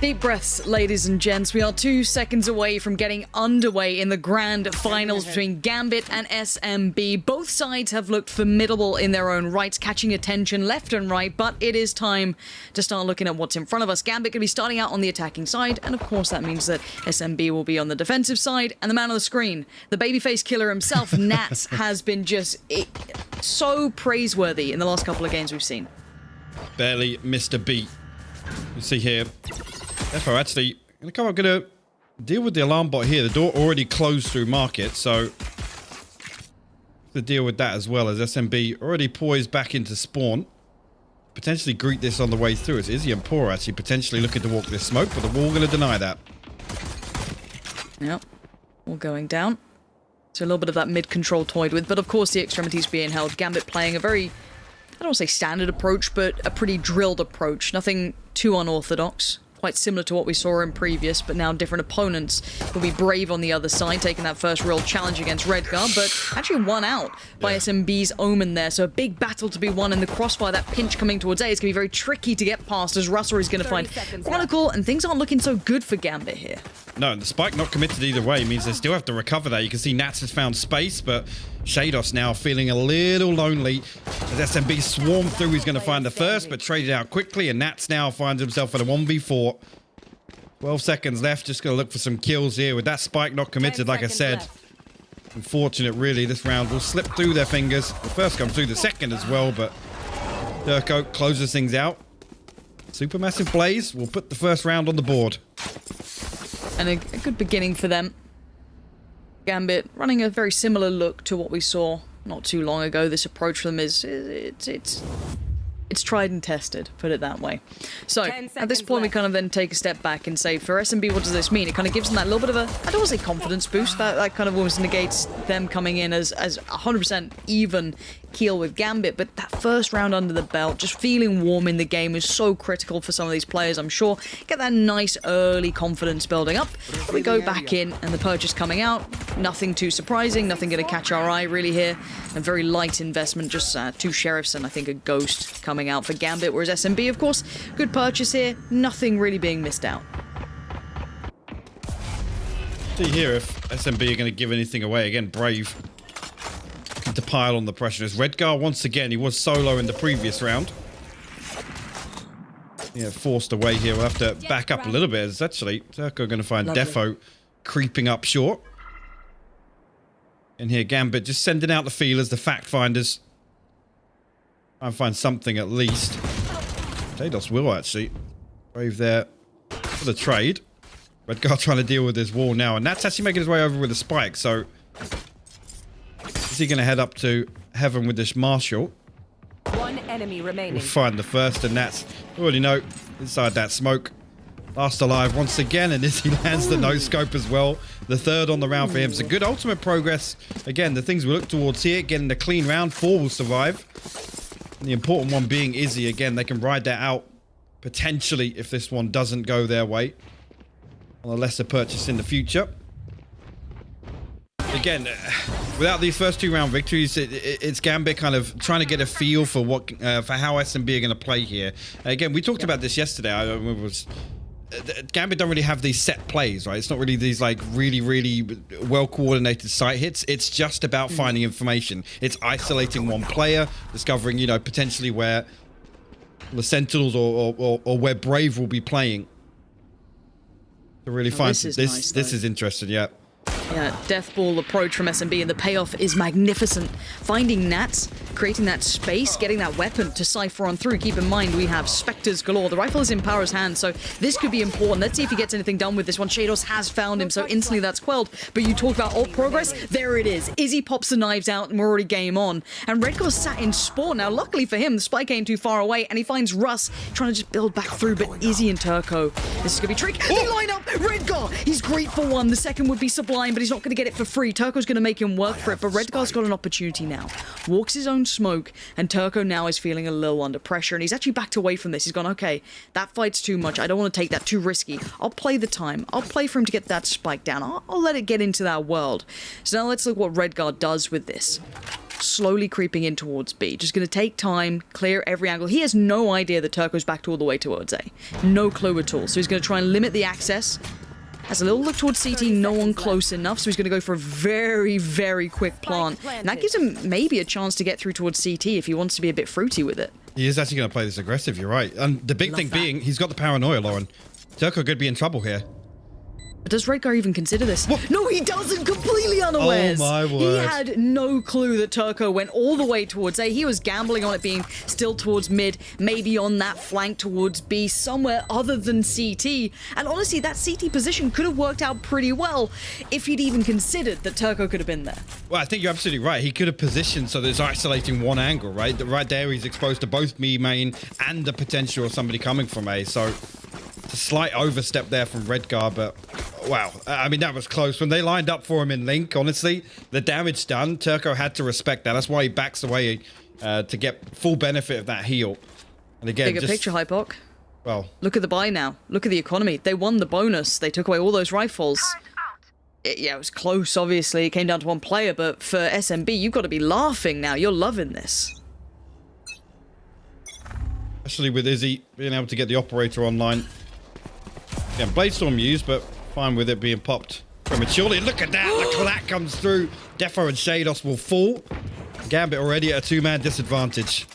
Deep breaths, ladies and gents. We are 2 seconds away from getting underway in the grand finals between GAMBIT and SMB. Both sides have looked formidable in their own rights, catching attention left and right, but it is time to start looking at what's in front of us. GAMBIT can be starting out on the attacking side, and of course that means that SMB will be on the defensive side, and the man on the screen, the babyface killer himself, Nats, has been just so praiseworthy in the last couple of games we've seen. Barely missed a beat. You see here. Therefore, actually, I'm going to deal with the alarm bot here. The door already closed through market, so to deal with that as well as SMB already poised back into spawn. Potentially greet this on the way through. It's Izzy and Poor actually potentially looking to walk this smoke, but the wall going to deny that. Yep, all going down. So a little bit of that mid-control toyed with, but of course the extremities being held. GAMBIT playing a very, I don't want to say standard approach, but a pretty drilled approach. Nothing too unorthodox. Quite similar to what we saw in previous, but now different opponents. Will be Brave on the other side, taking that first real challenge against Redgar, but actually won out by SMB's Omen there. So a big battle to be won in the crossfire. That pinch coming towards A is going to be very tricky to get past, as Russell is going to find Chronicle, and things aren't looking so good for GAMBIT here. No, and the spike not committed either way means they still have to recover that. You can see Nats has found space, but Shados now feeling a little lonely. As SMB swarmed through, he's going to find the first, but traded out quickly, and Nats now finds himself at a 1v4. 12 seconds left, just going to look for some kills here. With that spike not committed, like I said, unfortunate really, this round will slip through their fingers. The first comes through, the second as well, but Durko closes things out. Supermassive Blaze will put the first round on the board. And a good beginning for them. GAMBIT running a very similar look to what we saw not too long ago. This approach for them is it's tried and tested, put it that way. So at this point we kind of then take a step back and say, for SMB, what does this mean? It kind of gives them that little bit of a, I don't want to say confidence boost, that kind of almost negates them coming in as 100% even keel with GAMBIT, but that first round under the belt, just feeling warm in the game is so critical for some of these players, I'm sure. Get that nice early confidence building up. We go back in, and the purchase coming out, nothing too surprising, nothing going to catch our eye really here. A very light investment, just 2 sheriffs and I think a ghost coming out for GAMBIT, whereas SMB, of course, good purchase here, nothing really being missed out. See here if SMB are going to give anything away. Again, Brave to pile on the pressure. As Redgar, once again, he was solo in the previous round. Yeah, forced away here. We'll have to back up a little bit. It's actually Turco going to find Defo creeping up short. And here, Gambit just sending out the feelers, the fact finders. Try and find something at least. Tados will actually. Brave there for the trade. Redgar trying to deal with this wall now. And that's actually making his way over with a spike. So is he going to head up to Heaven with this Marshal? One enemy remaining. We'll find the first, and that's already know inside that smoke. Last alive once again, and as he lands the no-scope as well. The third on the round for him. So good ultimate progress. Again, the things we look towards here, getting the clean round. 4 will survive. And the important one being Izzy. Again, they can ride that out potentially if this one doesn't go their way on a lesser purchase in the future. Again, without these first 2 round victories, it's GAMBIT kind of trying to get a feel for what for how SMB are going to play here. Again, we talked about this yesterday. GAMBIT don't really have these set plays, right? It's not really these like really well coordinated site hits. It's just about finding information. It's isolating one player, discovering, you know, potentially where the Sentinels or where Brave will be playing. To really find this. This is interesting, yeah. Yeah, death ball approach from SMB, and the payoff is magnificent. Finding Nats, creating that space, getting that weapon to cipher on through. Keep in mind, we have Spectres galore. The rifle is in Power's hand, so this could be important. Let's see if he gets anything done with this one. Shados has found him, so instantly that's quelled. But you talk about ult progress, there it is. Izzy pops the knives out, and we're already game on. And Redgar sat in spawn. Now, luckily for him, the spike ain't too far away, and he finds Russ trying to just build back through, but Izzy and Turco, this is going to be tricky. They line up! Redgar! He's great for one. The second would be Sublime, but he's not going to get it for free. Turco's going to make him work for it, but Redgar's got an opportunity now. Walks his own smoke, and Turco now is feeling a little under pressure, and he's actually backed away from this. He's gone, okay, that fight's too much. I don't want to take that, too risky. I'll play the time. I'll play for him to get that spike down. I'll let it get into that world. So now let's look what Redgar does with this. slowly creeping in towards B. Just going to take time, clear every angle. He has no idea that Turco's backed all the way towards A. No clue at all. So he's going to try and limit the access. Has a little look towards CT, no one close enough, so he's going to go for a very, very quick plant. And that gives him maybe a chance to get through towards CT if he wants to be a bit fruity with it. He is actually going to play this aggressive, you're right. And the big thing being, he's got the paranoia, Lauren. Turco could be in trouble here. But does Redgar even consider this? What? No, he doesn't! Completely unawares! Oh my word. He had no clue that Turco went all the way towards A. He was gambling on it being still towards mid, maybe on that flank towards B, somewhere other than CT. And honestly, that CT position could have worked out pretty well if he'd even considered that Turco could have been there. Well, I think you're absolutely right. He could have positioned so there's isolating one angle, right? Right there, he's exposed to both me main and the potential of somebody coming from A. So it's a slight overstep there from Redgar, but wow. I mean, that was close. When they lined up for him in Link, honestly, the damage done, Turco had to respect that. That's why he backs away to get full benefit of that heal. And again, bigger picture, Hypoc. Well, look at the buy now. Look at the economy. They won the bonus. They took away all those rifles. Yeah, it was close, obviously. It came down to one player, but for SMB, you've got to be laughing now. You're loving this. especially with Izzy being able to get the operator online. Again, Bladestorm used, but fine with it being popped prematurely. Look at that, the clack comes through. Defo and Shados will fall. Gambit already at a two-man disadvantage.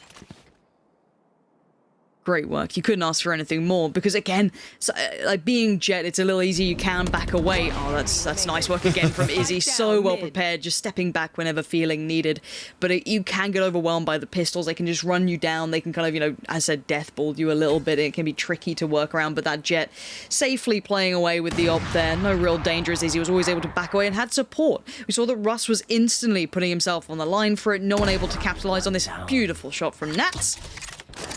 Great work. You couldn't ask for anything more because, again, so, like being Jet, it's a little easy. You can back away. Oh, that's nice work again from Izzy. So well prepared, just stepping back whenever feeling needed. But you can get overwhelmed by the pistols. They can just run you down. They can kind of, you know, as I said, deathball you a little bit. It can be tricky to work around, but that Jet safely playing away with the op there. No real danger as Izzy was always able to back away and had support. We saw that Russ was instantly putting himself on the line for it. No one able to capitalize on this beautiful shot from Nats.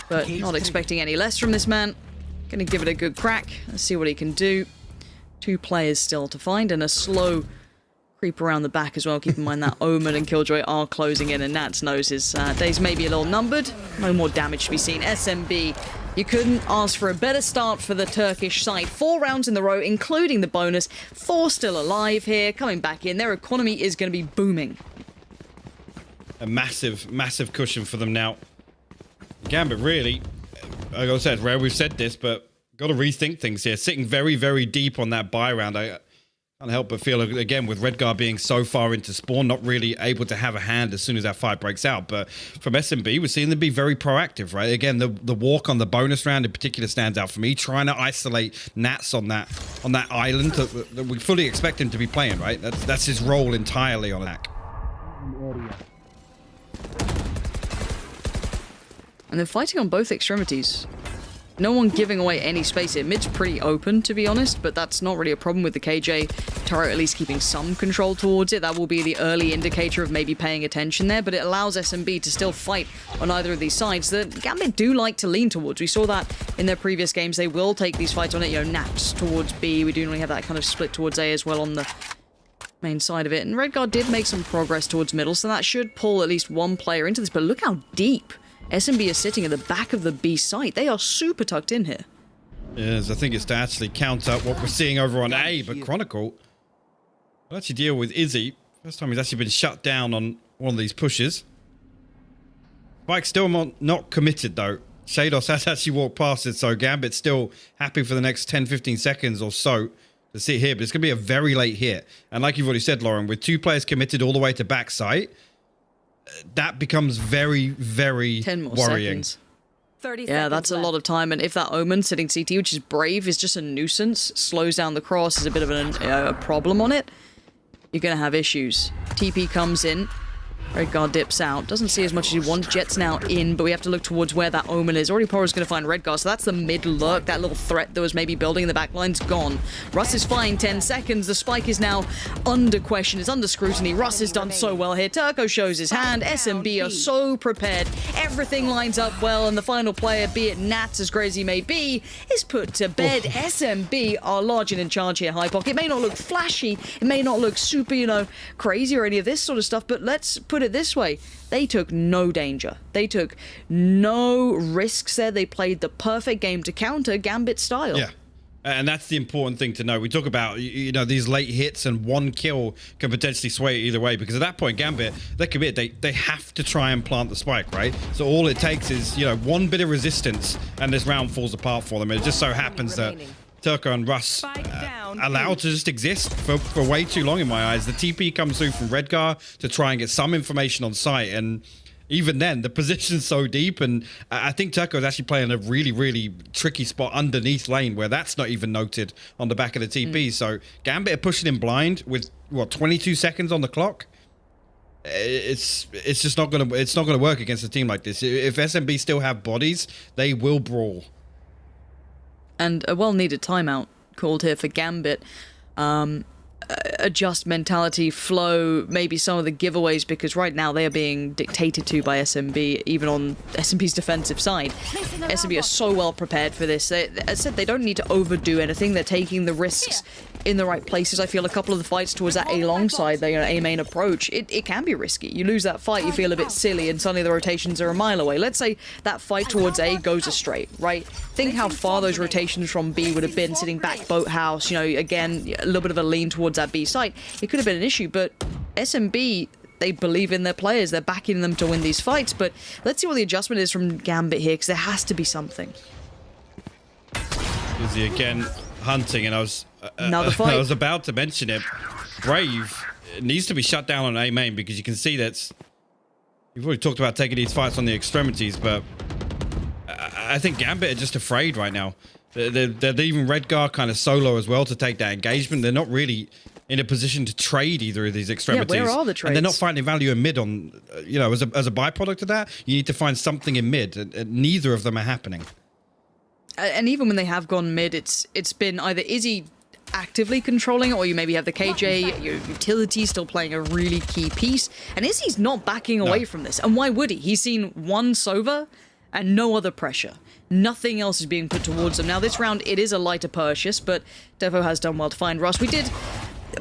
But not expecting any less from this man. Gonna give it a good crack. Let's see what he can do. 2 players still to find, and a slow creep around the back as well. Keep in mind that Omen and Killjoy are closing in, and Nats knows his days may be a little numbered. No more damage to be seen. SMB, you couldn't ask for a better start for the Turkish side. 4 rounds in the row, including the bonus. 4 still alive here, coming back in. Their economy is going to be booming. A massive, massive cushion for them now. Gambit really, like I said, rare we've said this, but got to rethink things here. Sitting very, very deep on that buy round. I can't help but feel, again, with Redgar being so far into spawn, not really able to have a hand as soon as that fight breaks out. But from SMB, we're seeing them be very proactive, right? Again, the walk on the bonus round in particular stands out for me. Trying to isolate Nats on that island that we fully expect him to be playing, right? That's his role entirely on that. And they're fighting on both extremities. No one giving away any space here. Mid's pretty open, to be honest, but that's not really a problem with the KJ turret at least keeping some control towards it. That will be the early indicator of maybe paying attention there, but it allows SMB to still fight on either of these sides that Gambit do like to lean towards. We saw that in their previous games. They will take these fights on it, you know, Naps towards B. We do normally have that kind of split towards A as well on the main side of it. And Redgar did make some progress towards middle, so that should pull at least one player into this, but look how deep SMB is sitting at the back of the B site. They are super tucked in here. Yes, I think it's to actually counter what we're seeing over on A, but Chronicle will actually deal with Izzy. First time he's actually been shut down on one of these pushes. Spike's still not committed though. Shados has actually walked past it, so Gambit's still happy for the next 10-15 seconds or so to sit here, but it's going to be a very late hit. And like you've already said, Lauren, with 2 players committed all the way to back site, that becomes very, very 10 more worrying. seconds. 30 yeah, that's a lot of time. And if that Omen sitting CT, which is brave, is just a nuisance, slows down the cross, is a bit of a problem on it, you're going to have issues. TP comes in. Redgar dips out. Doesn't see as much as you want. Jet's now in, but we have to look towards where that Omen is. Already Poro's going to find Redgar, so that's the mid-lurk. That little threat that was maybe building in the back line's gone. Russ is fine, 10 seconds. The spike is now under question. It's under scrutiny. Russ has done so well here. Turco shows his hand. SMB are so prepared. Everything lines up well, and the final player, be it Nats, as great as he may be, is put to bed. SMB are large and in charge here, Hypoc. It may not look flashy. It may not look super, you know, crazy or any of this sort of stuff, but let's put it this way. They took no danger. They took no risks there. They played the perfect game to counter Gambit style. Yeah. And that's the important thing to know. We talk about, you know, these late hits, and one kill can potentially sway it either way, because at that point, Gambit, they commit, they have to try and plant the spike, right? So all it takes is, you know, one bit of resistance and this round falls apart for them. And it just so happens that Turco and Russ allowed to just exist for way too long in my eyes. The TP comes through from Redgar to try and get some information on site, and even then, the position's so deep, and I think Turco is actually playing a really, really tricky spot underneath lane where that's not even noted on the back of the TP. So Gambit are pushing him blind with, what, 22 seconds on the clock? It's just not gonna work against a team like this. If SMB still have bodies, they will brawl. And a well-needed timeout called here for Gambit. Adjust mentality, flow, maybe some of the giveaways, because right now they are being dictated to by SMB, even on SMB's defensive side. SMB are so well prepared for this. As I said, they don't need to overdo anything. They're taking the risks in the right places. I feel a couple of the fights towards that A-long side, the A-main approach, it can be risky. You lose that fight, you feel a bit silly, and suddenly the rotations are a mile away. Let's say that fight towards A goes astray, right? Think how far those rotations from B would have been, sitting back boathouse, you know, again, a little bit of a lean towards that B site. It could have been an issue, but SMB, they believe in their players. They're backing them to win these fights, but let's see what the adjustment is from Gambit here, because there has to be something. Izzy again hunting, and I was about to mention it. Brave needs to be shut down on A main, because you can see that you've already talked about taking these fights on the extremities, but I think Gambit are just afraid right now. They're leaving Redgar kind of solo as well to take that engagement. They're not really in a position to trade either of these extremities. Yeah, where are the trades? And they're not finding value in mid on, you know, as a byproduct of that, you need to find something in mid, and neither of them are happening. And even when they have gone mid, it's been either Izzy actively controlling it, or you maybe have the KJ, your utility still playing a really key piece, and Izzy's not backing away from this. And why would he? He's seen one Sova and no other pressure. Nothing else is being put towards him. Now this round, it is a lighter purchase, but Devo has done well to find Russ. We did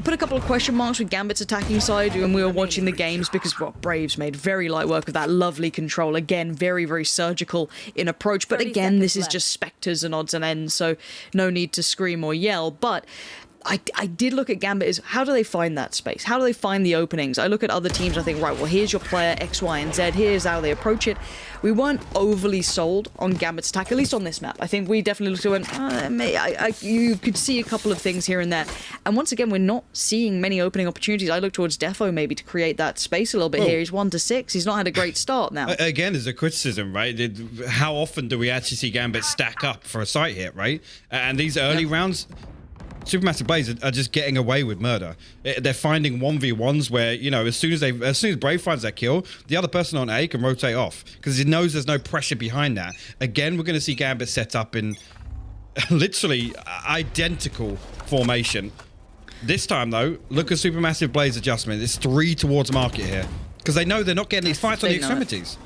put a couple of question marks with Gambit's attacking side when we were watching the games, because, well, Braves made very light work of that lovely control. Again, very, very surgical in approach. But again, this is just specters and odds and ends, so no need to scream or yell. But I did look at Gambit as, how do they find that space? How do they find the openings? I look at other teams, I think, right, well, here's your player X, Y, and Z. Here's how they approach it. We weren't overly sold on Gambit's attack, at least on this map. I think we definitely looked at it and you could see a couple of things here and there. And once again, we're not seeing many opening opportunities. I look towards Defo maybe to create that space a little bit here. He's 1-6. He's not had a great start now. Again, there's a criticism, right? How often do we actually see Gambit stack up for a site hit, right? And these early rounds, Supermassive Blaze are just getting away with murder. They're finding 1v1s where, you know, as soon as Brave finds that kill, the other person on A can rotate off, because he knows there's no pressure behind that. Again, we're going to see Gambit set up in literally identical formation. This time, though, look at Supermassive Blaze adjustment. It's 3 towards market here, because they know they're not getting these fights on the extremities.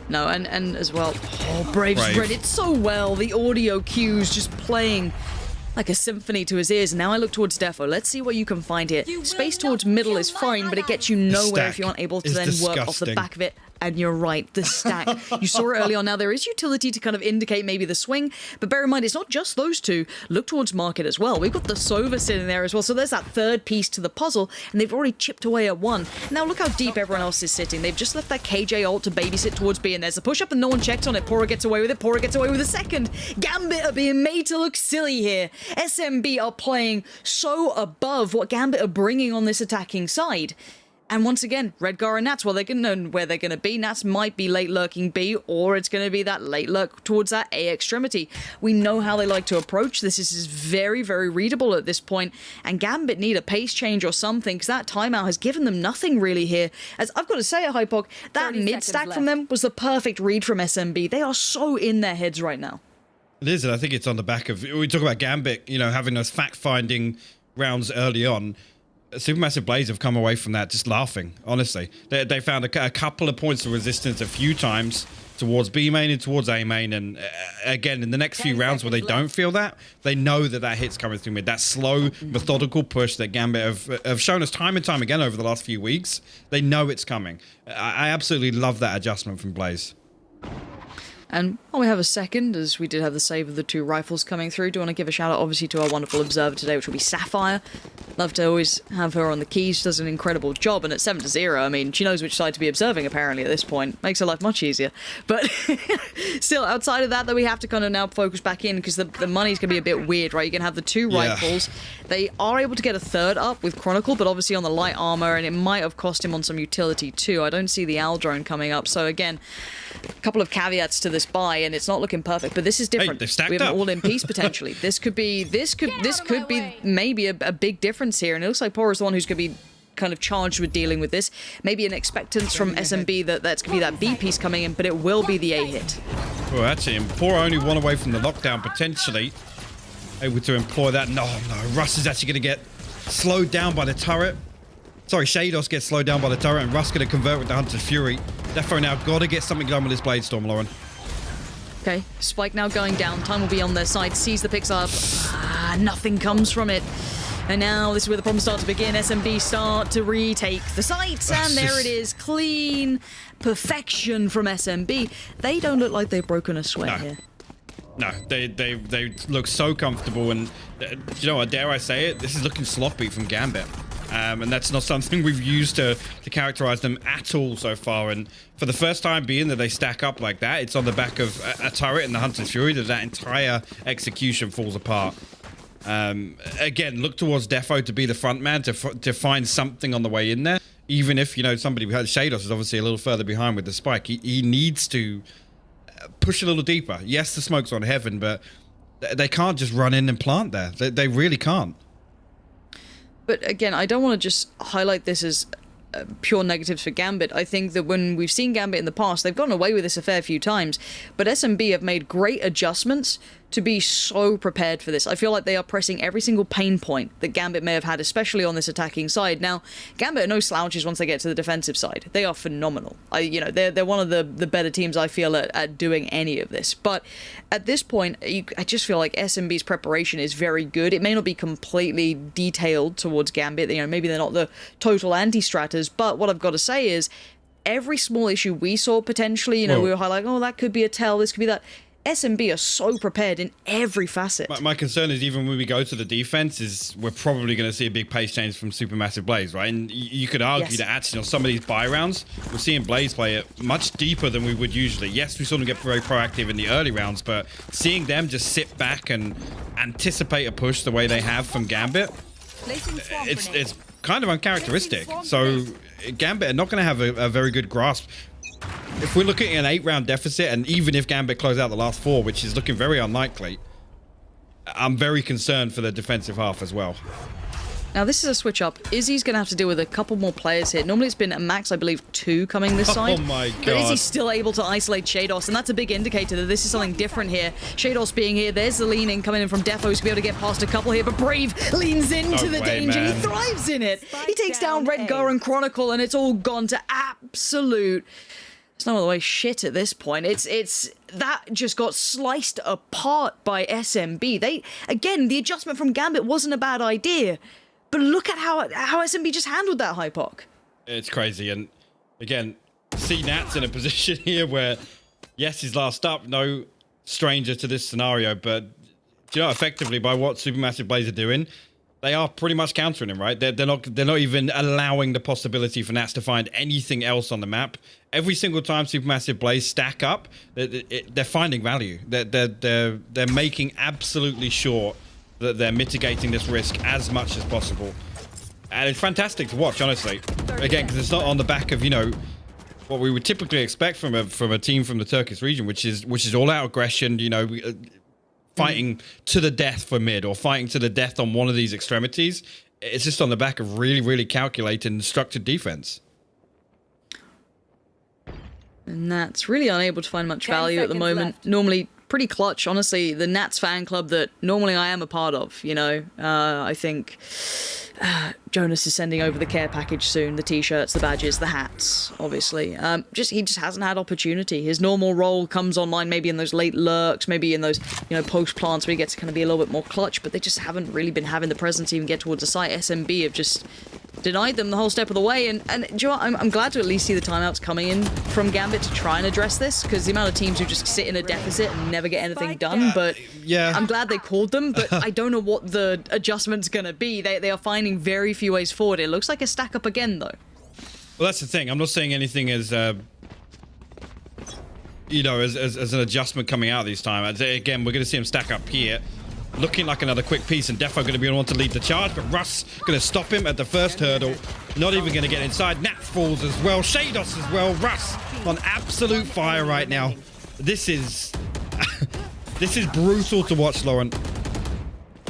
No, and as well, Brave's read it so well. The audio cues just playing like a symphony to his ears. Now I look towards Defo. Let's see what you can find here. Space towards middle is fine, but it gets you nowhere if you aren't able to then work off the back of it. And you're right, the stack. You saw it early on. Now there is utility to kind of indicate maybe the swing, but bear in mind, it's not just those two. Look towards market as well. We've got the Sova sitting there as well. So there's that third piece to the puzzle, and they've already chipped away at one. Now look how deep everyone else is sitting. They've just left that KJ ult to babysit towards B, and there's a push-up, and no one checked on it. Pora gets away with it. Pora gets away with a second. Gambit are being made to look silly here. SMB are playing so above what Gambit are bringing on this attacking side. And once again, Redgar and Nats, well, they're going to know where they're going to be. Nats might be late lurking B, or it's going to be that late lurk towards that A extremity. We know how they like to approach. This is very, very readable at this point. And Gambit need a pace change or something, because that timeout has given them nothing really here. As I've got to say, Hypok, that mid stack from them was the perfect read from SMB. They are so in their heads right now. It is, and I think it's on the back of, we talk about Gambit, you know, having those fact-finding rounds early on. Supermassive Blaze have come away from that just laughing, honestly. They found a couple of points of resistance a few times towards B main and towards A main, and again, in the next few rounds where they don't feel that, they know that hit's coming through mid. That slow, methodical push that Gambit have shown us time and time again over the last few weeks, they know it's coming. I absolutely love that adjustment from Blaze. And while we have a second, as we did have the save of the 2 rifles coming through, do want to give a shout out obviously to our wonderful observer today, which will be Sapphire. Love to always have her on the keys. She does an incredible job, and at 7-0, I mean, she knows which side to be observing apparently at this point. Makes her life much easier. But still, outside of that, though, we have to kind of now focus back in, because the money's going to be a bit weird, right? You can have the 2 rifles. They are able to get a third up with Chronicle, but obviously on the light armor, and it might have cost him on some utility too. I don't see the Owl drone coming up, so again, a couple of caveats to this buy, and it's not looking perfect, but this is different. Hey, they've stacked we have up. an all-in piece potentially. This could be maybe a big difference here, and it looks like Pora is the one who's going to be kind of charged with dealing with this. Maybe an expectance from SMB that's going to be that B piece coming in, but it will be the A hit. Well, that's it. Pora only 1 away from the lockdown potentially. Able to employ that. No, Russ is actually going to get slowed down by the turret. Sorry, Shados gets slowed down by the turret, and Russ going to convert with the Hunter's Fury. Defo now got to get something done with his Blade Storm, Lauren. Okay, Spike now going down. Time will be on their side. Sees the picks up. Nothing comes from it. And now this is where the problems start to begin. SMB start to retake the sites, and there it is. Clean perfection from SMB. They don't look like they've broken a sweat here. No, they look so comfortable, and you know what, dare I say it, this is looking sloppy from Gambit. And that's not something we've used to characterize them at all so far. And for the first time being that they stack up like that, it's on the back of a turret and the Hunter's Fury that entire execution falls apart. Again, look towards Defo to be the front man, to find something on the way in there. Even if, you know, somebody, Shados is obviously a little further behind with the spike. He needs to push a little deeper. Yes, the smoke's on heaven, but they can't just run in and plant there. They really can't. But again, I don't want to just highlight this as pure negatives for Gambit. I think that when we've seen Gambit in the past, they've gotten away with this a fair few times, but SMB have made great adjustments to be so prepared for this. I feel like they are pressing every single pain point that Gambit may have had, especially on this attacking side. Now, Gambit are no slouches once they get to the defensive side. They are phenomenal. They're one of the better teams, I feel, at doing any of this. But at this point, I just feel like SMB's preparation is very good. It may not be completely detailed towards Gambit. You know, maybe they're not the total anti-stratters, but what I've got to say is every small issue we saw potentially, we were highlighting, oh, that could be a tell, this could be that. SMB are so prepared in every facet. My concern is even when we go to the defense is we're probably going to see a big pace change from Supermassive Blaze, right? And you could argue that actually on some of these buy rounds, we're seeing Blaze play it much deeper than we would usually. Yes, we saw them get very proactive in the early rounds, but seeing them just sit back and anticipate a push the way they have from Gambit, it's kind of uncharacteristic. So Gambit are not going to have a very good grasp. If we're looking at an 8-round deficit, and even if Gambit close out the last 4, which is looking very unlikely, I'm very concerned for the defensive half as well. Now, this is a switch up. Izzy's going to have to deal with a couple more players here. Normally, it's been a max, I believe, 2 coming this side. Oh my god. But Izzy's still able to isolate Shados, and that's a big indicator that this is something different here. Shados being here, there's the lean in coming in from Defo, who's going to be able to get past a couple here, but Brave leans into the danger. Man. He thrives in it. He takes down Redgar and Chronicle, and it's all gone to absolute... There's no other way shit at this point. It's that just got sliced apart by SMB. Again, the adjustment from Gambit wasn't a bad idea, but look at how SMB just handled that Hypoc. It's crazy, and again, see Nat's in a position here where, yes, he's last up, no stranger to this scenario, but effectively by what Supermassive Blaze are doing, they are pretty much countering him, right? They're not even allowing the possibility for Nats to find anything else on the map. Every single time Supermassive Blaze stack up, they're finding value. They're making absolutely sure that they're mitigating this risk as much as possible, and it's fantastic to watch, honestly. Again, because it's not on the back of what we would typically expect from a team from the Turkish region, which is all out aggression. Fighting to the death for mid, or fighting to the death on one of these extremities. It's just on the back of really, really calculated and structured defense. And that's really unable to find much value at the moment. Left. Normally pretty clutch, honestly. The Nats fan club that normally I am a part of, I think Jonas is sending over the care package soon, the t-shirts, the badges, the hats, obviously. He just hasn't had opportunity. His normal role comes online maybe in those late lurks, maybe in those, post plants where he gets to kind of be a little bit more clutch, but they just haven't really been having the presence to even get towards the site. SMB have just denied them the whole step of the way. And do you know what? I'm glad to at least see the timeouts coming in from GAMBIT to try and address this, because the amount of teams who just sit in a deficit and never get anything done. But yeah, I'm glad they called them, but I don't know what the adjustment's going to be. They are finding very few ways forward. It looks like a stack up again, though. Well, that's the thing. I'm not saying anything as, you know, as an adjustment coming out this time. Again, we're going to see him stack up here. Looking like another quick piece, and Defo going to be the one to lead the charge, but Russ going to stop him at the first hurdle. Not even going to get inside. Nat falls as well. Shados as well. Russ on absolute fire right now. This is... this is brutal to watch, Lauren.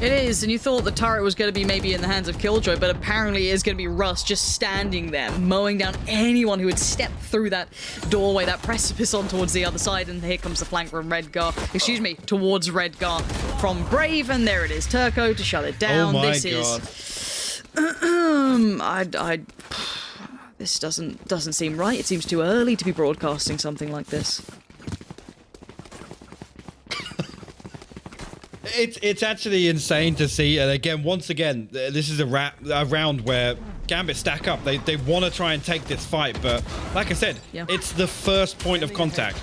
It is, and you thought the turret was going to be maybe in the hands of Killjoy, but apparently it is going to be Russ just standing there, mowing down anyone who would step through that doorway, that precipice on towards the other side, and here comes the flank from Redgar, excuse me, towards Redgar from Brave, and there it is, Turco to shut it down. Oh my This God. This doesn't seem right. It seems too early to be broadcasting something like this. It's actually insane to see, and again, once again, this is a round where GAMBIT stack up. They want to try and take this fight, but like I said, it's the first point of contact.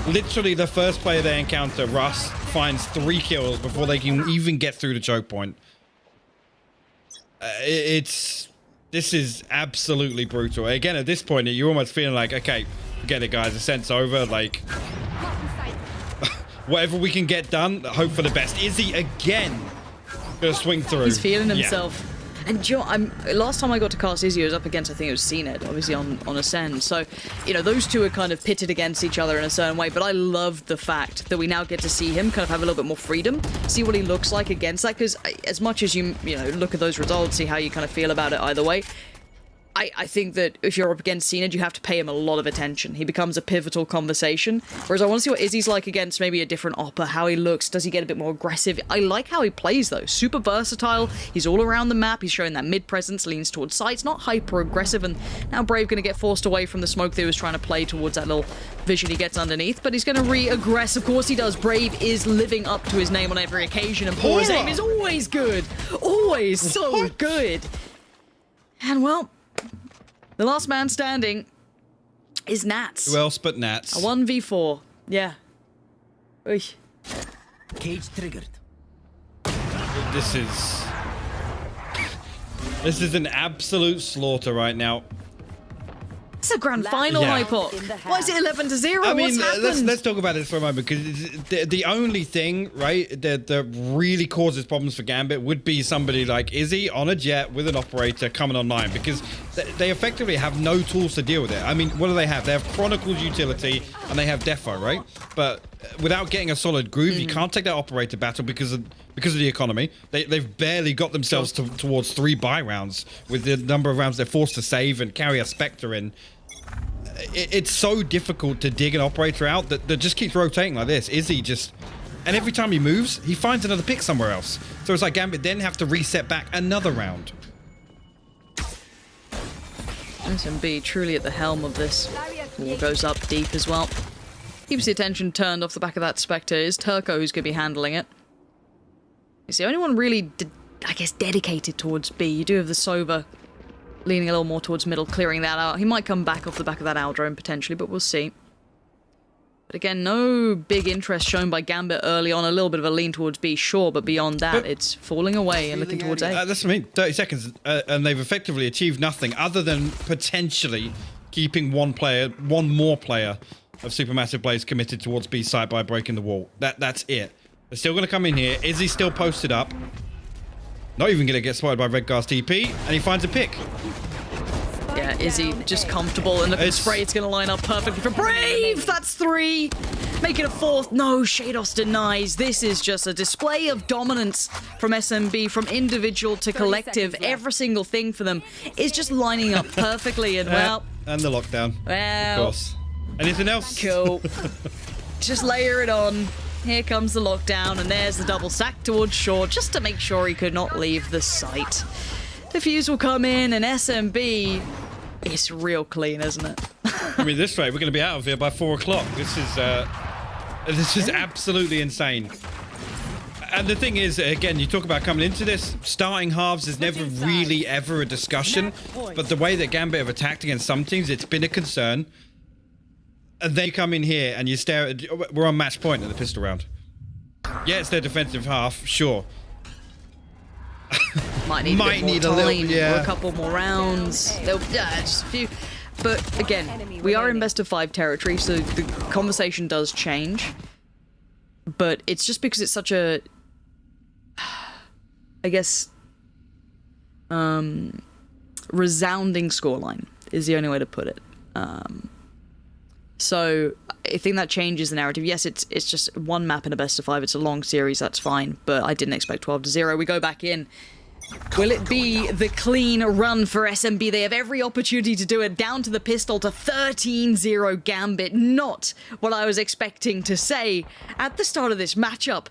Literally, the first player they encounter, Russ, finds 3 kills before they can even get through the choke point. This is absolutely brutal. Again, at this point, you're almost feeling like, okay, forget it, guys. Ascent's over. Like, whatever we can get done, hope for the best. Izzy again gonna swing through. He's feeling himself. And do you know, last time I got to cast Izzy, I was up against, I think it was CNED, obviously on Ascend. So, you know, those two are kind of pitted against each other in a certain way. But I love the fact that we now get to see him kind of have a little bit more freedom, see what he looks like against that. Because as much as you know, look at those results, see how you kind of feel about it either way. I think that if you're up against CNED, you have to pay him a lot of attention. He becomes a pivotal conversation. Whereas I want to see what Izzy's like against maybe a different Oppa, how he looks. Does he get a bit more aggressive? I like how he plays, though. Super versatile. He's all around the map. He's showing that mid-presence, leans towards sights, not hyper-aggressive. And now Brave going to get forced away from the smoke that he was trying to play towards that little vision he gets underneath. But he's going to re-aggress. Of course he does. Brave is living up to his name on every occasion. And Poor's aim is always good. Always so good. And, well... the last man standing is Nats. Who else but Nats? A 1v4. Yeah. Oy. Cage triggered. This is an absolute slaughter right now. It's a grand final, Hypok. Why is it 11-0? I mean, What's happened? let's talk about this for a moment, because the only thing, right, that really causes problems for GAMBIT would be somebody like Izzy on a jet with an operator coming online, because they effectively have no tools to deal with it. I mean, what do they have? They have Chronicles utility and they have Defo, right? But without getting a solid groove, you can't take that operator battle because of the economy. They've barely got themselves towards 3 buy rounds with the number of rounds they're forced to save and carry a Spectre in. It's so difficult to dig an operator out that just keeps rotating like this. Izzy just... and every time he moves, he finds another pick somewhere else. So it's like GAMBIT then have to reset back another round. SMB truly at the helm of this. Wall goes up deep as well. Keeps the attention turned off the back of that Spectre. Is Turco who's going to be handling it. He's the only one really, I guess, dedicated towards B. You do have the Sova leaning a little more towards middle, clearing that out. He might come back off the back of that Aldrome potentially, but we'll see. But again, no big interest shown by GAMBIT early on. A little bit of a lean towards B, sure, but beyond that, it's falling away and looking towards A. That's what I mean. 30 seconds, and they've effectively achieved nothing other than potentially keeping one more player of Supermassive Blaze committed towards B side by breaking the wall. That's it. They're still going to come in here. Izzy's still posted up. Not even going to get spotted by Redgar's TP, and he finds a pick. Yeah, Izzy just comfortable, and look at the spray. It's going to line up perfectly for Brave. That's 3. Make it a 4th. No, Shados denies. This is just a display of dominance from SMB, from individual to collective. Every single thing for them is just lining up perfectly, and well... and the lockdown, well, of course. Anything else? Cool. Just layer it on. Here comes the lockdown, and there's the double sack towards short, just to make sure he could not leave the site. Defuse will come in, and SMB is real clean, isn't it? I mean, this way, we're going to be out of here by 4 o'clock. This is absolutely insane. And the thing is, again, you talk about coming into this, starting halves is never really ever a discussion. But the way that GAMBIT have attacked against some teams, it's been a concern. And then you come in here and you stare at... We're on match point in the pistol round. Yeah, it's their defensive half, sure. Might need a little, or a couple more rounds. Just a few. But again, we are in best of 5 territory, so the conversation does change. But it's just because it's such a, I guess, resounding scoreline is the only way to put it. So I think that changes the narrative. Yes, it's just one map in a best of 5. It's a long series, that's fine. But I didn't expect 12-0. We go back in. Will it be the clean run for SMB? They have every opportunity to do it. Down to the pistol to 13-0 GAMBIT. Not what I was expecting to say at the start of this matchup.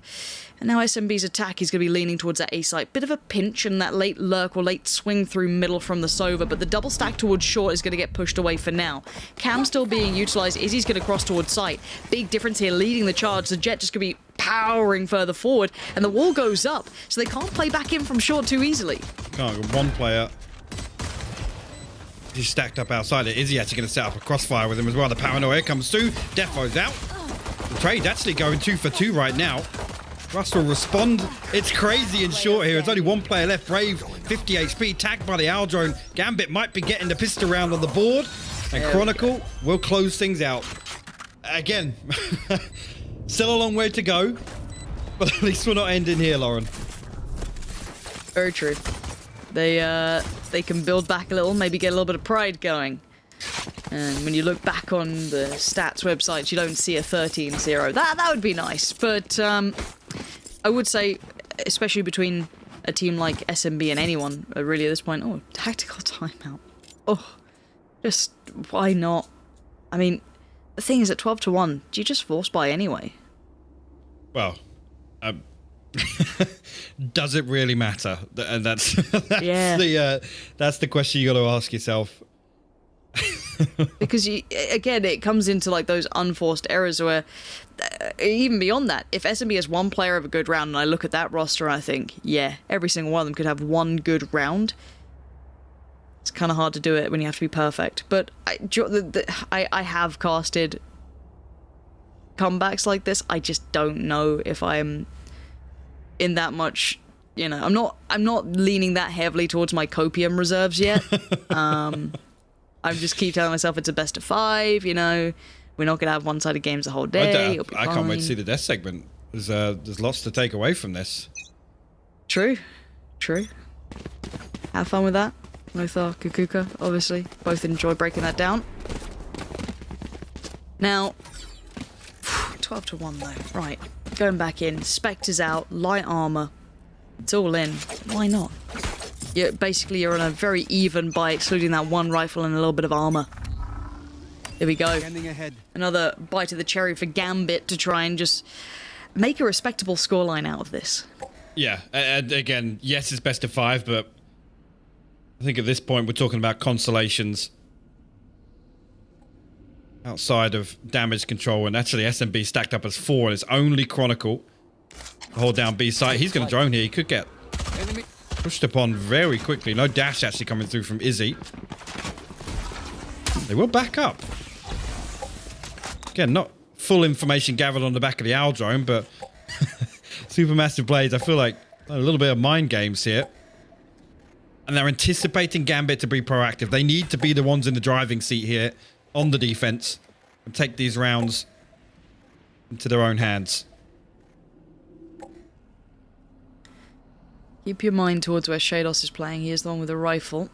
And now SMB's attack is going to be leaning towards that A site. Bit of a pinch and that late lurk or late swing through middle from the Sova, but the double stack towards short is going to get pushed away for now. Cam still being utilized. Izzy's going to cross towards site. Big difference here, leading the charge. The Jet just going to be powering further forward, and the wall goes up, so they can't play back in from short too easily. Can't go one player. He's stacked up outside it. Izzy actually going to set up a crossfire with him as well. The paranoia comes through. Defo's out. The trade's actually going 2 for 2 right now. Russ will respond. It's crazy in short here. There's only one player left. Brave, 50 HP, tagged by the owl drone. GAMBIT might be getting the pistol round on the board. And Chronicle will close things out. Again, still a long way to go. But at least we're not ending here, Lauren. Very true. They can build back a little, maybe get a little bit of pride going. And when you look back on the stats websites, you don't see a 13-0. That would be nice. But I would say, especially between a team like SMB and anyone, really at this point, oh, tactical timeout. Oh, just why not? I mean, the thing is, at 12-1, do you just force buy anyway? Well, does it really matter? And that's that's the question you got to ask yourself. Because again, it comes into like those unforced errors where, even beyond that, if SMB has one player of a good round, and I look at that roster and I think, yeah, every single one of them could have one good round. It's kind of hard to do it when you have to be perfect. But I have casted comebacks like this. I just don't know if I'm in that much. You know, I'm not leaning that heavily towards my copium reserves yet. I just keep telling myself it's a best of 5, you know. We're not going to have one-sided games the whole day. I can't wait to see the death segment. There's lots to take away from this. True. Have fun with that. Lothar, Kukuka, obviously. Both enjoy breaking that down. Now, 12-1 though. Right. Going back in. Spectre's out. Light armor. It's all in. Why not? You're on a very even by excluding that one rifle and a little bit of armor. Here we go. Another bite of the cherry for GAMBIT to try and just make a respectable scoreline out of this. Yeah, and again, yes, it's best of 5, but I think at this point we're talking about consolations outside of damage control, and actually SMB stacked up as 4, and it's only Chronicle to hold down B site. He's going to drone here. He could get pushed upon very quickly. No dash actually coming through from Izzy. They will back up. Again, not full information gathered on the back of the owl drone, but Supermassive Blades, I feel like a little bit of mind games here. And they're anticipating GAMBIT to be proactive. They need to be the ones in the driving seat here on the defense and take these rounds into their own hands. Keep your mind towards where Shados is playing. He is the one with the rifle.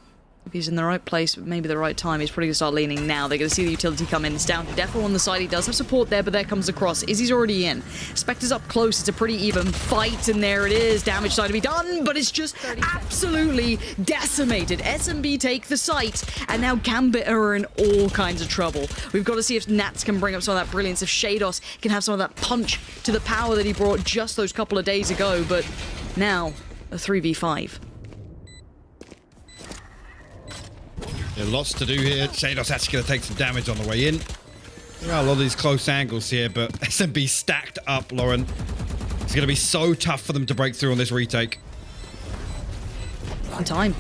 If he's in the right place, maybe the right time, he's probably going to start leaning now. They're going to see the utility come in. It's down to Defo on the side. He does have support there, but there comes the cross. Izzy's already in. Spectre's up close. It's a pretty even fight, and there it is. Damage side to be done, but it's just absolutely decimated. SMB take the site, and now GAMBIT are in all kinds of trouble. We've got to see if Nats can bring up some of that brilliance, if Shados can have some of that punch to the power that he brought just those couple of days ago, but now a 3v5. Yeah, lots to do here. Shados actually going to take some damage on the way in. There are a lot of these close angles here, but SMB stacked up, Lauren. It's going to be so tough for them to break through on this retake. In time.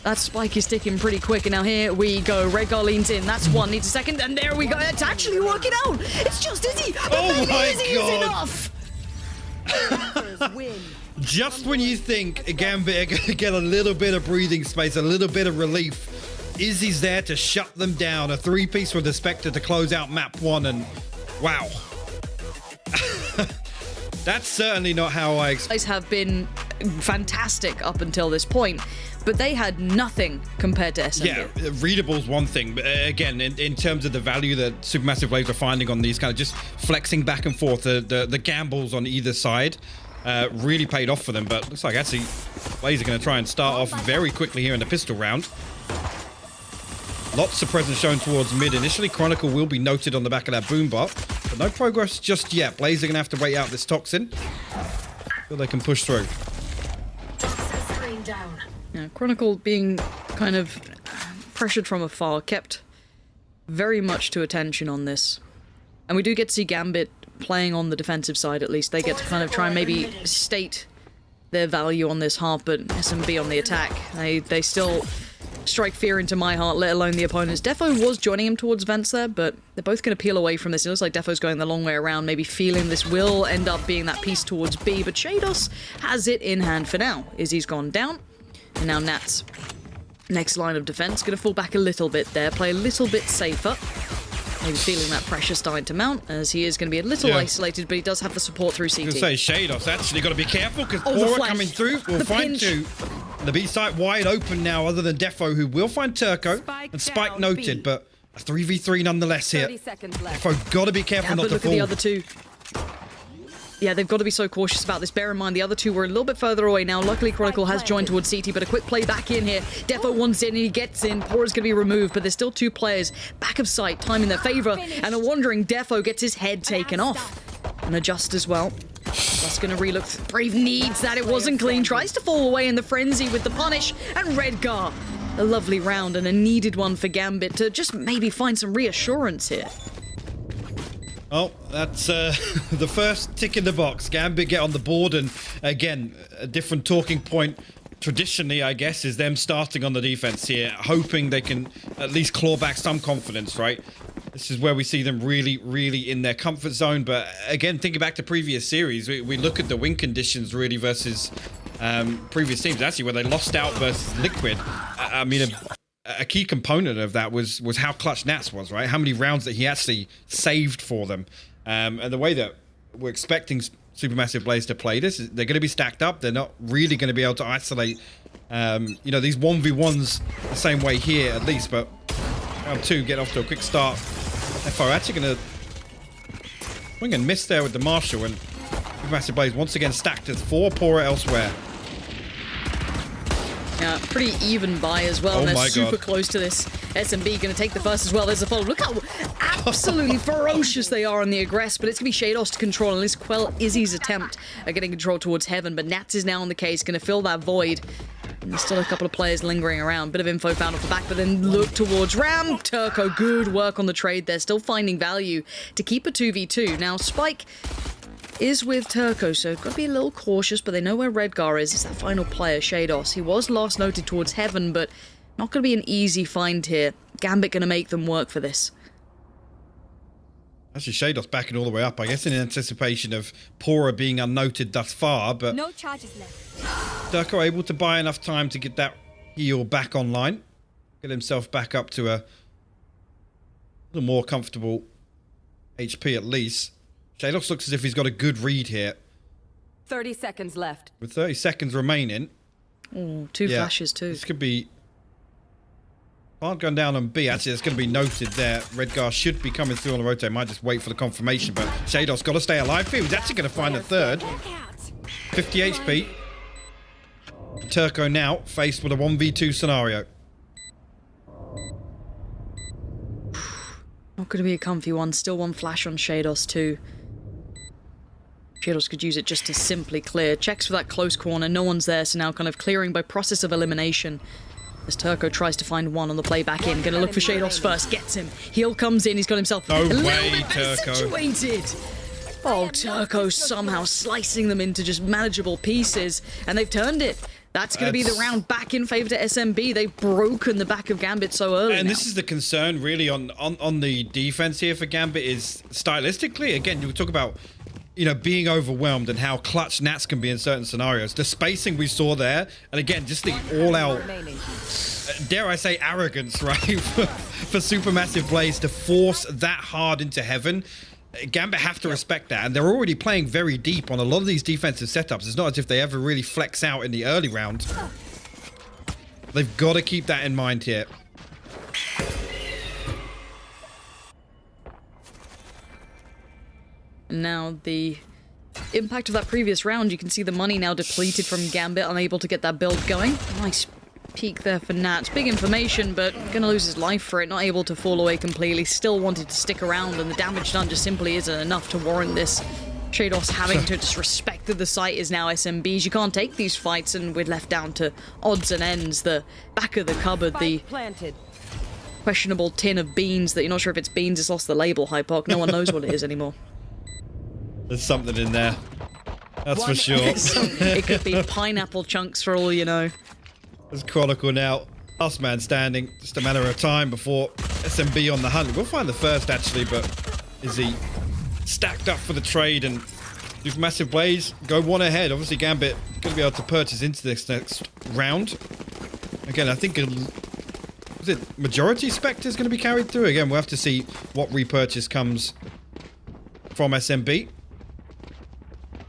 That spike is sticking pretty quick, and now here we go. Redgar leans in. That's one. Needs a second, and there we go. It's actually working out. It's just Izzy. But Oh maybe my Izzy God. is enough. Just when you think Gambit are going to get a little bit of breathing space, a little bit of relief, Izzy's there to shut them down. A 3-piece with the Spectre to close out map 1, and wow. That's certainly not how I expected. Guys have been fantastic up until this point, but they had nothing compared to SMB. Yeah, readable's one thing, but again, in terms of the value that Supermassive Blades are finding on these kind of just flexing back and forth, the gambles on either side really paid off for them. But looks like actually Blaze are going to try and start off very quickly here in the pistol round. Lots of presence shown towards mid. Initially, Chronicle will be noted on the back of that boombot, but no progress just yet. Blaze are going to have to wait out this Toxin so they can push through. Yeah, Chronicle being kind of pressured from afar, kept very much to attention on this. And we do get to see Gambit playing on the defensive side at least. They get to kind of try and maybe state their value on this half, but SMB on the attack. They still strike fear into my heart, let alone the opponents. Defo was joining him towards vents there, but they're both going to peel away from this. It looks like Defo's going the long way around, maybe feeling this will end up being that piece towards B, but Shados has it in hand for now. Izzy's gone down, and now Nat's next line of defense going to fall back a little bit there, play a little bit safer. Maybe feeling that pressure starting to mount, as he is going to be a little isolated, but he does have the support through CT. I was going to say, Shados actually got to be careful, because Oh, the Aura flash. coming through will The find pinch. two. The B site wide open now, other than Defo, who will find Turco. Spike And Spike down, noted, B. but a 3v3 nonetheless here. 30 seconds left. Defo got to be careful Yeah, not but to look fall. at the other two. Yeah, they've got to be so cautious about this. Bear in mind, the other two were a little bit further away now. Luckily, Chronicle has joined towards CT, but a quick play back in here. Defo wants in, and he gets in. Pora's going to be removed, but there's still two players back of sight, time in their favor, and a wandering Defo gets his head taken off. And adjust as well. That's going to relook. Brave needs that. It wasn't clean. Tries to fall away in the frenzy with the punish, and Redgar. A lovely round and a needed one for Gambit to just maybe find some reassurance here. Oh, that's the first tick in the box. Gambit get on the board, and again, a different talking point traditionally, I guess, is them starting on the defense here, hoping they can at least claw back some confidence, right? This is where we see them really, really in their comfort zone. But again, thinking back to previous series, we look at the win conditions really versus previous teams, actually, where they lost out versus Liquid. I mean, a key component of that was how clutch Nats was, right? How many rounds that he actually saved for them. And the way that we're expecting Supermassive Blaze to play this, they're going to be stacked up. They're not really going to be able to isolate, you know, these 1v1s the same way here, at least. But round 2, get off to a quick start. FO actually going to swing and miss there with the Marshal, and Supermassive Blaze once again stacked as 4. Pora elsewhere. Yeah, pretty even buy as well. Oh And they're my super God. close to this. SMB going to take the first as well. There's a follow. Look how absolutely ferocious they are on the aggress, but it's going to be Shados to control and at least quell Izzy's attempt at getting control towards Heaven. But Nats is now on the case, going to fill that void. And there's still a couple of players lingering around. Bit of info found off the back, but then look towards Ram. Turco, good work on the trade there. Still finding value to keep a 2v2. Now, Spike is with Turco, so got to be a little cautious, but they know where Redgar is. It's that final player, Shados. He was last noted towards Heaven, but not going to be an easy find here. Gambit going to make them work for this. Actually, Shados backing all the way up, I guess, in anticipation of Pora being unnoted thus far, but No charges left. Durko able to buy enough time to get that heal back online, get himself back up to a little more comfortable HP at least. Shados looks as if he's got a good read here. 30 seconds left. With 30 seconds remaining. Oh, two flashes too. This could be... Can't go down on B. Actually, it's going to be noted there. Redgar should be coming through on the rotate. Might just wait for the confirmation, but Shados got to stay alive. He was actually going to find a third. 50 HP. Turco now faced with a 1v2 scenario. Not going to be a comfy one. Still one flash on Shados too. Shados could use it just to simply clear. Checks for that close corner. No one's there, so now kind of clearing by process of elimination. As Turco tries to find one on the play back in. Going to look for Shados first. Gets him. Heal comes in. He's got himself No a little way, bit better Turco. situated. Oh, Turco somehow slicing them into just manageable pieces, and they've turned it. That's going to be the round back in favor to SMB. They've broken the back of Gambit so early. And now. this is the concern really on the defense here for Gambit is stylistically. Again, you talk about, you know, being overwhelmed and how clutch Nats can be in certain scenarios. The spacing we saw there, and again, just the all-out, dare I say, arrogance, right, for Supermassive Blaze to force that hard into heaven. Gambit have to respect that, and they're already playing very deep on a lot of these defensive setups. It's not as if they ever really flex out in the early round. They've got to keep that in mind here. And now the impact of that previous round, you can see the money now depleted from Gambit, unable to get that build going. Nice peek there for Nats. Big information, but gonna lose his life for it. Not able to fall away completely. Still wanted to stick around, and the damage done just simply isn't enough to warrant this. Shados having to just respect that the site is now SMB's. You can't take these fights, and we're left down to odds and ends. The back of the cupboard, the planted. questionable tin of beans that you're not sure if it's beans, it's lost the label, Hypoc. No one knows what it is anymore. There's something in there. That's for sure. It could be pineapple chunks for all you know. There's Chronicle now. Last man standing. Just a matter of time before SMB on the hunt. We'll find the first, actually, but is he stacked up for the trade? And Supermassive Blaze go one ahead. Obviously, Gambit going to be able to purchase into this next round. Again, I think is it majority Spectre is going to be carried through? Again, we'll have to see what repurchase comes from SMB.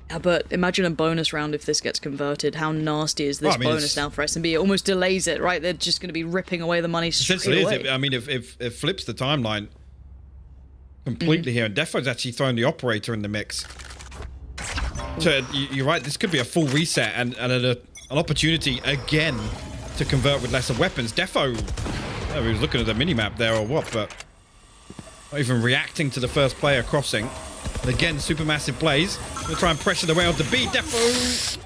Yeah, but imagine a bonus round if this gets converted. How nasty is this bonus now for SMB? It almost delays it, right? They're just going to be ripping away the money straight away. I mean, if it flips the timeline completely here, and Defo's actually throwing the operator in the mix. So you're right, this could be a full reset and an opportunity again to convert with lesser weapons. Defo, he was looking at the minimap there or what, but not even reacting to the first player crossing. And again, Supermassive Blaze gonna try and pressure the way onto B. Defo.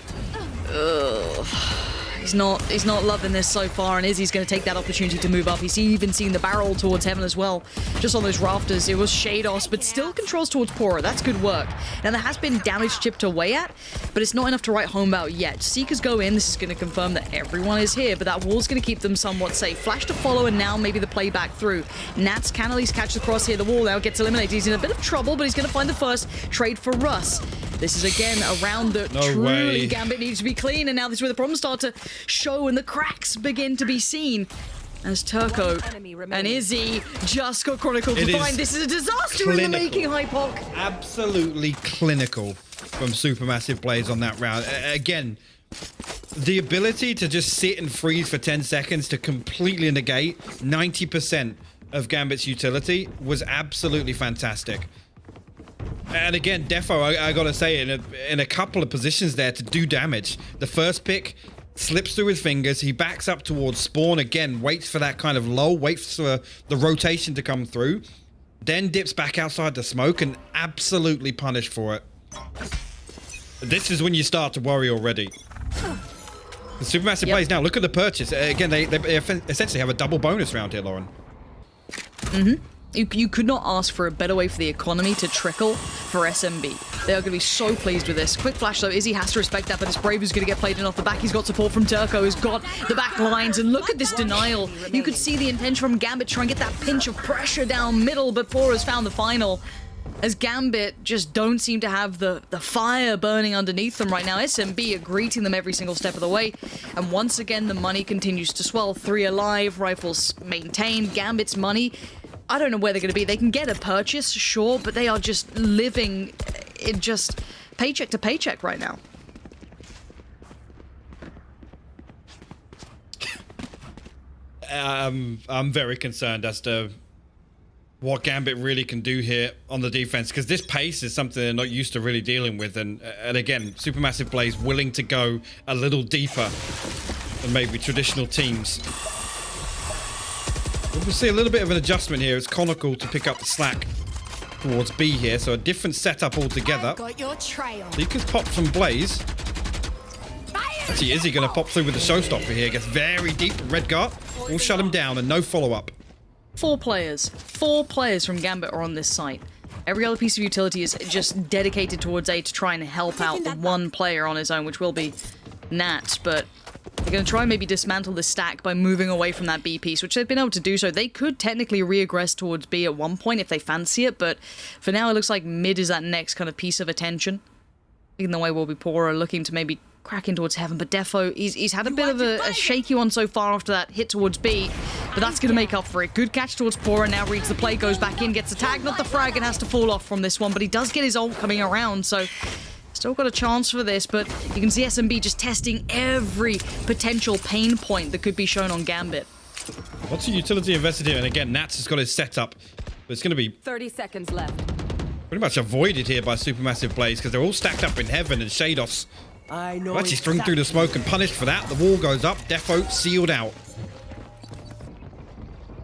He's not loving this so far, and Izzy's going to take that opportunity to move up. He's even seen the barrel towards heaven as well. Just on those rafters, it was Shados, but still controls towards Pora. That's good work. Now, there has been damage chipped away at, but it's not enough to write home about yet. Seekers go in. This is going to confirm that everyone is here, but that wall's going to keep them somewhat safe. Flash to follow, and now maybe the play back through. Nats can at least catch the cross here. The wall now gets eliminated. He's in a bit of trouble, but he's going to find the first trade for Russ. This is again a round that truly Gambit needs to be clean, and now this is where the problems start to show and the cracks begin to be seen. As Turco and Izzy just got Chronicle to find. This is a disaster in the making, Hypoc. Absolutely clinical from Supermassive Blaze on that round. Again, the ability to just sit and freeze for 10 seconds to completely negate 90% of Gambit's utility was absolutely fantastic. And again, Defo, I gotta say, in a couple of positions there to do damage. The first pick slips through his fingers. He backs up towards spawn again, waits for that kind of lull, waits for the rotation to come through, then dips back outside the smoke and absolutely punished for it. This is when you start to worry already. The Supermassive Blaze now, look at the purchase. Again, they essentially have a double bonus round here, Lauren. You could not ask for a better way for the economy to trickle for SMB. They are going to be so pleased with this. Quick flash though, Izzy has to respect that, but this Brave is going to get played in off the back. He's got support from Turco, who's got the back lines, and look at this denial. You could see the intention from Gambit trying to get that pinch of pressure down middle, but Pora's found the final. As Gambit just don't seem to have the fire burning underneath them right now. SMB are greeting them every single step of the way. And once again, the money continues to swell. 3 alive, rifles maintained, Gambit's money, I don't know where they're going to be. They can get a purchase, sure, but they are just living in just paycheck to paycheck right now. I'm very concerned as to what Gambit really can do here on the defense, because this pace is something they're not used to really dealing with. And again, Supermassive Blaze willing to go a little deeper than maybe traditional teams. We'll see a little bit of an adjustment here. It's Conical to pick up the slack towards B here, so a different setup altogether. Got your trail. Leaker's popped from Blaze. Actually, is he going to pop through with the showstopper here? Gets very deep. Redguard will shut him down and no follow-up. 4 players. 4 players from Gambit are on this site. Every other piece of utility is just dedicated towards A to try and help out the one player on his own, which will be Nats, but they're going to try and maybe dismantle the stack by moving away from that B piece, which they've been able to do so. They could technically reaggress towards B at one point if they fancy it, but for now it looks like mid is that next kind of piece of attention. In the way will be Pora looking to maybe crack in towards heaven, but Defo, he's had a bit of a shaky one so far after that hit towards B, but that's going to make up for it. Good catch towards Pora, now reads the play, goes back in, gets the tag, not the frag, and has to fall off from this one, but he does get his ult coming around, so still got a chance for this, but you can see SMB just testing every potential pain point that could be shown on Gambit. Lots of utility invested here, and again, Nats has got his setup, but it's going to be 30 seconds left. pretty much avoided here by Supermassive Blaze because they're all stacked up in heaven, and Shadows I know. actually strung through the smoke and punished for that. The wall goes up, Defo sealed out.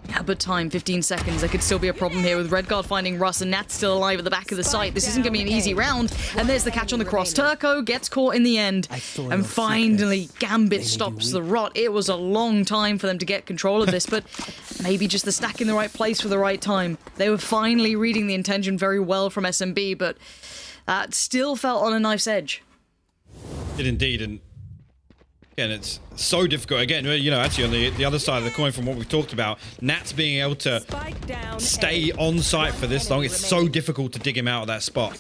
Yeah, but time, 15 seconds. There could still be a problem here with Redguard finding Russ and Nat still alive at the back of the site. This isn't going to be an easy round. And there's the catch on the cross. Turco gets caught in the end. And finally, Gambit stops the rot. It was a long time for them to get control of this, but maybe just the stack in the right place for the right time. They were finally reading the intention very well from SMB, but that still felt on a knife's edge. It indeed, and again, it's so difficult. Again, you know, actually on the other side of the coin from what we've talked about, Nats being able to stay on site for this long, it's so difficult to dig him out of that spot.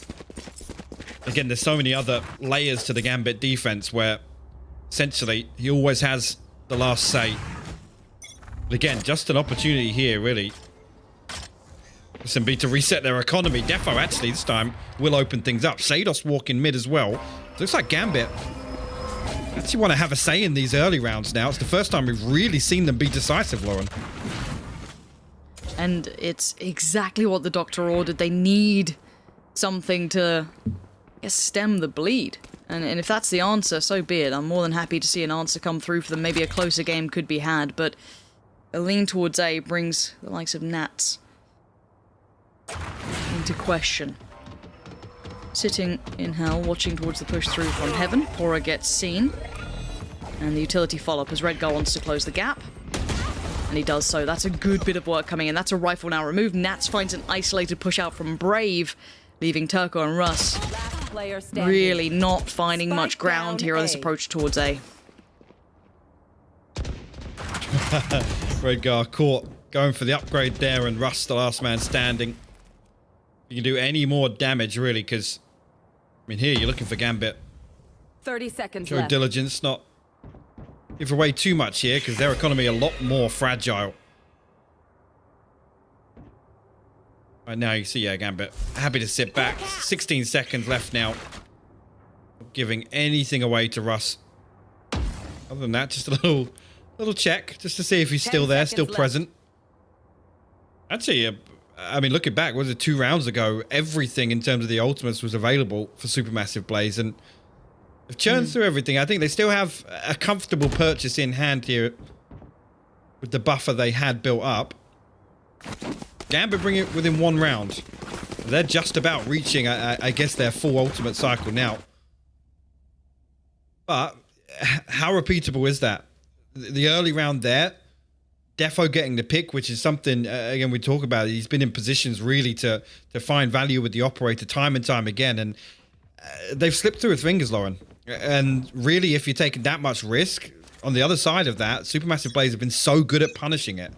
Again, there's so many other layers to the Gambit defense where essentially he always has the last say. But again, just an opportunity here, really. SMB to reset their economy. Defo actually this time will open things up. Sados walking mid as well. Looks like Gambit actually want to have a say in these early rounds now. It's the first time we've really seen them be decisive, Lauren. And it's exactly what the doctor ordered. They need something to, I guess, stem the bleed. And if that's the answer, so be it. I'm more than happy to see an answer come through for them. Maybe a closer game could be had, but a lean towards A brings the likes of Nats into question. Sitting in hell, watching towards the push through from heaven. Pora gets seen. And the utility follow-up as Redguard wants to close the gap. And he does so. That's a good bit of work coming in. That's a rifle now removed. Nats finds an isolated push out from Brave, leaving Turco and Russ really not finding much ground here on this approach towards A. Redguard caught going for the upgrade there, and Russ the last man standing. You can do any more damage, really, because, I mean, here you're looking for Gambit. 30 seconds Show left. diligence, not give away too much here, because their economy a lot more fragile. Right now, you see, yeah, Gambit happy to sit back. 16 seconds left now. Not giving anything away to Russ. Other than that, just a little check, just to see if he's still there, still present. Actually, I mean, looking back, was it 2 rounds ago? Everything in terms of the ultimates was available for Supermassive Blaze, and they've churned through everything. I think they still have a comfortable purchase in hand here with the buffer they had built up. Gambit bring it within 1 round. They're just about reaching, I guess, their full ultimate cycle now. But how repeatable is that? The early round there, Defo getting the pick, which is something, again, we talk about. He's been in positions really to find value with the operator time and time again. And they've slipped through his fingers, Lauren. And really, if you're taking that much risk, on the other side of that, Supermassive Blaze have been so good at punishing it.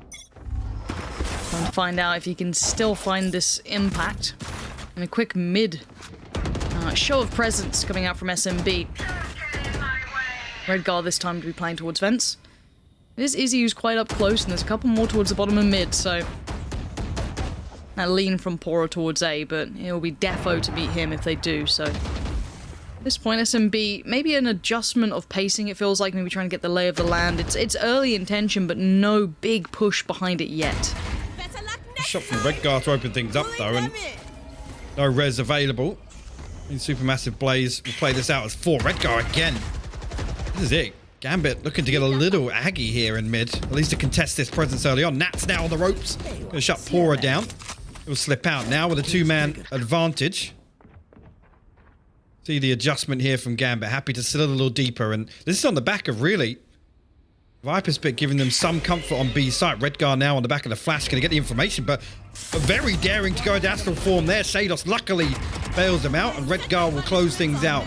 Trying to find out if he can still find this impact. And a quick mid show of presence coming out from SMB. Redguard this time to be playing towards vents. It is Izzy who's quite up close, and there's a couple more towards the bottom of mid, so that lean from Pora towards A, but it'll be Defo to beat him if they do, so at this point, SMB, maybe an adjustment of pacing, it feels like, maybe trying to get the lay of the land. It's early intention, but no big push behind it yet. Shot from Redguard to open things up, though, and no res available. And Supermassive Blaze will play this out as 4. Redguard again. This is it. Gambit looking to get a little aggy here in mid, at least to contest this presence early on. Nats now on the ropes. Going to shut Pora down. It will slip out now with a 2-man advantage. See the adjustment here from Gambit. Happy to sit a little deeper, and this is on the back of really Viper's Pit giving them some comfort on B site. Redgar now on the back of the flash, going to get the information, but very daring to go into astral form there. Shados luckily bails them out, and Redgar will close things out.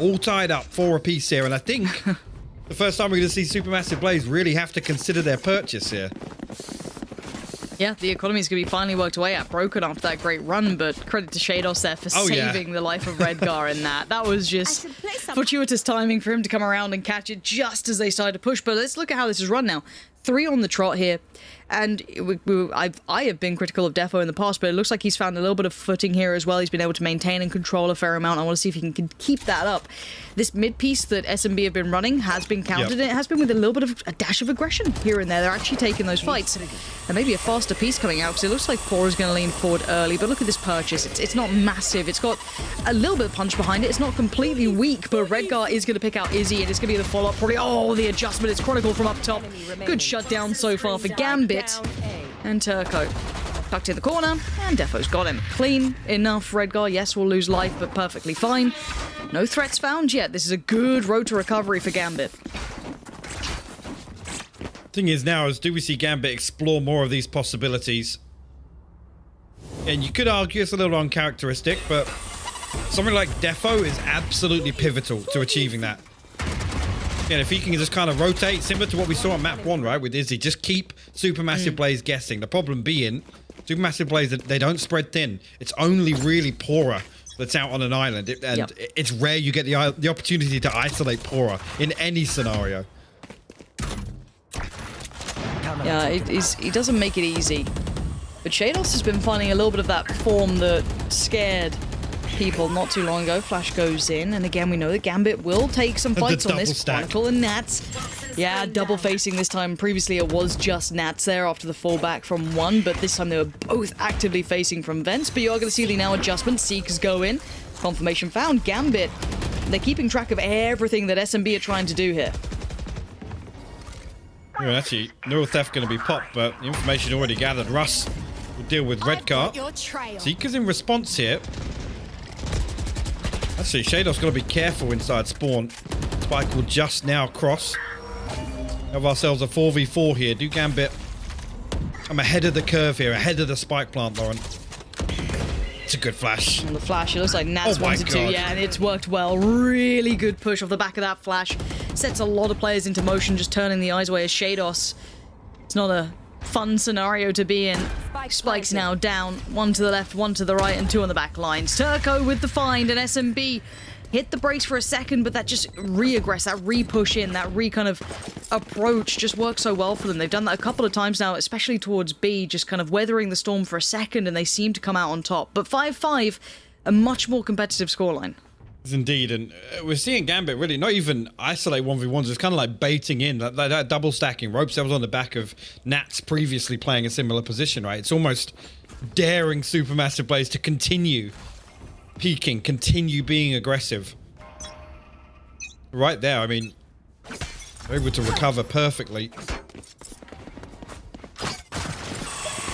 All tied up, 4 apiece here, and I think the first time we're going to see Supermassive Blaze really have to consider their purchase here. Yeah, the economy is going to be finally worked away at. Broken after that great run, but credit to Shados there for saving the life of Redgar in that. That was just fortuitous timing for him to come around and catch it just as they started to push. But let's look at how this is run now. 3 on the trot here. And I have been critical of Defo in the past, but it looks like he's found a little bit of footing here as well. He's been able to maintain and control a fair amount. I want to see if he can keep that up. This mid piece that SMB have been running has been countered, and it has been with a little bit of a dash of aggression here and there. They're actually taking those fights. And maybe a faster piece coming out, because it looks like Pora's going to lean forward early. But look at this purchase. It's not massive. It's got a little bit of punch behind it. It's not completely weak, but Redgar is going to pick out Izzy, and it's going to be the follow-up probably. Oh, the adjustment. It's Chronicle from up top. Good shutdown so far for Gambit. And Turco tucked in the corner, and Defo's got him. Clean enough, Redgar. Yes, will lose life, but perfectly fine. No threats found yet. This is a good road to recovery for Gambit. Thing is now is, do we see Gambit explore more of these possibilities? And you could argue it's a little uncharacteristic, but something like Defo is absolutely pivotal to achieving that. And if he can just kind of rotate, similar to what we saw on map 1, right, with Izzy, just keep Supermassive Blaze guessing. The problem being, Supermassive Blaze, they don't spread thin. It's only really Pora that's out on an island. It's rare you get the opportunity to isolate Pora in any scenario. Yeah, he doesn't make it easy. But Shados has been finding a little bit of that form that scared people not too long ago. Flash goes in, and again we know that Gambit will take some fights on this. Chronicle and Nats. Yeah, double facing this time. Previously it was just Nats there after the fallback from 1, but this time they were both actively facing from vents. But you are going to see the now adjustment. Seekers go in. Confirmation found. Gambit. They're keeping track of everything that SMB are trying to do here. Yeah, actually, neural theft going to be popped, but the information already gathered. Russ will deal with Redcar. Seekers in response here. Actually, Shado's got to be careful inside spawn. Spike will just now cross. Have ourselves a 4v4 here. Do Gambit. I'm ahead of the curve here, ahead of the spike plant, Lauren. It's a good flash. On the flash, it looks like Nats wanted to, yeah, and it's worked well. Really good push off the back of that flash. Sets a lot of players into motion, just turning the eyes away as Shados. It's not a fun scenario to be in. Spike's now down. 1 to the left, 1 to the right, and 2 on the back lines. Turco with the find, and SMB hit the brakes for a second, but that just re-aggress, that re-push in, that re-kind of approach just works so well for them. They've done that a couple of times now, especially towards B, just kind of weathering the storm for a second, and they seem to come out on top. But 5-5, a much more competitive scoreline. Indeed, and we're seeing Gambit really not even isolate 1v1s, it's kind of like baiting in, that double stacking. Rope was on the back of Nats previously playing a similar position, right? It's almost daring Supermassive Blaze to continue peaking, continue being aggressive. Right there, I mean, they're able to recover perfectly.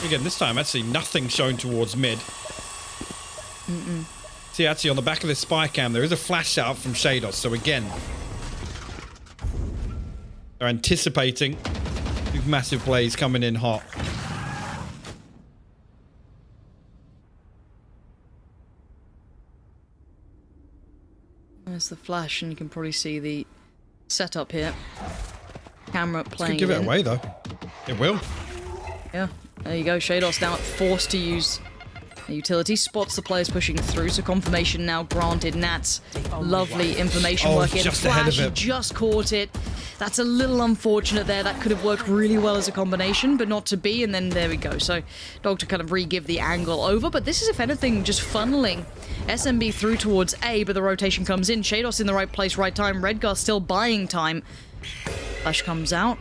Again, this time actually nothing shown towards mid. See, actually, on the back of this spy cam, there is a flash out from Shados. So again, they're anticipating Massive Blaze coming in hot. There's the flash, and you can probably see the setup here. Camera playing. Could give it away though. It will. Yeah, there you go. Shados now forced to use the utility, spots the players pushing through, so confirmation now granted. Nats, lovely information work here. The flash just caught it. That's a little unfortunate there. That could have worked really well as a combination, but not to be, and then there we go. So Dog to kind of re-give the angle over, but this is, if anything, just funneling SMB through towards A, but the rotation comes in. Shados in the right place, right time. Redgar still buying time. Flash comes out.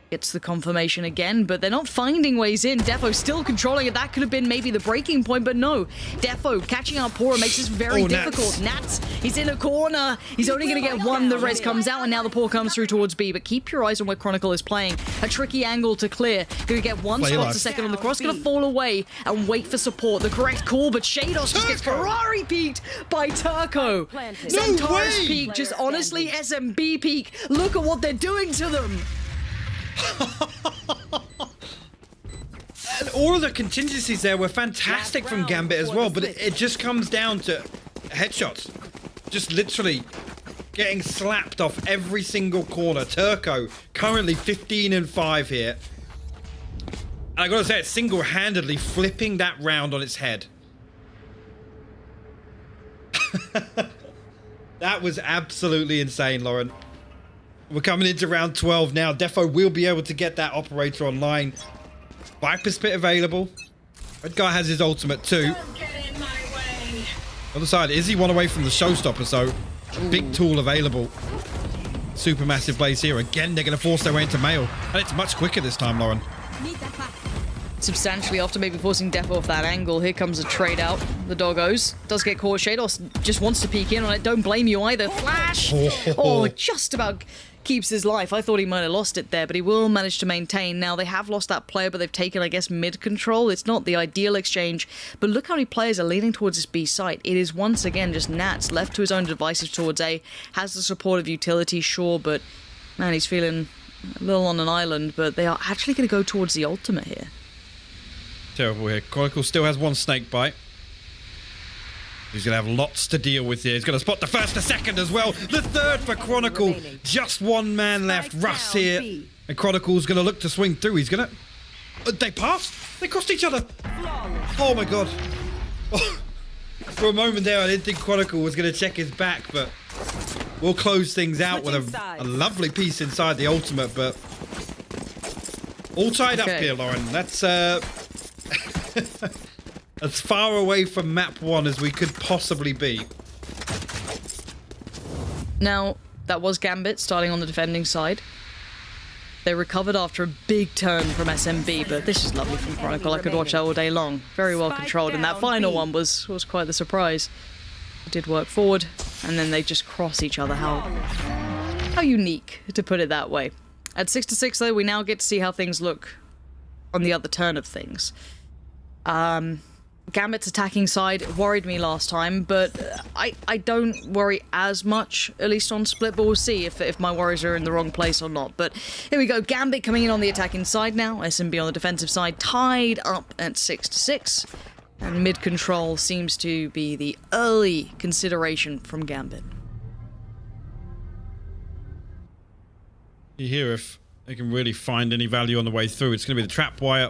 Gets the confirmation again, but they're not finding ways in. Defo still controlling it. That could have been maybe the breaking point, but no. Defo catching out Pora makes this very difficult. Nats, he's in a corner. He's only going to get 1. The res comes out, and now the Pora comes through towards B. But keep your eyes on where Chronicle is playing. A tricky angle to clear. Going to get 1 spot a second on the cross. Going to fall away and wait for support. The correct call, but Shados just gets Ferrari peaked by Turco. Centaurus peak, just honestly SMB peak. Look at what they're doing to them. And all of the contingencies there were fantastic from GAMBIT as well, but it just comes down to headshots. Just literally getting slapped off every single corner. Turco currently 15-5 here. And I gotta say, it's single-handedly flipping that round on its head. That was absolutely insane, Lauren. We're coming into round 12 now. Defo will be able to get that operator online. Viper's Pit available. Red guy has his ultimate too. Other side, Izzy one away from the showstopper, so big tool available. Supermassive blaze here. Again, they're going to force their way into Mail. And it's much quicker this time, Lauren. Substantially after maybe forcing Defo off that angle, here comes a trade out. The doggos does get caught. Shados just wants to peek in on it. Don't blame you either. Flash! Oh, just about keeps his life. I thought he might have lost it there, but he will manage to maintain. Now, they have lost that player, but they've taken, I guess, mid-control. It's not the ideal exchange, but look how many players are leaning towards this B site. It is once again just Nats left to his own devices towards A. Has the support of utility, sure, but man, he's feeling a little on an island, but they are actually going to go towards the ultimate here. Terrible here. Chronicle still has one snake bite. He's going to have lots to deal with here. He's going to spot the first, the second as well. The third for Chronicle. Just one man left. Russ here. And Chronicle's going to look to swing through. He's going to... They passed. They crossed each other. Oh, my God. Oh. For a moment there, I didn't think Chronicle was going to check his back, but we'll close things out with a lovely piece inside the ultimate, but all tied up here, Lauren. That's... as far away from map 1 as we could possibly be. Now, that was GAMBIT starting on the defending side. They recovered after a big turn from SMB, but this is lovely from Chronicle. I could watch that all day long. Very well controlled, and that final one was quite the surprise. It did work forward, and then they just cross each other. How unique, to put it that way. At 6-6, though, we now get to see how things look on the other turn of things. Gambit's attacking side worried me last time, but I don't worry as much, at least on split, but we'll see if my worries are in the wrong place or not. But here we go, Gambit coming in on the attacking side now, SMB on the defensive side, tied up at 6-6, and mid-control seems to be the early consideration from Gambit. You hear if they can really find any value on the way through. It's going to be the trap wire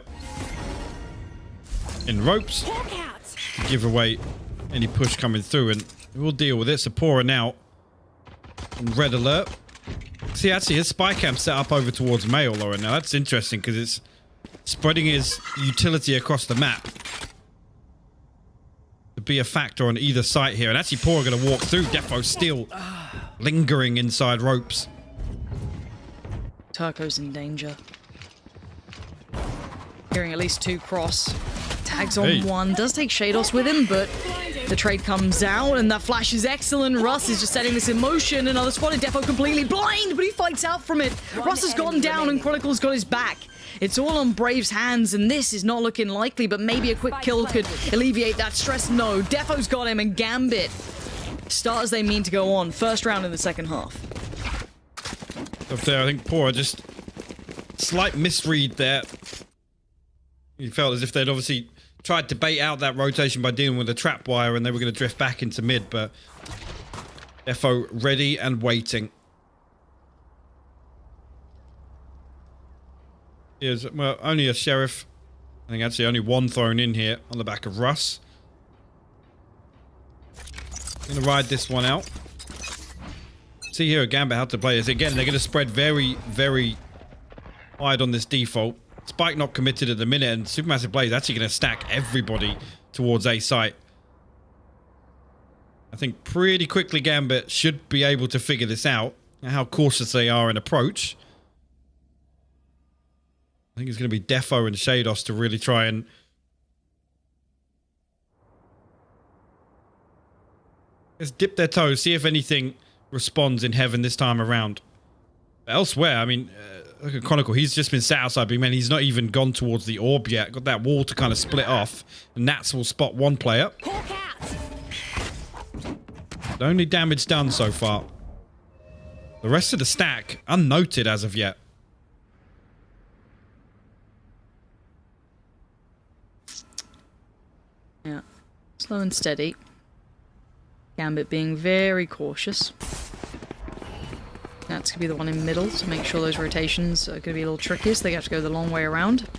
in ropes to give away any push coming through, and we'll deal with it. Sapora now on red alert. See, actually his spy camp set up over towards Mail, Lauren. Now that's interesting because it's spreading his utility across the map to be a factor on either site here. And actually Pora going to walk through. Defo still lingering inside ropes. Turco's in danger. Hearing at least 2 cross. Tags on 1. Does take Shados with him, but the trade comes out, and that flash is excellent. Russ is just setting this in motion. Another spotted. Defo completely blind, but he fights out from it. Russ has gone down, and Chronicle's got his back. It's all on Brave's hands, and this is not looking likely, but maybe a quick kill could alleviate that stress. No, Defo's got him, and Gambit start as they mean to go on. First round in the second half. Up there, I think Pora just slight misread there. He felt as if they'd obviously tried to bait out that rotation by dealing with the trap wire, and they were going to drift back into mid, but Defo ready and waiting. Here's, well, only a sheriff. I think actually only 1 thrown in here on the back of Russ. Going to ride this one out. See here, Gambit how to play this. Again, they're going to spread very, very wide on this default. Spike not committed at the minute, and Supermassive Blaze actually going to stack everybody towards A site. I think pretty quickly Gambit should be able to figure this out, how cautious they are in approach. I think it's going to be Defo and Shados to really try and let's dip their toes, see if anything responds in heaven this time around. But elsewhere, I mean, look at Chronicle. He's just been sat outside big man. He's not even gone towards the orb yet. Got that wall to kind of split off. And Nats will spot 1 player. The only damage done so far. The rest of the stack unnoted as of yet. Slow and steady. Gambit being very cautious. That's going to be the one in the middle, so make sure those rotations are going to be a little tricky, so they have to go the long way around.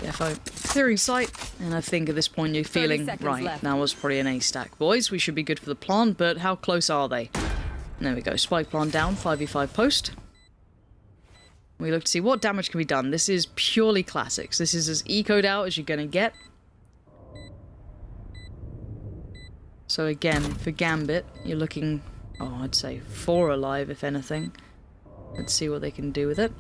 Defo clearing sight, and I think at this point you're feeling, right, left. that was probably an A stack, boys. We should be good for the plant, but how close are they? And there we go, spike plant down, 5v5 post. We look to see what damage can be done. This is purely classics. This is as ecoed out as you're going to get. So again, for Gambit, you're looking, oh, I'd say 4 alive, if anything. Let's see what they can do with it.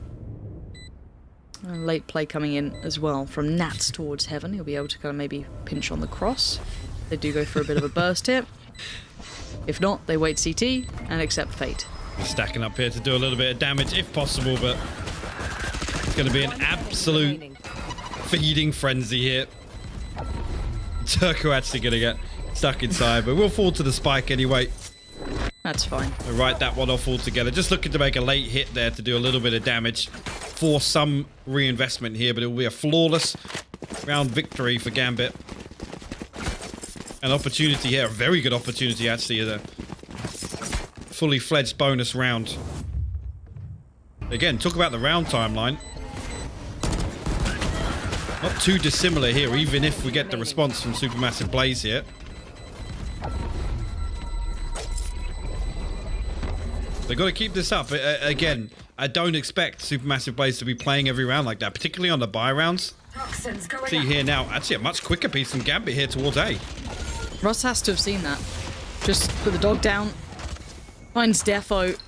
A late play coming in as well from Nats towards Heaven. He'll be able to kind of maybe pinch on the cross. They do go for a bit of a burst here. If not, they wait CT and accept fate. Stacking up here to do a little bit of damage if possible, but it's going to be an absolute feeding frenzy here. Turco actually going to get stuck inside, but we'll fall to the spike anyway. That's fine. We'll write that one off altogether. Just looking to make a late hit there to do a little bit of damage for some reinvestment here, but it will be a flawless round victory for Gambit. An opportunity here, a very good opportunity actually, as a fully fledged bonus round. Again, talk about the round timeline. Not too dissimilar here, even if we get the response from Supermassive Blaze here. They've got to keep this up. Again, I don't expect Supermassive Blaze to be playing every round like that, particularly on the buy rounds. See here now, actually a much quicker piece from Gambit here towards A. Russ has to have seen that. Just put the dog down. Finds Defo.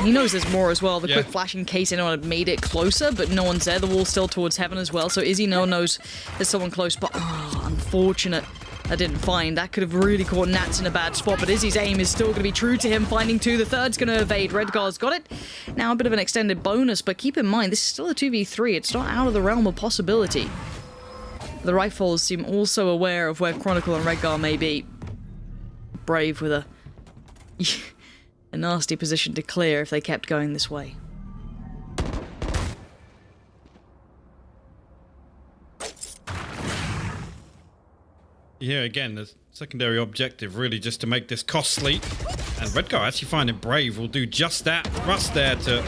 He knows there's more as well. The quick flash in case anyone had made it closer, but no one's there. The wall's still towards Heaven as well. So Izzy knows there's someone close, but unfortunate. I didn't find. That could have really caught Nats in a bad spot, but Izzy's aim is still going to be true to him. Finding 2, the third's going to evade. Redgar's got it. Now a bit of an extended bonus, but keep in mind, this is still a 2v3. It's not out of the realm of possibility. The Rifles seem also aware of where Chronicle and Redgar may be. Brave with a nasty position to clear if they kept going this way. Here again, the secondary objective really just to make this costly. And Redgar actually finding Brave will do just that. Russ there to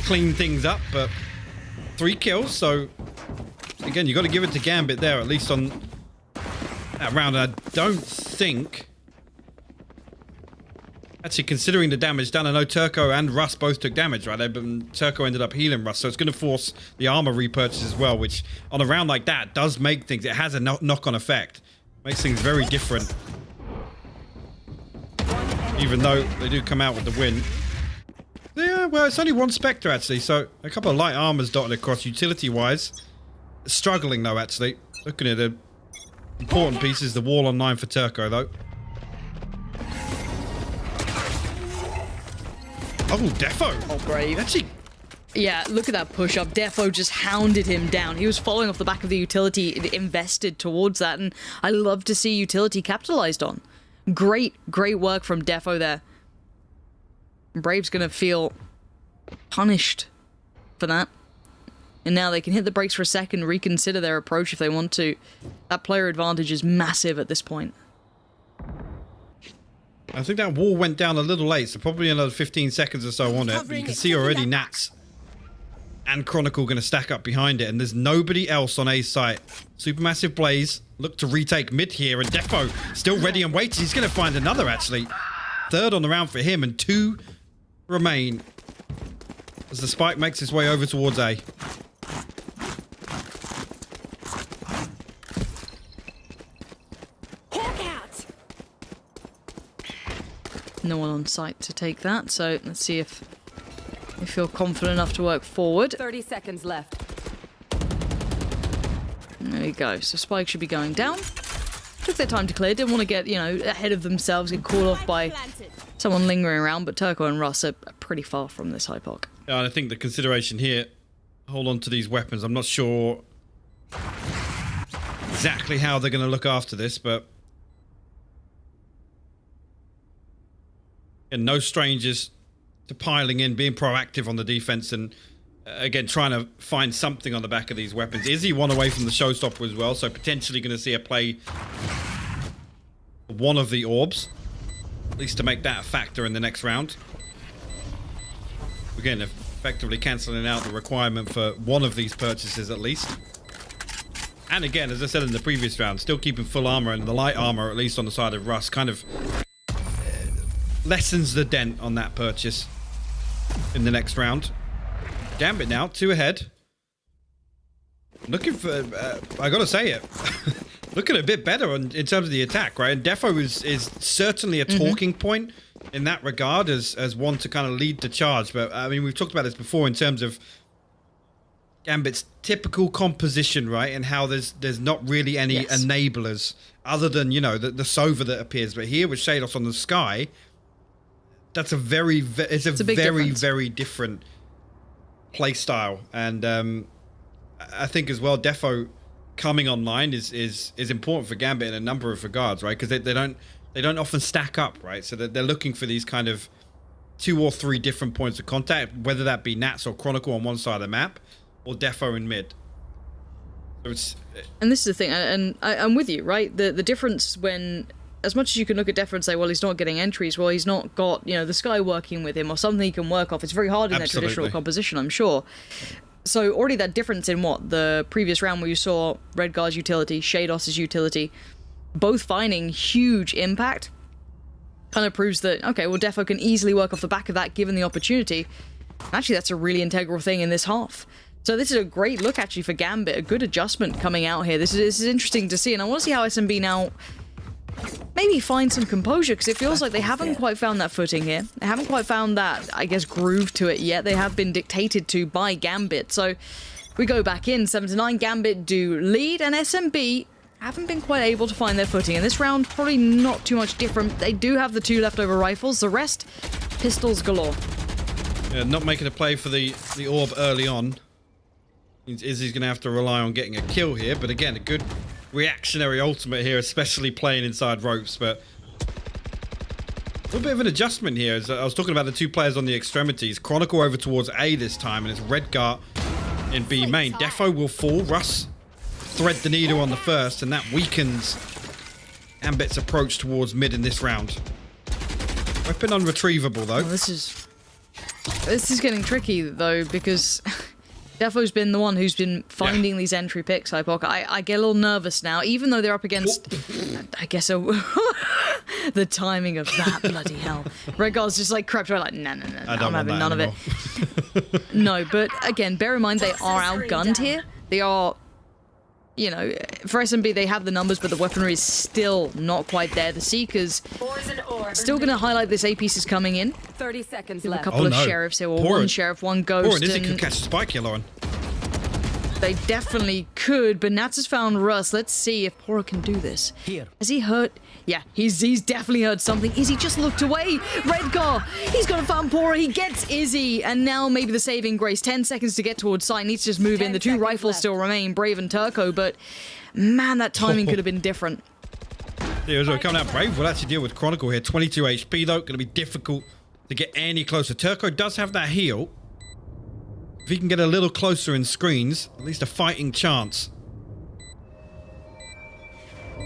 clean things up, but 3 kills, so again, you got to give it to Gambit there, at least on that round. I don't think, actually considering the damage done, I know Turco and Russ both took damage, right? Turco ended up healing Russ, so it's going to force the armor repurchase as well, which on a round like that does make things, it has a knock-on effect. Makes things very different. Even though they do come out with the win. Yeah, well, it's only 1 Spectre actually, so a couple of light armors dotted across utility-wise. Struggling though, actually. Looking at the important pieces, the wall online for Turco though. Oh, Defo! Oh, Brave. Actually, yeah, look at that push-up. Defo just hounded him down. He was following off the back of the utility, invested towards that, and I love to see utility capitalized on. Great work from Defo there. Brave's gonna feel punished for that. And now they can hit the brakes for a second, reconsider their approach if they want to. That player advantage is massive at this point. I think that wall went down a little late, so probably another 15 seconds or so on it. But you can see already Nats and Chronicle going to stack up behind it, and there's nobody else on A's site. Supermassive Blaze look to retake mid here, and Defo still ready and waiting. He's going to find another, actually. 3rd on the round for him, and 2 remain as the spike makes its way over towards A. No one on site to take that, so let's see if they feel confident enough to work forward. 30 seconds left. There we go. So Spike should be going down. Took their time to clear. Didn't want to get, ahead of themselves, get caught off by someone lingering around, but Turco and Russ are pretty far from this hypoc. Yeah, and I think the consideration here, hold on to these weapons. I'm not sure exactly how they're going to look after this, but and no strangers to piling in, being proactive on the defense, and Again, trying to find something on the back of these weapons. Izzy one away from the showstopper as well, so potentially going to see a play one of the orbs, at least to make that a factor in the next round. Again, effectively cancelling out the requirement for one of these purchases at least. And again, as I said in the previous round, still keeping full armor, and the light armor, at least on the side of Russ, kind of lessens the dent on that purchase in the next round. Gambit now, 2 ahead. Looking for, I gotta say it, looking a bit better in terms of the attack, right? And Defo is certainly a talking point in that regard as one to kind of lead the charge. But I mean, we've talked about this before in terms of Gambit's typical composition, right? And how there's not really any enablers other than, you know, the Sova that appears. But here with Shados on the sky, that's a very different play style. And I think as well, Defo coming online is important for Gambit in a number of regards, right? Because they don't often stack up, right? So they're looking for these kind of 2 or 3 different points of contact, whether that be Nats or Chronicle on one side of the map, or Defo in mid. So and this is the thing, and I'm with you, right? The difference when, as much as you can look at Defo and say, well, he's not getting entries, well, he's not got, you know, the sky working with him or something he can work off. It's very hard in that traditional composition, I'm sure. So already that difference in what the previous round where you saw Redgar's utility, Shados's utility, both finding huge impact, kind of proves that, okay, well, Defo can easily work off the back of that given the opportunity. Actually, that's a really integral thing in this half. So this is a great look actually for Gambit, a good adjustment coming out here. This is interesting to see, and I want to see how SMB now maybe find some composure, because it feels like they haven't quite found that footing here. They haven't quite found that, I guess, groove to it yet. They have been dictated to by Gambit. So we go back in, 7-9, Gambit do lead, and SMB haven't been quite able to find their footing. In this round, probably not too much different. They do have the 2 leftover rifles. The rest, pistols galore. Yeah, not making a play for the orb early on. Izzy's going to have to rely on getting a kill here, but again, a good reactionary ultimate here, especially playing inside ropes. But a little bit of an adjustment here. As I was talking about the 2 players on the extremities. Chronicle over towards A this time, and it's Redgar in B main. Defo will fall. Russ thread the needle on the first, and that weakens Gambit's approach towards mid in this round. Weapon unretrievable though. Well, this is getting tricky though, because Defo's been the one who's been finding these entry picks, Hypoc. I get a little nervous now, even though they're up against, I guess, the timing of that, bloody hell. Redgar's just like crept away like, no, I'm having none of it. No, but again, bear in mind they are outgunned here. They are, you know, for SMB they have the numbers, but the weaponry is still not quite there. The Seekers still going to highlight this A piece is coming in. 30 seconds With a left. couple of sheriffs here, or one sheriff, one ghost. Poor and Izzy could catch a spike here, Lauren. They definitely could, but Nats has found Russ. Let's see if Pora can do this. Here. Has he hurt? Yeah, he's definitely heard something. Izzy just looked away. Redgar, he's got to find Pora. He gets Izzy, and now maybe the saving grace. 10 seconds to get towards site. Needs to just move in. The 2 rifles still remain, Brave and Turco, but man, that timing could have been different. Yeah, so coming out Brave will actually deal with Chronicle here. 22 HP though, going to be difficult to get any closer. Turco does have that heal. If he can get a little closer in screens, at least a fighting chance.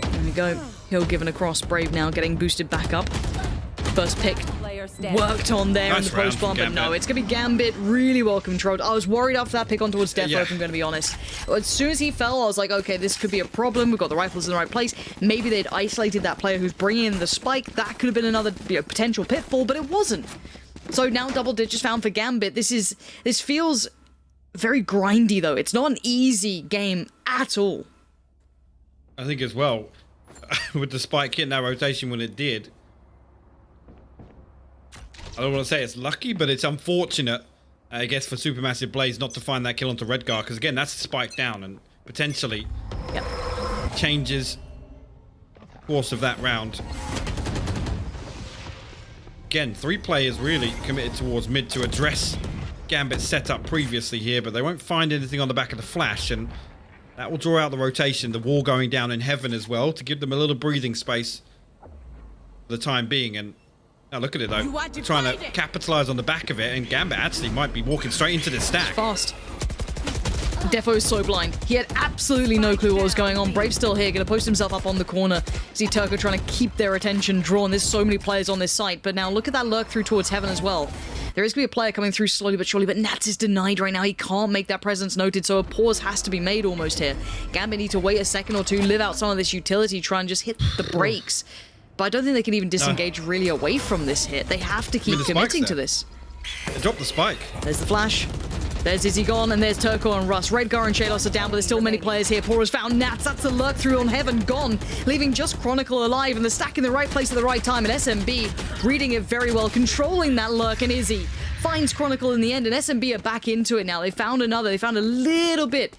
There we go. Hill given across. Brave now getting boosted back up. First pick worked on there in the post bomb, but no, it's going to be Gambit. Really well controlled. I was worried after that pick on towards Defo, if I'm going to be honest. As soon as he fell, I was like, okay, this could be a problem. We've got the rifles in the right place. Maybe they'd isolated that player who's bringing in the spike. That could have been another, you know, potential pitfall, but it wasn't. So now double digits found for Gambit. This feels very grindy, though. It's not an easy game at all. I think as well, with the spike hitting that rotation when it did, I don't want to say it's lucky, but it's unfortunate, I guess, for Supermassive Blaze not to find that kill onto Redgar, because again, that's spiked down and potentially changes the course of that round. Again, 3 players really committed towards mid to address Gambit's setup previously here, but they won't find anything on the back of the flash, and that will draw out the rotation, the wall going down in heaven as well, to give them a little breathing space for the time being. And Now look at it though. You want to Trying to find it? capitalize on the back of it, and GAMBIT actually might be walking straight into the stack. Fast. Defo is so blind. He had absolutely no clue what was going on. Brave's still here, gonna post himself up on the corner. See Turco trying to keep their attention drawn. There's so many players on this site, but now look at that lurk through towards heaven as well. There is gonna be a player coming through slowly but surely, but Nats is denied right now. He can't make that presence noted, so a pause has to be made almost here. GAMBIT need to wait a second or two, live out some of this utility, try and just hit the brakes. But I don't think they can even disengage really away from this hit. They have to keep the spike's committing to there. this. They dropped the spike. There's the flash. There's Izzy gone, and there's Turco and Russ. Redgar and Shados are down, but there's still many players here. Pora's found Nats. That's the lurk through on Heaven gone, leaving just Chronicle alive, and the stack in the right place at the right time. And SMB reading it very well, controlling that lurk, and Izzy finds Chronicle in the end, and SMB are back into it now. They found another. They found a little bit.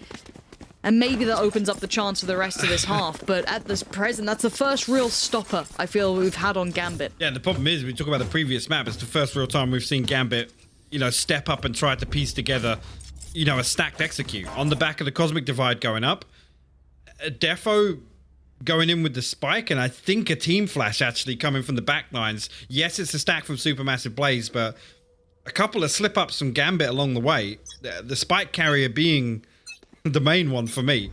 And maybe that opens up the chance for the rest of this half. But at this present, that's the first real stopper I feel we've had on GAMBIT. Yeah, the problem is, we talk about the previous map, it's the first real time we've seen GAMBIT, you know, step up and try to piece together, you know, a stacked execute. On the back of the Cosmic Divide going up, Defo going in with the spike, and I think a team flash actually coming from the back lines. Yes, it's a stack from Supermassive Blaze, but a couple of slip-ups from GAMBIT along the way. The spike carrier being the main one for me.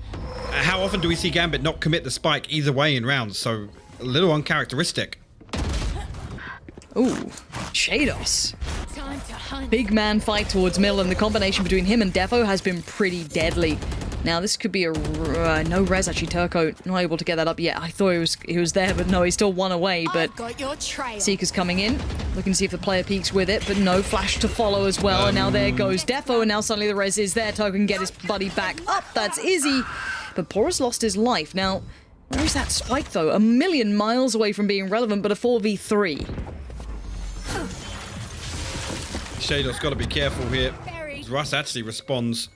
How often do we see GAMBIT not commit the spike either way in rounds? So a little uncharacteristic. Ooh, Shados. Big man fight towards middle, and the combination between him and Defo has been pretty deadly. Now this could be a no res actually. Turco not able to get that up yet. I thought he was there, but no, he's still one away. But got your trail. Seeker's coming in, looking to see if the player peeks with it, but no, flash to follow as well. And now there goes Defo, and now suddenly the res is there. Turco can get his buddy back up. That's Izzy, but Pora's lost his life. Now where is that spike though? A million miles away from being relevant, but a 4v3. Shadow's got to be careful here. Russ actually responds.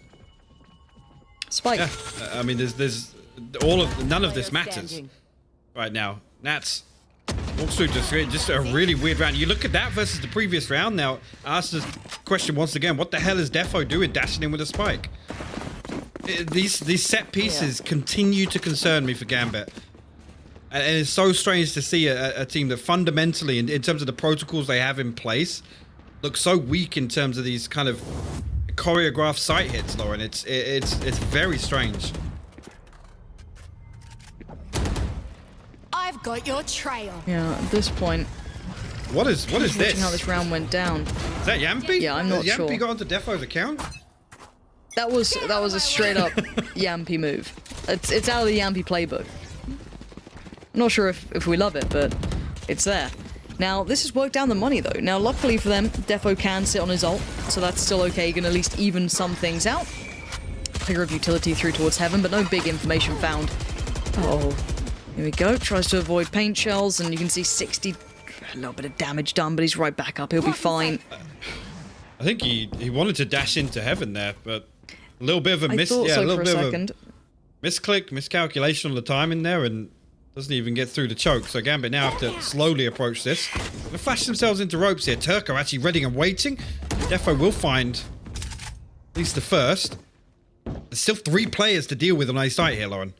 Spike. Yeah, I mean, there's none of this matters right now. Nats walks through just a really weird round. You look at that versus the previous round. Now, I ask the question once again: what the hell is Defo doing, dashing in with a spike? These set pieces continue to concern me for GAMBIT. And it's so strange to see a team that fundamentally, in terms of the protocols they have in place, looks so weak in terms of these kind of choreographed sight hits, Lauren. It's very strange. I've got your trail. Yeah, at this point, What is this? watching how this round went down. Is that Yampy? Yeah, I'm not Has Yampy sure. got onto Defo's account? That was a straight up Yampy move. It's out of the Yampy playbook. I'm not sure if we love it, but it's there. Now, this has worked down the money, though. Now, luckily for them, Defo can sit on his ult, so that's still okay. Gonna at least even some things out. Figure of utility through towards heaven, but no big information found. Oh, here we go. Tries to avoid paint shells, and you can see 60... A little bit of damage done, but he's right back up. He'll be fine. I think he wanted to dash into heaven there, but a little bit of a I thought a so little for a bit second. of a misclick, miscalculation on the timing there, and doesn't even get through the choke. So GAMBIT now have to slowly approach this. They flash themselves into ropes here. Turco actually ready and waiting. Defo will find at least the first. There's still 3 players to deal with on a site here, Lauren.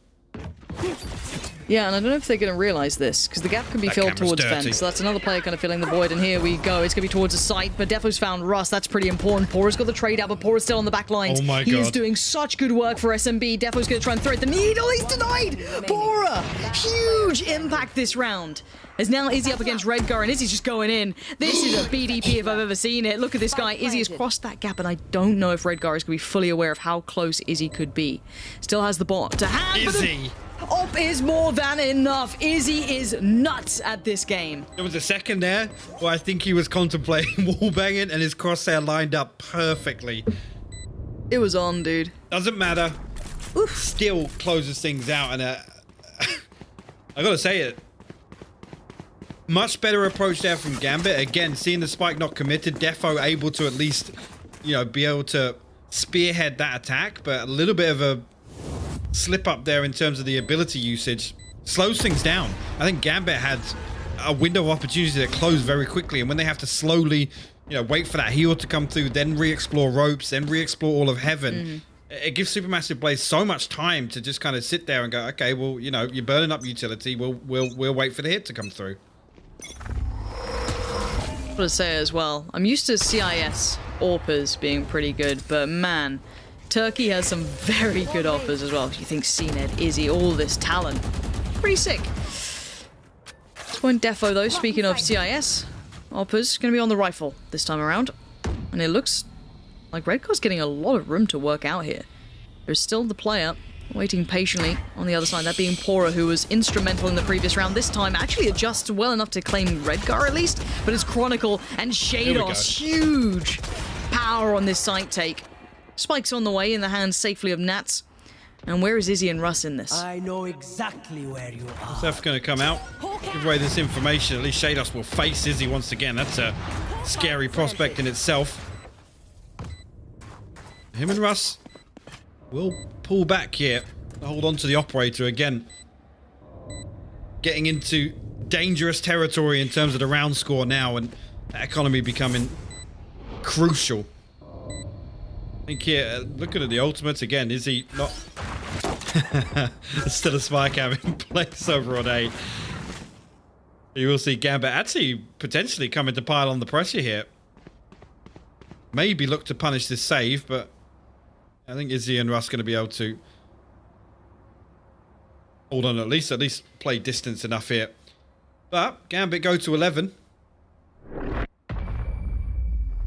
Yeah, and I don't know if they're going to realise this, because the gap can be That filled camera's towards dirty. fence, so that's another player kind of filling the void, and here we go. It's going to be towards the site, but Defo's found Russ. That's pretty important. Pora's got the trade out, but Pora's still on the back lines. Oh my He is God. doing such good work for SMB. Defo's going to try and thread the needle. He's denied! Pora! Huge impact this round. As now Izzy up against Redgar, and Izzy's just going in. This is a BDP if I've ever seen it. Look at this guy. Izzy has crossed that gap, and I don't know if Redgar is going to be fully aware of how close Izzy could be. Still has the bot to hand. but the Izzy! Op is more than enough. Izzy is nuts at this game. There was a second there where I think he was contemplating wall banging, and his crosshair lined up perfectly. It was on, dude. Doesn't matter. Still closes things out, and I gotta say it. Much better approach there from GAMBIT. Again, seeing the spike not committed, Defo able to at least, you know, be able to spearhead that attack, but a little bit of a slip up there in terms of the ability usage slows things down. I think GAMBIT had a window of opportunity that closed very quickly, and when they have to slowly, you know, wait for that heal to come through, then re-explore ropes, then re-explore all of heaven, it gives Supermassive Blaze so much time to just kind of sit there and go, okay, well, you know, you're burning up utility, we'll wait for the hit to come through. I've got to say as well, I'm used to CIS AWPers being pretty good, but man, Turkey has some very good AWPers as well. You think CNED, Izzy, all this talent. Pretty sick. This point Defo though, speaking of CIS, AWPers going to be on the rifle this time around. And it looks like Redcar's getting a lot of room to work out here. There's still the player waiting patiently on the other side, that being Pora, who was instrumental in the previous round. This time actually adjusts well enough to claim Redcar at least, but it's Chronicle and Shados. Huge power on this site take. Spike's on the way in the hands safely of Nats. And where is Izzy and Russ in this? I know exactly where you are. Seth going to come out, give away this information. At least Shados will face Izzy once again. That's a scary prospect in itself. Him and Russ will pull back here, hold on to the operator again. Getting into dangerous territory in terms of the round score now, and that economy becoming crucial. I think here, looking at the ultimates again, is he not... Still a spy cam in place over on A. You will see Gambit actually potentially coming to pile on the pressure here. Maybe look to punish this save, but I think Izzy and Russ going to be able to hold on, at least play distance enough here. But Gambit go to 11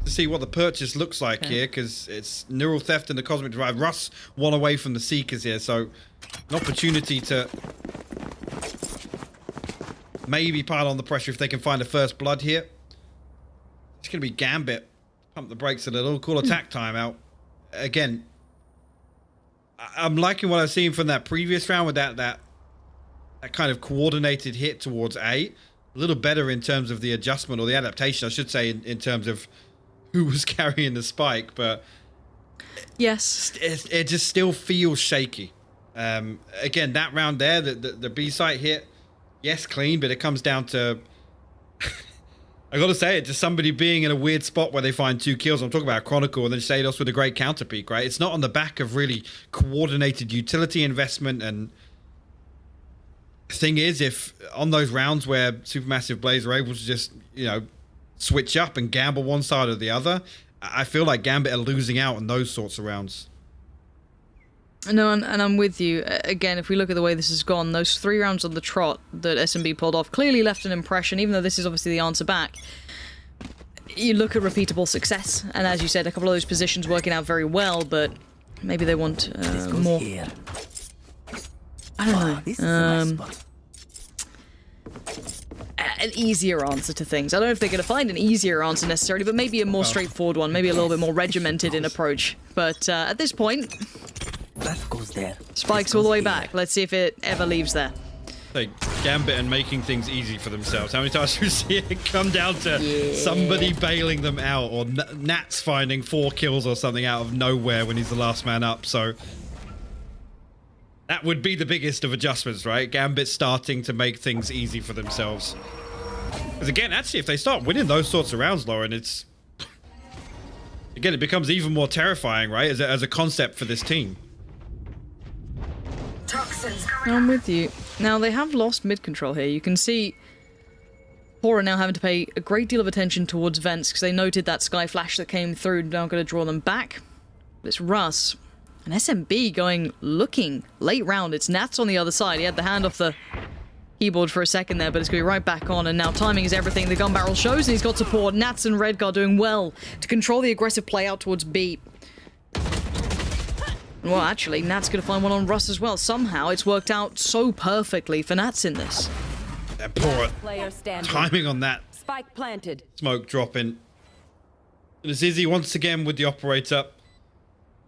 to see what the purchase looks like here, because it's Neural Theft and the Cosmic Drive. Russ one away from the Seekers here, so an opportunity to maybe pile on the pressure if they can find a first blood here. It's going to be Gambit. Pump the brakes a little, call attack timeout. Again, I'm liking what I've seen from that previous round with that kind of coordinated hit towards A. A little better in terms of the adjustment, or the adaptation, I should say, in terms of who was carrying the spike, but yes, it just still feels shaky. Again, that round there, the B site hit, yes, clean, but it comes down to I gotta say it, just somebody being in a weird spot where they find 2 kills. I'm talking about Chronicle and then Shados with a great counter peak, right? It's not on the back of really coordinated utility investment. And the thing is, if on those rounds where Supermassive Blaze are able to just, you know, switch up and gamble one side or the other, I feel like Gambit are losing out on those sorts of rounds. No, and I'm with you. Again, if we look at the way this has gone, those 3 rounds on the trot that SMB pulled off clearly left an impression, even though this is obviously the answer back. You look at repeatable success, and as you said, a couple of those positions working out very well, but maybe they want more. Here. I don't know. This is a nice spot. An easier answer to things. I don't know if they're going to find an easier answer necessarily, but maybe a more straightforward one, maybe a little bit more regimented in approach. But at this point, That goes there. Spike's all the way back. Let's see if it ever leaves there. Like Gambit and making things easy for themselves. How many times do we see it come down to somebody bailing them out, or Nats finding 4 kills or something out of nowhere when he's the last man up? So that would be the biggest of adjustments, right? Gambit starting to make things easy for themselves. Because again, actually, if they start winning those sorts of rounds, Lauren, it's... Again, it becomes even more terrifying, right? As a concept for this team. I'm with you. Now, they have lost mid-control here. You can see Pora now having to pay a great deal of attention towards vents because they noted that sky flash that came through, now going to draw them back. But it's Russ. And SMB looking late round. It's Nats on the other side. He had the hand off the keyboard for a second there, but it's going to be right back on. And now timing is everything. The gun barrel shows, and he's got support. Nats and Redgar doing well to control the aggressive play out towards B. Well, actually, Nat's going to find one on Russ as well. Somehow, it's worked out so perfectly for Nats in this. And Pora, Player standing. timing on that. Spike planted. Smoke dropping. And it's Izzy once again with the operator.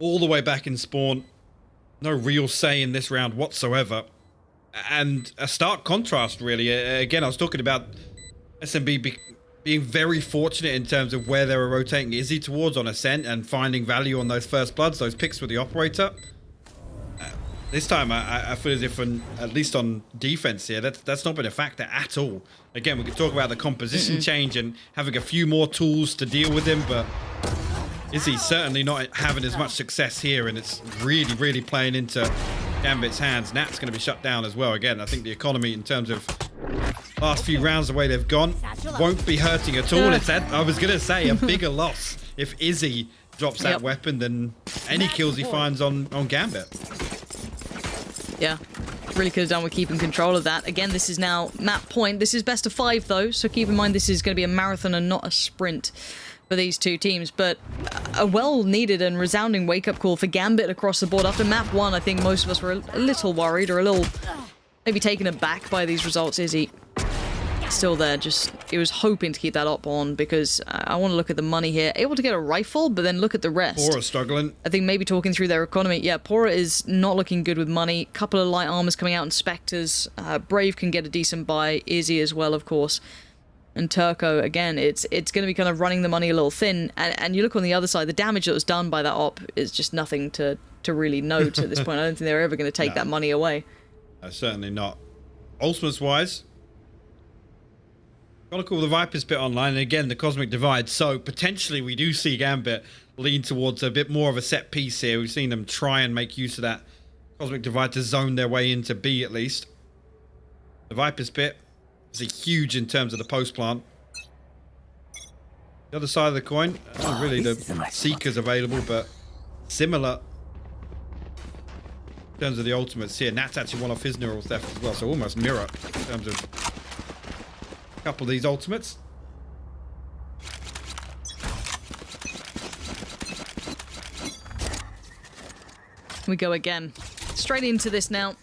All the way back in spawn. No real say in this round whatsoever. And a stark contrast, really. Again, I was talking about SMB being very fortunate in terms of where they were rotating Izzy towards on Ascent and finding value on those first bloods, those picks with the operator. This time, I feel as if, at least on defense here, that's not been a factor at all. Again, we could talk about the composition change and having a few more tools to deal with him, but Izzy's certainly not having as much success here, and it's really, really playing into Gambit's hands. Nat's going to be shut down as well. Again, I think the economy in terms of Last few rounds the way they've gone won't be hurting at all. It's I was going to say a bigger loss if Izzy drops that weapon than any kills he finds on Gambit. Yeah, really could have done with keeping control of that. Again, this is now map point. This is best of 5 though, so keep in mind this is going to be a marathon and not a sprint for these two teams. But a well-needed and resounding wake-up call for Gambit across the board. After map 1, I think most of us were a little worried or a little maybe taken aback by these results. Izzy still there, just he was hoping to keep that up on, because I want to look at the money here. Able to get a rifle, but then look at the rest. Pora struggling. I think maybe talking through their economy. Yeah, Pora is not looking good with money. Couple of light armors coming out, Inspectors. Brave can get a decent buy. Izzy as well, of course. And Turco, again, it's going to be kind of running the money a little thin. And you look on the other side, the damage that was done by that op is just nothing to really note at this point. I don't think they're ever going to take that money away. Certainly not. Ultimates-wise, got to call the Viper's bit online, and again, the Cosmic Divide. So potentially we do see Gambit lean towards a bit more of a set piece here. We've seen them try and make use of that Cosmic Divide to zone their way into B at least. The Viper's bit is huge in terms of the post plant. The other side of the coin, not really the Seekers available, but similar in terms of the ultimates here. Nat's actually one off his neural theft as well, so almost mirror in terms of a couple of these ultimates. We go again. Straight into this now.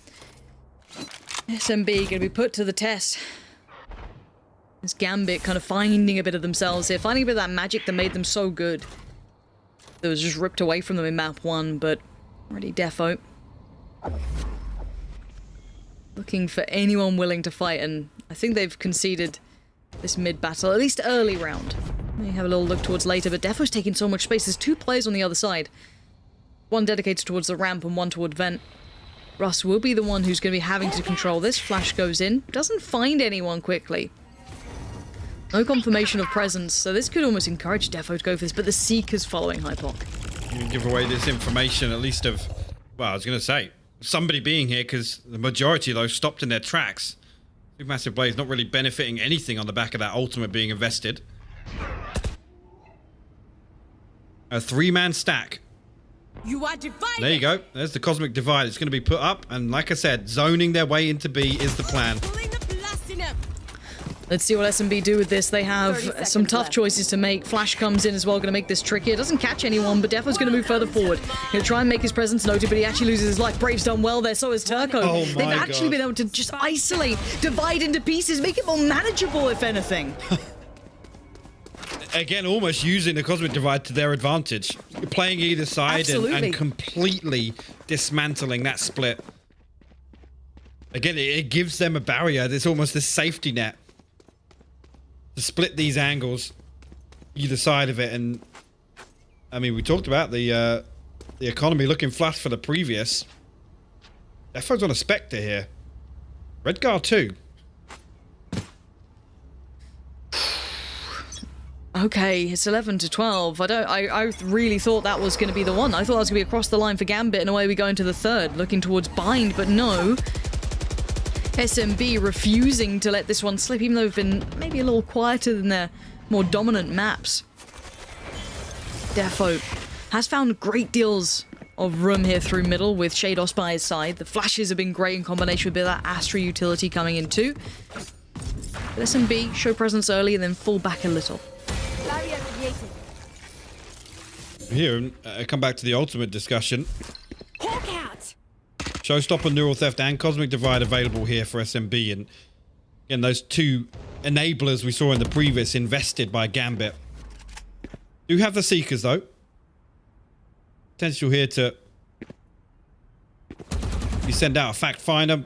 SMB going to be put to the test. This Gambit kind of finding a bit of themselves here, finding a bit of that magic that made them so good. That was just ripped away from them in map 1, but already defo. Looking for anyone willing to fight, and I think they've conceded this mid battle, at least early round. May have a little look towards later, but Defo's taking so much space. There's 2 players on the other side. One dedicated towards the ramp and one toward vent. Russ will be the one who's going to be having to control this. Flash goes in. Doesn't find anyone quickly. No confirmation of presence, so this could almost encourage Defo to go for this, but the Seeker's following Hypoc. You can give away this information, at least of, well, I was going to say, somebody being here, because the majority of those stopped in their tracks. Massive Blaze not really benefiting anything on the back of that ultimate being invested. A 3-man stack. You are divided. There you go. There's the Cosmic Divide. It's going to be put up, and like I said, zoning their way into B is the plan. Let's see what SMB do with this. They have some tough choices to make. Flash comes in as well, going to make this trickier. Doesn't catch anyone, but Defo's going to move further forward. He'll try and make his presence noted, but he actually loses his life. Brave's done well there, so has Turco. Oh They've actually been able to just isolate, divide into pieces, make it more manageable, if anything. Again, almost using the Cosmic Divide to their advantage. Playing either side and completely dismantling that split. Again, it gives them a barrier. It's almost a safety net to split these angles either side of it. And I mean, we talked about the economy looking flush for the previous. Defo's on a Spectre here. Redgar 2. Okay, it's 11 to 12. I really thought that was going to be the one. I thought that was going to be across the line for Gambit, and away we go into the third, looking towards Bind, but no. SMB refusing to let this one slip, even though they've been maybe a little quieter than their more dominant maps. Defo has found great deals of room here through middle with Shados by his side. The flashes have been great in combination with a bit of that Astra utility coming in too. But SMB show presence early and then fall back a little. Here, come back to the ultimate discussion. Showstopper, Neural Theft, and Cosmic Divide available here for SMB. And again, those 2 enablers we saw in the previous invested by Gambit. Do have the Seekers, though. Potential here to you send out a fact finder,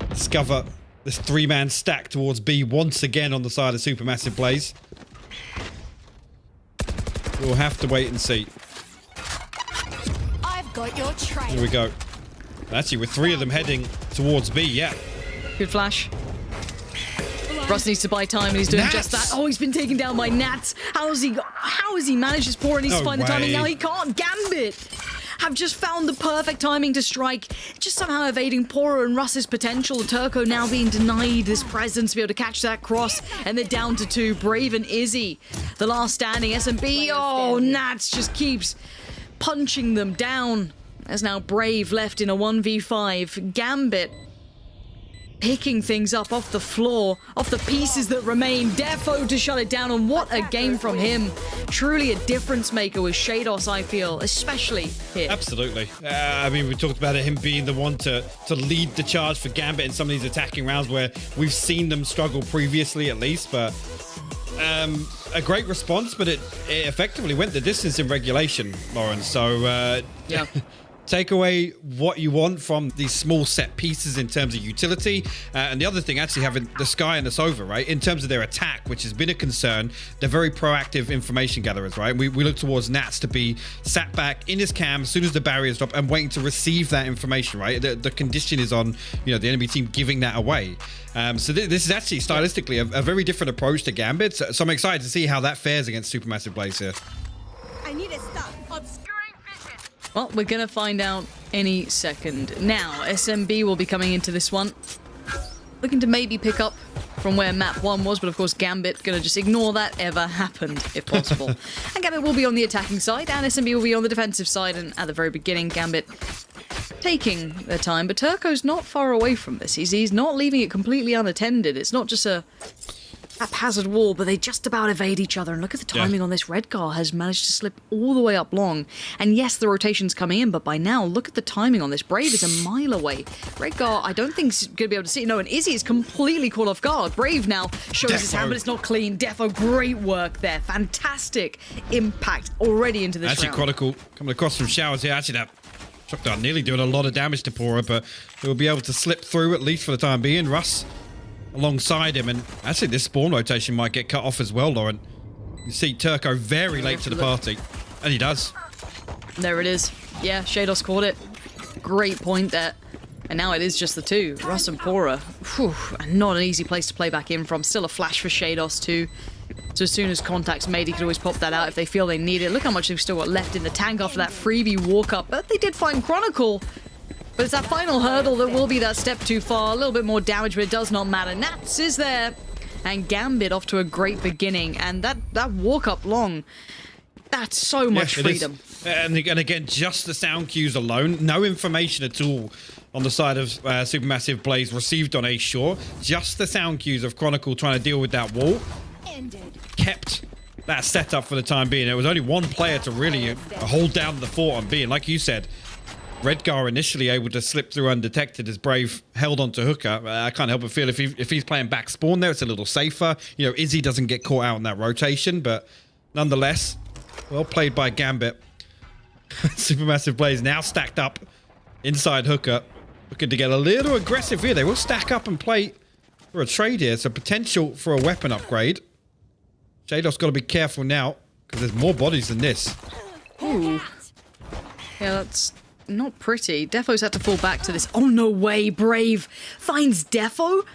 discover this 3-man stack towards B once again on the side of Supermassive Blaze. We'll have to wait and see. I've got your trail. Here we go. Actually, with 3 of them heading towards B, yeah. Good flash. Russ needs to buy time, and he's doing just that. Oh, he's been taken down by Nats. How has he managed this poor and needs to find the timing? Now he can't. Gambit have just found the perfect timing to strike, just somehow evading Pora and Russ's potential. Turco now being denied this presence to be able to catch that cross, and they're down to 2. Brave and Izzy, the last standing. SMB, oh, Nats just keeps punching them down. There's now Brave left in a 1v5. Gambit picking things up off the floor, off the pieces that remain. Defo to shut it down, and what a game from him. Truly a difference maker with Shados, I feel, especially here. Absolutely. I mean, we talked about it, him being the one to lead the charge for Gambit in some of these attacking rounds where we've seen them struggle previously, at least, but a great response, but it effectively went the distance in regulation, Lauren. So, yeah. Take away what you want from these small set pieces in terms of utility. And the other thing, actually having the Sky and the Sova, right? In terms of their attack, which has been a concern, they're very proactive information gatherers, right? We look towards Nats to be sat back in his cam as soon as the barriers drop and waiting to receive that information, right? The condition is on, the enemy team giving that away. So this is actually stylistically a very different approach to Gambit. So I'm excited to see how that fares against Supermassive Blaze here. I need a stop. Obscuring vision. Well, we're going to find out any second. Now, SMB will be coming into this one, looking to maybe pick up from where map 1 was, but of course Gambit going to just ignore that ever happened, if possible. And Gambit will be on the attacking side, and SMB will be on the defensive side, and at the very beginning, Gambit taking their time, but Turco's not far away from this. He's not leaving it completely unattended. It's not just a haphazard wall, but they just about evade each other. And look at the timing on this. Redgar has managed to slip all the way up long. And yes, the rotation's coming in, but by now, look at the timing on this. Brave is a mile away. Redgar, I don't think, is going to be able to see. No, and Izzy is completely caught off guard. Brave now shows his hand, but it's not clean. Defo, great work there. Fantastic impact already into this round. Chronicle coming across from showers here. Actually, that shotgun nearly doing a lot of damage to Pora, but he'll be able to slip through at least for the time being. Russ alongside him, and actually this spawn rotation might get cut off as well, Lauren. You see Turco very late to the party, and he does. There it is. Yeah, Shados caught it. Great point there. And now it is just the 2, Russ and Pora. Whew, not an easy place to play back in from. Still a flash for Shados too. So as soon as contact's made, he could always pop that out if they feel they need it. Look how much they've still got left in the tank after that freebie walk-up. But they did find Chronicle. But it's that final hurdle that will be that step too far. A little bit more damage, but it does not matter. Nats is there. And Gambit off to a great beginning. And that walk up long, that's so much freedom. And again, just the sound cues alone. No information at all on the side of Supermassive Blaze received on A Shore. Just the sound cues of Chronicle trying to deal with that wall. Kept that setup for the time being. There was only one player to really hold down the fort on B. And like you said, Redgar initially able to slip through undetected as Brave held onto Hooker. I can't help but feel if he's playing back spawn there, it's a little safer. Izzy doesn't get caught out in that rotation, but nonetheless, well played by Gambit. Supermassive Blaze now stacked up inside Hooker, looking to get a little aggressive here. They will stack up and play for a trade here, so potential for a weapon upgrade. Shado's got to be careful now, because there's more bodies than this. Ooh. Yeah, that's not pretty. Defo's had to fall back to this. Oh, no way. Brave finds Defo.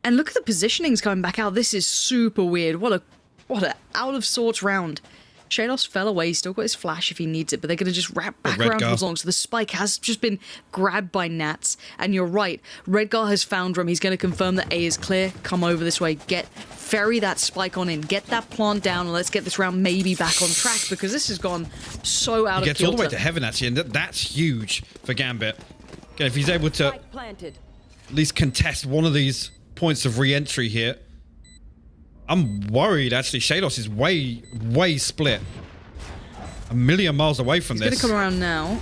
And look at the positionings coming back out. This is super weird. What a out of sorts round. Shados fell away. He's still got his flash if he needs it, but they're going to just wrap back around as long. So the spike has just been grabbed by Nats. And you're right. Redgar has found room. He's going to confirm that A is clear. Come over this way. Ferry that spike on in. Get that plant down, and let's get this round maybe back on track, because this has gone so out of kilter. He gets all the way to heaven, actually, and that's huge for Gambit. Okay, if he's able to at least contest one of these points of re-entry here. I'm worried, actually. Shados is way split. A million miles away from this. He's going to come around now.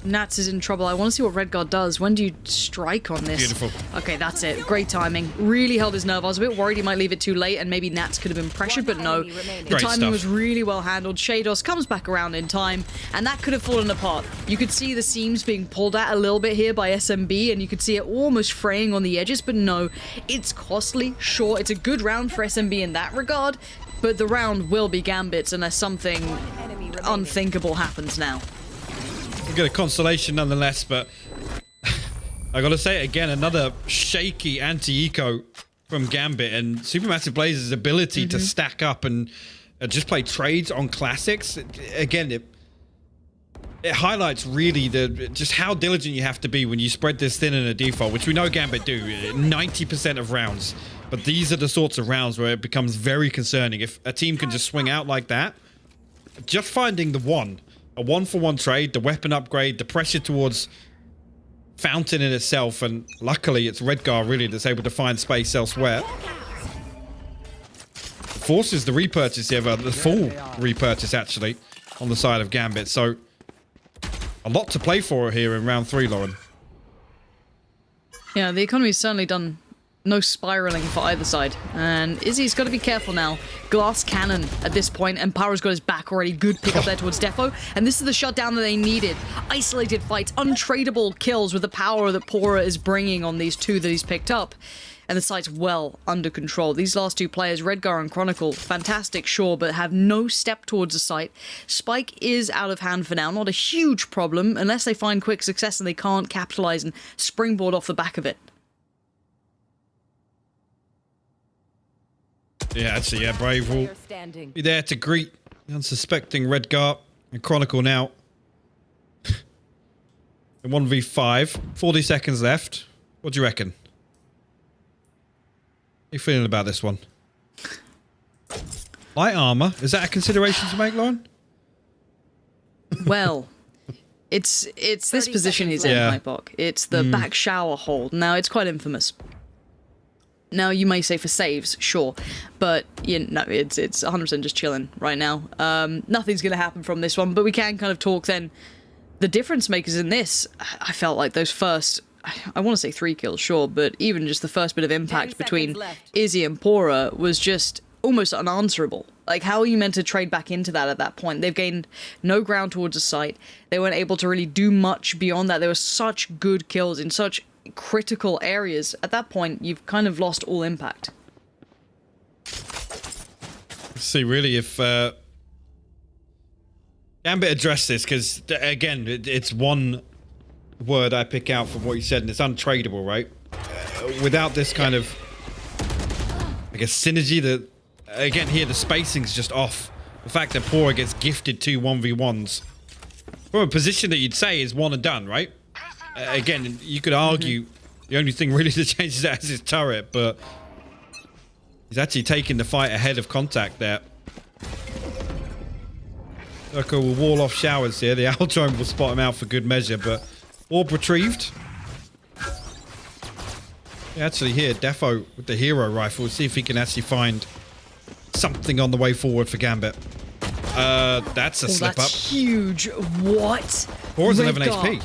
Nats is in trouble. I want to see what Redgar does. When do you strike on this? Beautiful. Okay, that's it. Great timing. Really held his nerve. I was a bit worried he might leave it too late and maybe Nats could have been pressured, but no. The timing was really well handled. Shados comes back around in time, and that could have fallen apart. You could see the seams being pulled at a little bit here by SMB, and you could see it almost fraying on the edges, but no. It's costly, sure. It's a good round for SMB in that regard, but the round will be Gambit's unless something unthinkable happens now. We get a consolation nonetheless, but I gotta say it again, another shaky anti-eco from Gambit, and Supermassive Blaze's ability to stack up and just play trades on classics. Again, it highlights really just how diligent you have to be when you spread this thin in a default, which we know Gambit do 90% of rounds. But these are the sorts of rounds where it becomes very concerning. If a team can just swing out like that, just finding a 1-for-1 trade, the weapon upgrade, the pressure towards Fountain in itself, and luckily it's Redgar really that's able to find space elsewhere. Forces the repurchase here, the full repurchase actually, on the side of Gambit. So a lot to play for here in round 3, Lauren. Yeah, the economy's certainly done no spiraling for either side. And Izzy's got to be careful now. Glass cannon at this point, and Power's got his back already. Good pick up there towards Defo. And this is the shutdown that they needed. Isolated fights, untradeable kills with the power that Pora is bringing on these two that he's picked up. And the site's well under control. These last two players, Redgar and Chronicle, fantastic, sure, but have no step towards the site. Spike is out of hand for now. Not a huge problem, unless they find quick success and they can't capitalize and springboard off the back of it. Yeah, actually, yeah, Brave will be there to greet the unsuspecting Redgar and Chronicle now. In 1v5, 40 seconds left. What do you reckon? How you feeling about this one? Light armor, is that a consideration to make, Lauren? Well, it's this position he's in, Hypok. It's the back shower hold. Now, it's quite infamous. Now, you may say for saves, sure, but you know, it's 100% just chilling right now. Nothing's going to happen from this one, but we can kind of talk then. The difference makers in this, I felt like those first, I want to say 3 kills, sure, but even just the first bit of impact between Izzy and Pora was just almost unanswerable. Like, how are you meant to trade back into that at that point? They've gained no ground towards the site. They weren't able to really do much beyond that. There were such good kills in such critical areas. At that point, you've kind of lost all impact. Let's see, really, if Gambit addressed this, because, again, it's one word I pick out from what you said, and it's untradeable, right? Without this kind of, I guess, synergy, that, again, here, the spacing's just off. The fact that Pora gets gifted 2 1v1s from a position that you'd say is one and done, right? Again, you could argue the only thing really that changes that is his turret, but he's actually taking the fight ahead of contact there. Circle will wall off showers here. The Owl Drone will spot him out for good measure, but orb retrieved. Yeah, actually here, Defo with the hero rifle. See if he can actually find something on the way forward for Gambit. That's a slip up. That's huge. What? Pora's 11 HP.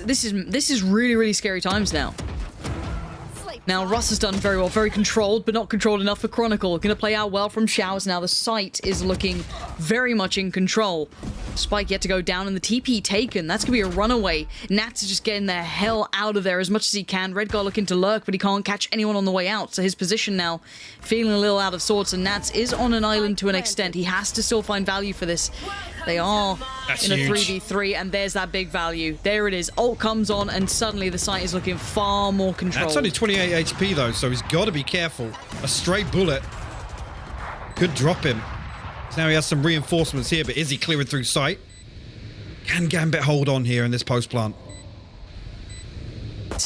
This is really, really scary times now. Now, Russ has done very well, very controlled, but not controlled enough for Chronicle. Going to play out well from showers now. The site is looking very much in control. Spike yet to go down, and the TP taken. That's going to be a runaway. Nats is just getting the hell out of there as much as he can. Redgar looking to lurk, but he can't catch anyone on the way out. So his position now feeling a little out of sorts, and Nats is on an island to an extent. He has to still find value for this. They are in a 3v3, and there's that big value. There it is. Ult comes on, and suddenly the site is looking far more controlled. That's only 28 HP, though, so he's got to be careful. A stray bullet could drop him. So now he has some reinforcements here, but is he clearing through sight? Can Gambit hold on here in this post plant?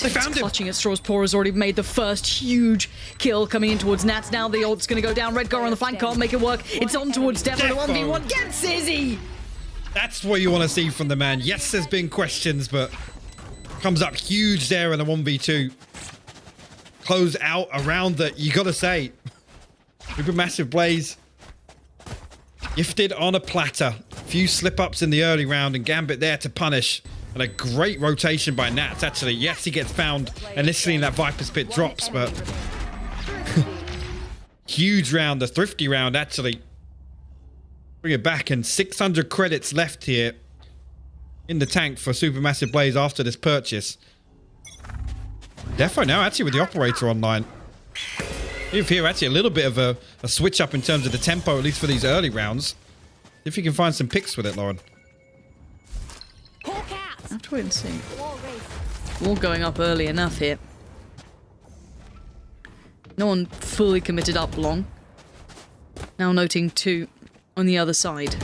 They found him. Clutching at straws. Pora's already made the first huge kill coming in towards Nats. Now the ult's going to go down. Redgar on the flank can't make it work. It's on towards Defo. The 1v1 gets Izzy. That's what you want to see from the man. Yes, there's been questions, but comes up huge there in a 1v2. Close out around the, you got to say, Supermassive Blaze gifted on a platter. Few slip-ups in the early round, and Gambit there to punish. And a great rotation by Nats, actually. Yes, he gets found initially in that Viper's Pit drops, but huge round, the thrifty round, actually. Bring it back, and 600 credits left here in the tank for Supermassive Blaze after this purchase. Defo now actually with the operator online. If here actually a little bit of a switch up in terms of the tempo, at least for these early rounds. If you can find some picks with it, Lauren. I have to wait and see. All going up early enough here. No one fully committed up long. Now noting 2 on the other side.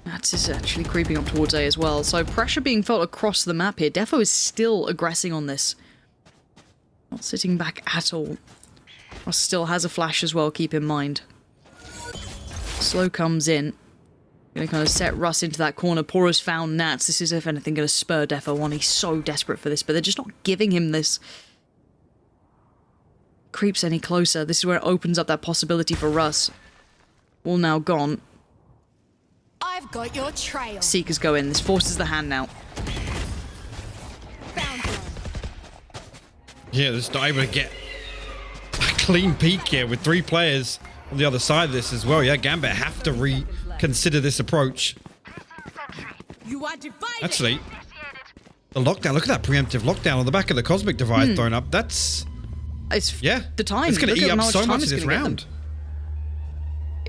Nats is actually creeping up towards A as well, so pressure being felt across the map here. Defo is still aggressing on this. Not sitting back at all. Russ still has a flash as well, keep in mind. Slow comes in. Gonna kind of set Russ into that corner. Pora's found Nats. This is, if anything, gonna spur Defo on. He's so desperate for this, but they're just not giving him this. Creeps any closer. This is where it opens up that possibility for Russ. All now gone. I've got your trail. Seekers go in. This forces the hand now. Found one. Yeah, just not able to get a clean peek here with 3 players on the other side of this as well. Yeah, Gambit have to reconsider this approach. You are divided. Actually, the lockdown. Look at that preemptive lockdown on the back of the Cosmic device thrown up. That's... It's Yeah. the time. It's going Look to eat at up how so time much of it's this gonna get them. round.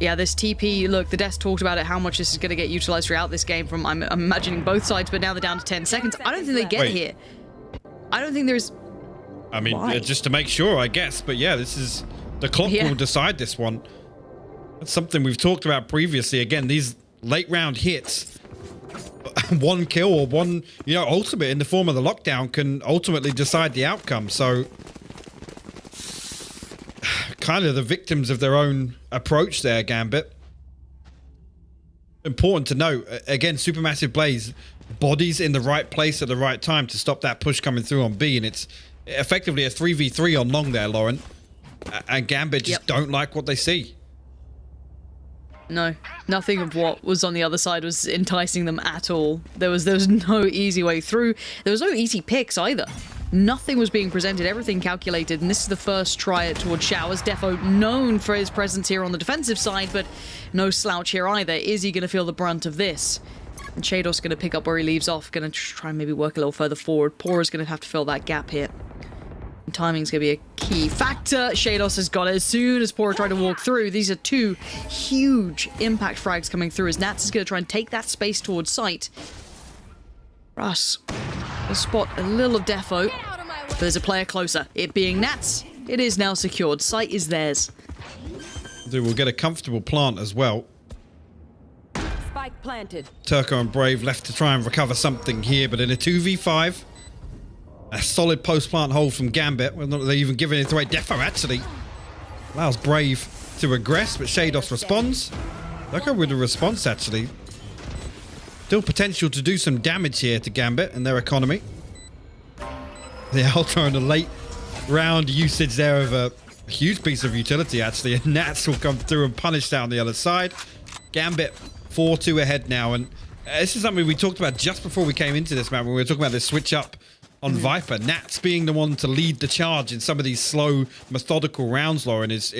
Yeah, this TP, look, the desk talked about it, how much this is going to get utilized throughout this game from, I'm imagining both sides, but now they're down to 10 seconds. I don't think they get Wait. here. I don't think there's... I mean, Why? just to make sure, I guess. But yeah, this is... The clock Yeah. will decide this one. That's something we've talked about previously. Again, these late round hits, one kill or one, ultimate in the form of the lockdown can ultimately decide the outcome. So kind of the victims of their own approach there, Gambit. Important to note, again, Supermassive Blaze, bodies in the right place at the right time to stop that push coming through on B, and it's effectively a 3v3 on long there, Lauren. And Gambit just don't like what they see. No, nothing of what was on the other side was enticing them at all. There was no easy way through. There was no easy picks either. Nothing was being presented, everything calculated, and this is the first try towards Showers. Defo known for his presence here on the defensive side, but no slouch here either. Is he going to feel the brunt of this? And Shadow's going to pick up where he leaves off, going to try and maybe work a little further forward. Pora's going to have to fill that gap here. And timing's going to be a key factor. Shados has got it as soon as Pora tried to walk through. These are 2 huge impact frags coming through as Nats is going to try and take that space towards site. Russ will spot a little of Defo. Get out of my way. But there's a player closer. It being Nats, it is now secured. Site is theirs. They will get a comfortable plant as well. Spike planted. Turco and Brave left to try and recover something here, but in a 2v5, a solid post-plant hold from Gambit. Well, not that they're even giving it away. Defo actually allows Brave to regress, but Shados responds. Turco with a response, actually. Still potential to do some damage here to Gambit and their economy. The Ultra in a late round usage there of a huge piece of utility, actually. And Nats will come through and punish that on the other side. Gambit 4-2 ahead now. And this is something we talked about just before we came into this map, when we were talking about this switch up on Viper. Nats being the one to lead the charge in some of these slow, methodical rounds, Lauren, is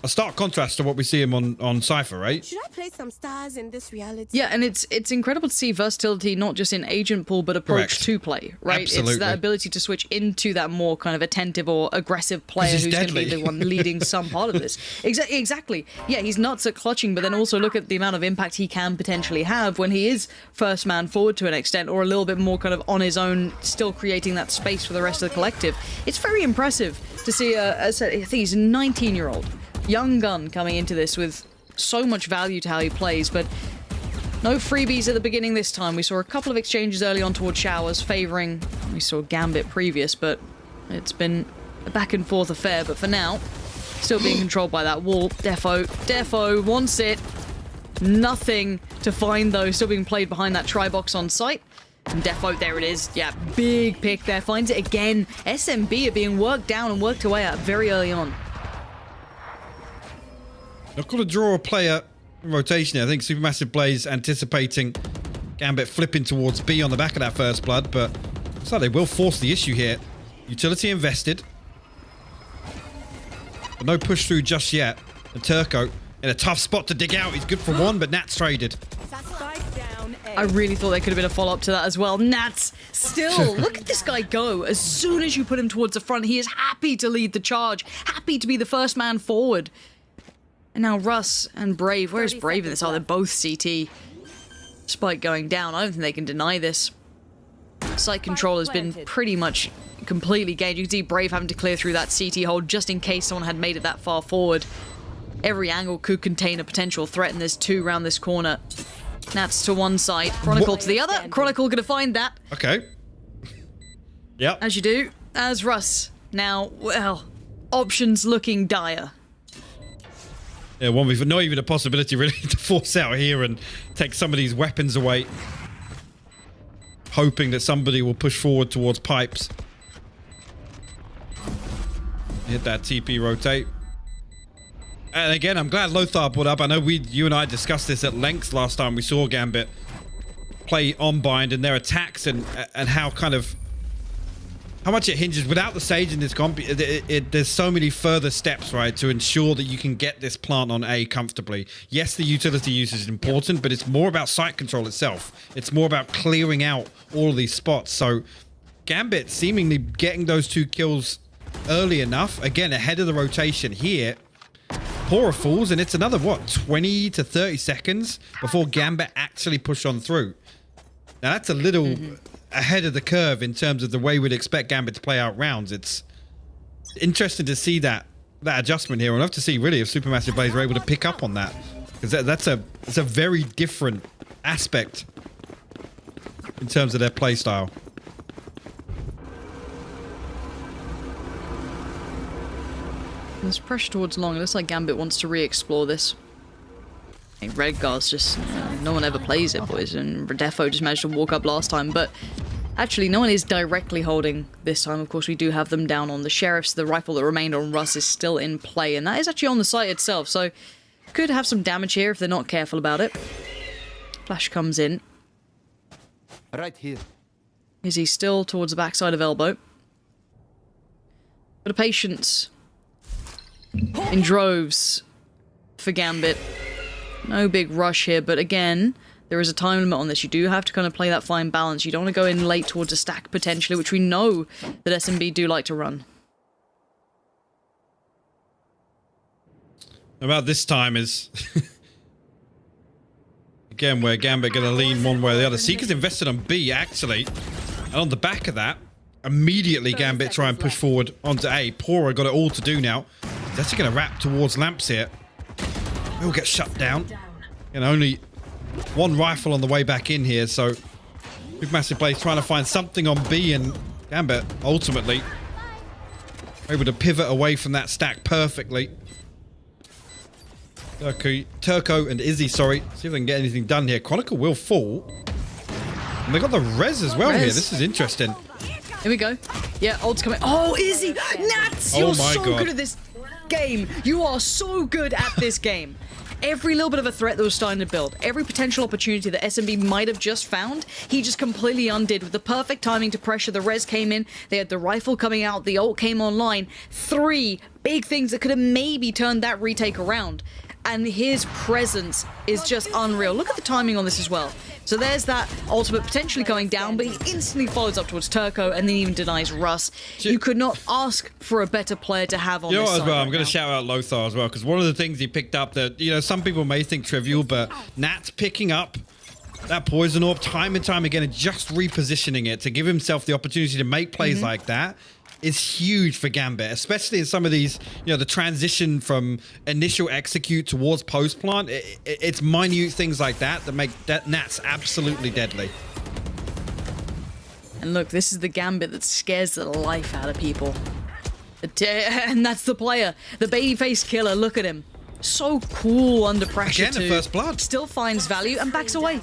a stark contrast to what we see him on Cypher, right? Should I play some stars in this reality? Yeah, and it's incredible to see versatility not just in agent pool but approach Correct. to play, right? Absolutely. It's that ability to switch into that more kind of attentive or aggressive player he's who's going to be deadly. the one leading some part of this. Exactly. Yeah, he's nuts at clutching, but then also look at the amount of impact he can potentially have when he is first man forward to an extent, or a little bit more kind of on his own, still creating that space for the rest of the collective. It's very impressive to see, I think he's a 19-year-old. Young gun coming into this with so much value to how he plays, but no freebies at the beginning this time. We saw a couple of exchanges early on towards Showers, favouring, we saw Gambit previous, but it's been a back and forth affair. But for now, still being controlled by that wall. Defo wants it. Nothing to find though, still being played behind that tri-box on site. And Defo, there it is. Yeah, big pick there, finds it again. SMB are being worked down and worked away at very early on. Not going to draw a player in rotation here. I think Supermassive Blaze anticipating Gambit flipping towards B on the back of that first blood, but looks like they will force the issue here. Utility invested. But no push through just yet. And Turco in a tough spot to dig out. He's good for one, but Nat's traded. Spike down. I really thought there could have been a follow-up to that as well. Nats, still, look at this guy go. As soon as you put him towards the front, he is happy to lead the charge, happy to be the first man forward. And now Russ and Brave. Where's Brave in this? Oh, they're both CT. Spike going down. I don't think they can deny this. Site control has been pretty much completely gained. You can see Brave having to clear through that CT hold just in case someone had made it that far forward. Every angle could contain a potential threat, and there's two around this corner. Nats to one side, Chronicle to the other. Chronicle gonna find that. Okay. Yep. As you do. As Russ. Now, well, options looking dire. Yeah, one with not even a possibility really to force out here and take some of these weapons away. Hoping that somebody will push forward towards pipes. Hit that TP rotate. And again, I'm glad Lothar brought up. I know you and I discussed this at length last time we saw GAMBIT play on bind and their attacks and how kind of how much it hinges without the Sage in this comp. There's so many further steps, right, to ensure that you can get this plant on A comfortably. Yes, the utility use is important, but it's more about site control itself. It's more about clearing out all of these spots. So GAMBIT seemingly getting those 2 kills early enough, again ahead of the rotation here. Pora falls, and it's another, what, 20 to 30 seconds before GAMBIT actually push on through. Now that's a little ahead of the curve in terms of the way we'd expect GAMBIT to play out rounds. It's interesting to see that adjustment here. I'd love to see really if Supermassive Blaze are able to pick up on that, because that's a very different aspect in terms of their play style. There's pressure towards long. It looks like GAMBIT wants to re-explore this. Hey, Redgar's just... no one ever plays it, boys. And Redefo just managed to walk up last time. But actually, no one is directly holding this time. Of course, we do have them down on the Sheriffs. The rifle that remained on Russ is still in play. And that is actually on the site itself. So, could have some damage here if they're not careful about it. Flash comes in. Right here. Is he still towards the backside of Elbow? But a patience in droves for GAMBIT. No big rush here, but again, there is a time limit on this. You do have to kind of play that fine balance. You don't want to go in late towards a stack, potentially, which we know that SMB do like to run. About this time is... again, where GAMBIT going to lean one way or the other. Seeker's invested on B, actually. And on the back of that, immediately GAMBIT try and push forward onto A. Pora got it all to do now. He's actually going to wrap towards lamps here. He'll get shut down. And only one rifle on the way back in here, so Supermassive Blaze trying to find something on B, and GAMBIT ultimately able to pivot away from that stack perfectly. Turco and Izzy, sorry. See if they can get anything done here. Chronicle will fall. And they got the res as well here. This is interesting. Here we go. Yeah, ult's coming. Oh, Izzy! Nats! You're so good at this game. You are so good at this game. Every little bit of a threat that was starting to build, every potential opportunity that SMB might have just found, he just completely undid with the perfect timing to pressure. The res came in, they had the rifle coming out, the ult came online. 3 big things that could have maybe turned that retake around. And his presence is just unreal. Look at the timing on this as well. So there's that ultimate potentially going down, but he instantly follows up towards Turco and then even denies Russ. You could not ask for a better player to have on this side. As well, I'm going to shout out Lothar as well, because one of the things he picked up that, you know, some people may think trivial, but Nat's picking up that poison orb time and time again and just repositioning it to give himself the opportunity to make plays like that is huge for GAMBIT, especially in some of these, you know, the transition from initial execute towards post plant. It's minute things like that that make that Nats absolutely deadly. And look, this is the GAMBIT that scares the life out of people. And that's the player, the babyface killer. Look at him, so cool under pressure. Again, the first blood. Still finds value and backs away.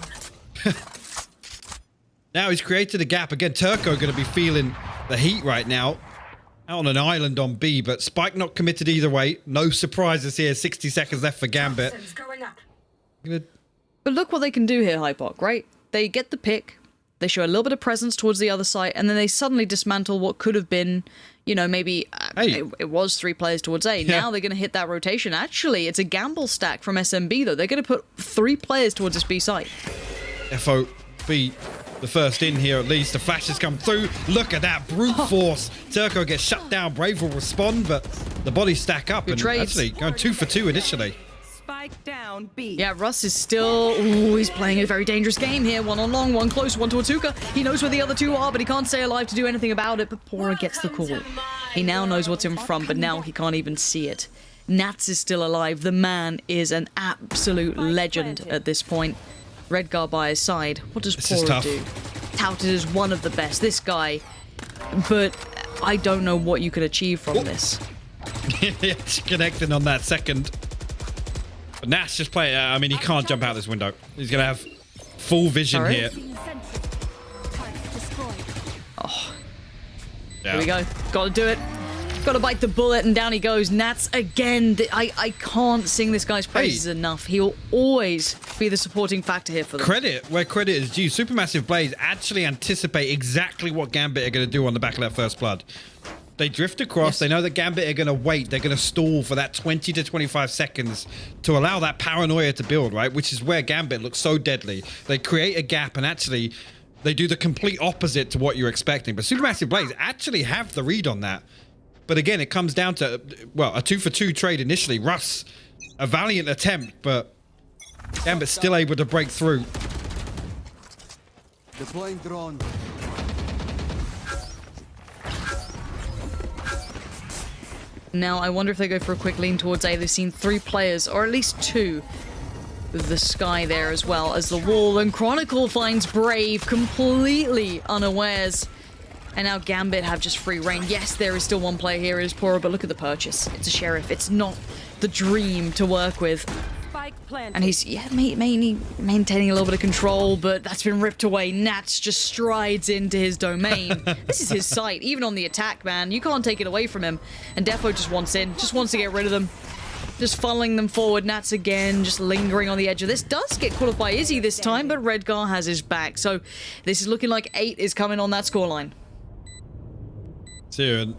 Now he's created a gap again. Turco going to be feeling the heat right now. Out on an island on B, but Spike not committed either way. No surprises here. 60 seconds left for GAMBIT. But look what they can do here, Hypok, right? They get the pick, they show a little bit of presence towards the other side, and then they suddenly dismantle what could have been, you know, maybe it was 3 players towards A. Yeah. Now they're going to hit that rotation. Actually, it's a gamble stack from SMB, though. They're going to put 3 players towards this B site. FO B. The first in here, at least. The flashes come through. Look at that brute force. Turco gets shut down. Brave will respond, but the bodies stack up. Good and actually going 2 for 2 initially. Spike down B. Yeah, Russ is still... Ooh, he's playing a very dangerous game here. 1 on long, 1 close, 1 towards Hookah. He knows where the other 2 are, but he can't stay alive to do anything about it. But Pora gets the call. He now knows what's in front, but now he can't even see it. Nats is still alive. The man is an absolute legend at this point. Redgar by his side. What does This is Pora tough. do? Touted as one of the best. This guy. But I don't know what you could achieve from this. It's connecting on that second. But Nats just playing. I mean, he can't jump out this window. He's going to have full vision Sorry? here. Oh, Yeah. here we go. Gotta do it. Gotta bite the bullet, and down he goes. Nats again. I can't sing this guy's praises enough. He'll always be the supporting factor here for them. Credit where credit is due. Supermassive Blaze actually anticipate exactly what Gambit are going to do on the back of that first blood. They drift across. Yes. They know that Gambit are going to wait. They're going to stall for that 20 to 25 seconds to allow that paranoia to build, right? Which is where Gambit looks so deadly. They create a gap, and actually they do the complete opposite to what you're expecting. But Supermassive Blaze actually have the read on that. But again, it comes down to, well, a 2-for-2 trade initially. Russ, a valiant attempt, but Gambit's still able to break through. Deploying drone. Now, I wonder if they go for a quick lean towards A. They've seen 3 players, or at least 2, with the sky there as well as the wall. And Chronicle finds Brave completely unawares. And now Gambit have just free reign. Yes, there is still one player here. It is Pora, but look at the purchase. It's a Sheriff. It's not the dream to work with. Spike planted. And he's, yeah, mainly maintaining a little bit of control, but that's been ripped away. Nats just strides into his domain. This is his site, even on the attack, man. You can't take it away from him. And Defo just wants in, just wants to get rid of them. Just funneling them forward. Nats again, just lingering on the edge of this. Does get caught up by Izzy this time, but Redgar has his back. So this is looking like 8 is coming on that scoreline. And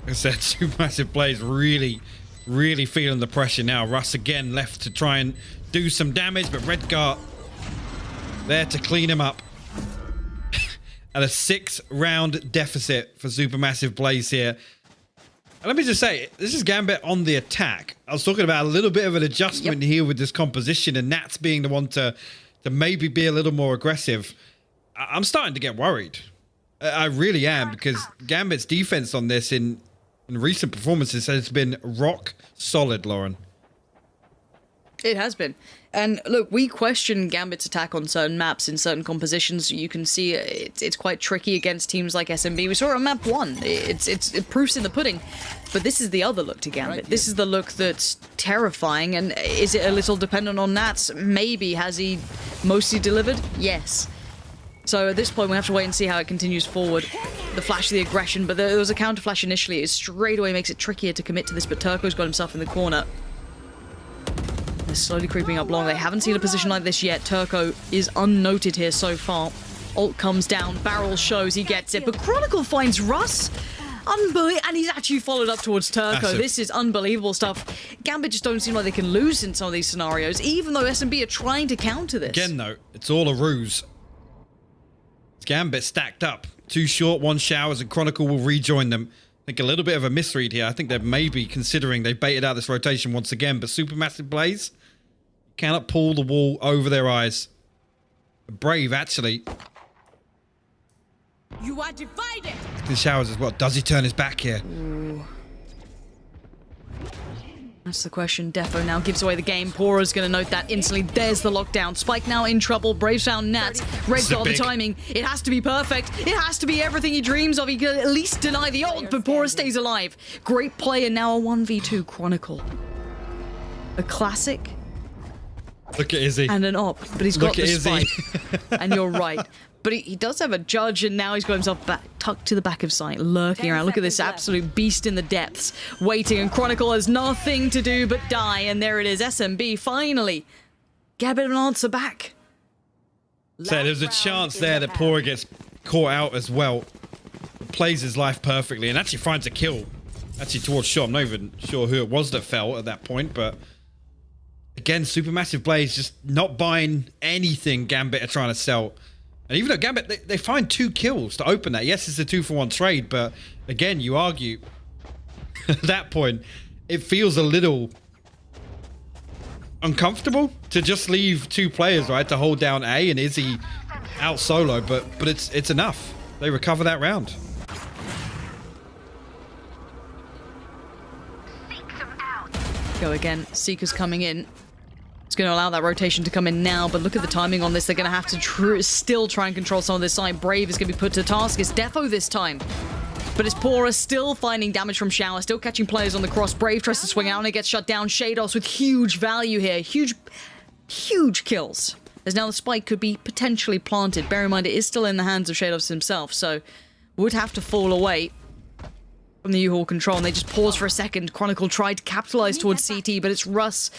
like I said, Supermassive Blaze really feeling the pressure now. Russ again left to try and do some damage, but Redgar there to clean him up. At a 6-round deficit for Supermassive Blaze here. And let me just say, this is Gambit on the attack. I was talking about a little bit of an adjustment here with this composition, and Nats being the one to maybe be a little more aggressive. I'm starting to get worried. I really am, because Gambit's defense on this in recent performances has been rock solid, Lauren. It has been. And look, we question Gambit's attack on certain maps in certain compositions. You can see it's quite tricky against teams like SMB. We saw it on map 1. It proofs in the pudding. But this is the other look to Gambit. This is the look that's terrifying. And is it a little dependent on Nats? Maybe. Has he mostly delivered? Yes. So at this point, we have to wait and see how it continues forward. The flash of the aggression, but there was a counter flash initially. It straight away makes it trickier to commit to this, but Turco's got himself in the corner. They're slowly creeping up long. They haven't seen a position like this yet. Turco is unnoted here so far. Ult comes down, barrel shows, he gets it, but Chronicle finds Russ. Unbelievable, and he's actually followed up towards Turco. Massive. This is unbelievable stuff. Gambit just don't seem like they can lose in some of these scenarios, even though SMB are trying to counter this. Again, though, it's all a ruse. Gambit stacked up. 2 short, 1 showers, and Chronicle will rejoin them. I think a little bit of a misread here. I think they're maybe considering they baited out this rotation once again, but Supermassive Blaze cannot pull the wall over their eyes. Brave, actually. You are divided. The showers as well. Does he turn his back here? That's the question. Defo now gives away the game. Pora's going to note that instantly. There's the lockdown. Spike now in trouble. Brave found Nats. Red's got the timing. It has to be perfect. It has to be everything he dreams of. He can at least deny the ult, but Pora stays alive. Great play, and now a 1v2 Chronicle. A classic Look at Izzy. and an op, but he's got Look the at Izzy. spike. And you're right. But he does have a judge, and now he's got himself back, tucked to the back of sight, lurking around. Look at this absolute beast in the depths, waiting, and Chronicle has nothing to do but die. And there it is, SMB finally get a bit of an answer back. So there's a chance there that Pora gets caught out as well. Plays his life perfectly and actually finds a kill. Actually towards shot. I'm not even sure who it was that fell at that point, but again, Supermassive Blaze just not buying anything Gambit are trying to sell. And even though Gambit, they find 2 kills to open that. Yes, it's a 2-for-1 trade, but again, you argue at that point, it feels a little uncomfortable to just leave 2 players, right, to hold down A and Izzy out solo, but it's enough. They recover that round. Go again. Seeker's coming in. It's going to allow that rotation to come in now, but look at the timing on this. They're going to have to still try and control some of this side. Brave is going to be put to task. It's Defo this time. But it's Pora still finding damage from Shower, still catching players on the cross. Brave tries to swing out and it gets shut down. Shados with huge value here. Huge kills. As now the spike could be potentially planted. Bear in mind, it is still in the hands of Shados himself, so would have to fall away from the U-Haul control. And they just pause for a second. Chronicle tried to capitalize towards CT, but it's Russ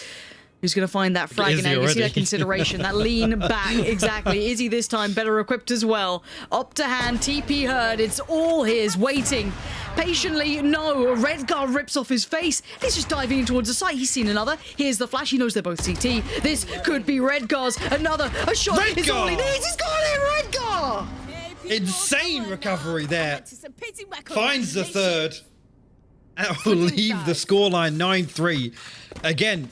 who's going to find that frag. And now you see that consideration, that lean back. Exactly. Izzy this time better equipped as well. Up to hand, TP heard. It's all his, waiting patiently. No, Redgar rips off his face. He's just diving in towards the site. He's seen another. Here's the flash. He knows they're both CT. This could be Redgar's. Another. A shot is all he needs. He's got it, Redgar! Insane recovery there. Finds the third. And will leave the scoreline 9-3. Again,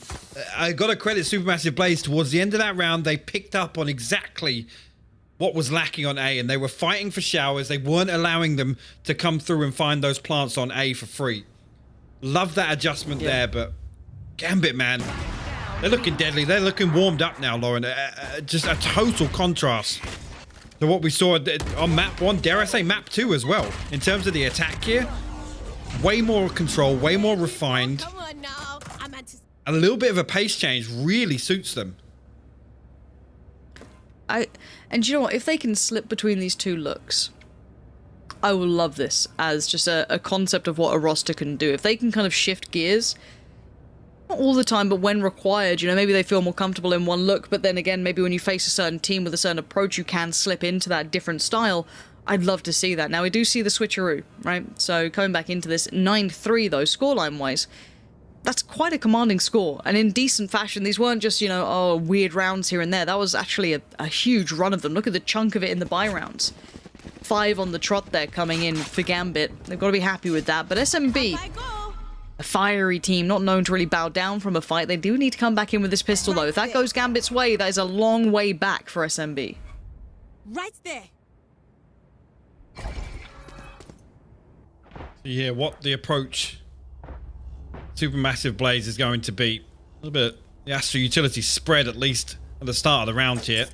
I got to credit Supermassive Blaze. Towards the end of that round, they picked up on exactly what was lacking on A, and they were fighting for Showers. They weren't allowing them to come through and find those plants on A for free. Love that adjustment there, but Gambit, man, they're looking deadly. They're looking warmed up now, Lauren. Just a total contrast to what we saw on map 1, dare I say map 2 as well. In terms of the attack here, way more control, way more refined. Come on now. A little bit of a pace change really suits them. And you know what? If they can slip between these two looks, I will love this as just a concept of what a roster can do. If they can kind of shift gears, not all the time, but when required, you know, maybe they feel more comfortable in one look, but then again, maybe when you face a certain team with a certain approach, you can slip into that different style. I'd love to see that. Now, we do see the switcheroo, right? So, coming back into this, 9-3, though, scoreline-wise, that's quite a commanding score. And in decent fashion, these weren't just, you know, oh, weird rounds here and there. That was actually a huge run of them. Look at the chunk of it in the buy rounds. 5 on the trot there coming in for Gambit. They've got to be happy with that. But SMB, a fiery team, not known to really bow down from a fight. They do need to come back in with this pistol, though. If that goes Gambit's way, that is a long way back for SMB. Right there. Yeah, what the approach Supermassive Blaze is going to be. A little bit of the Astro utility spread, at least at the start of the round here.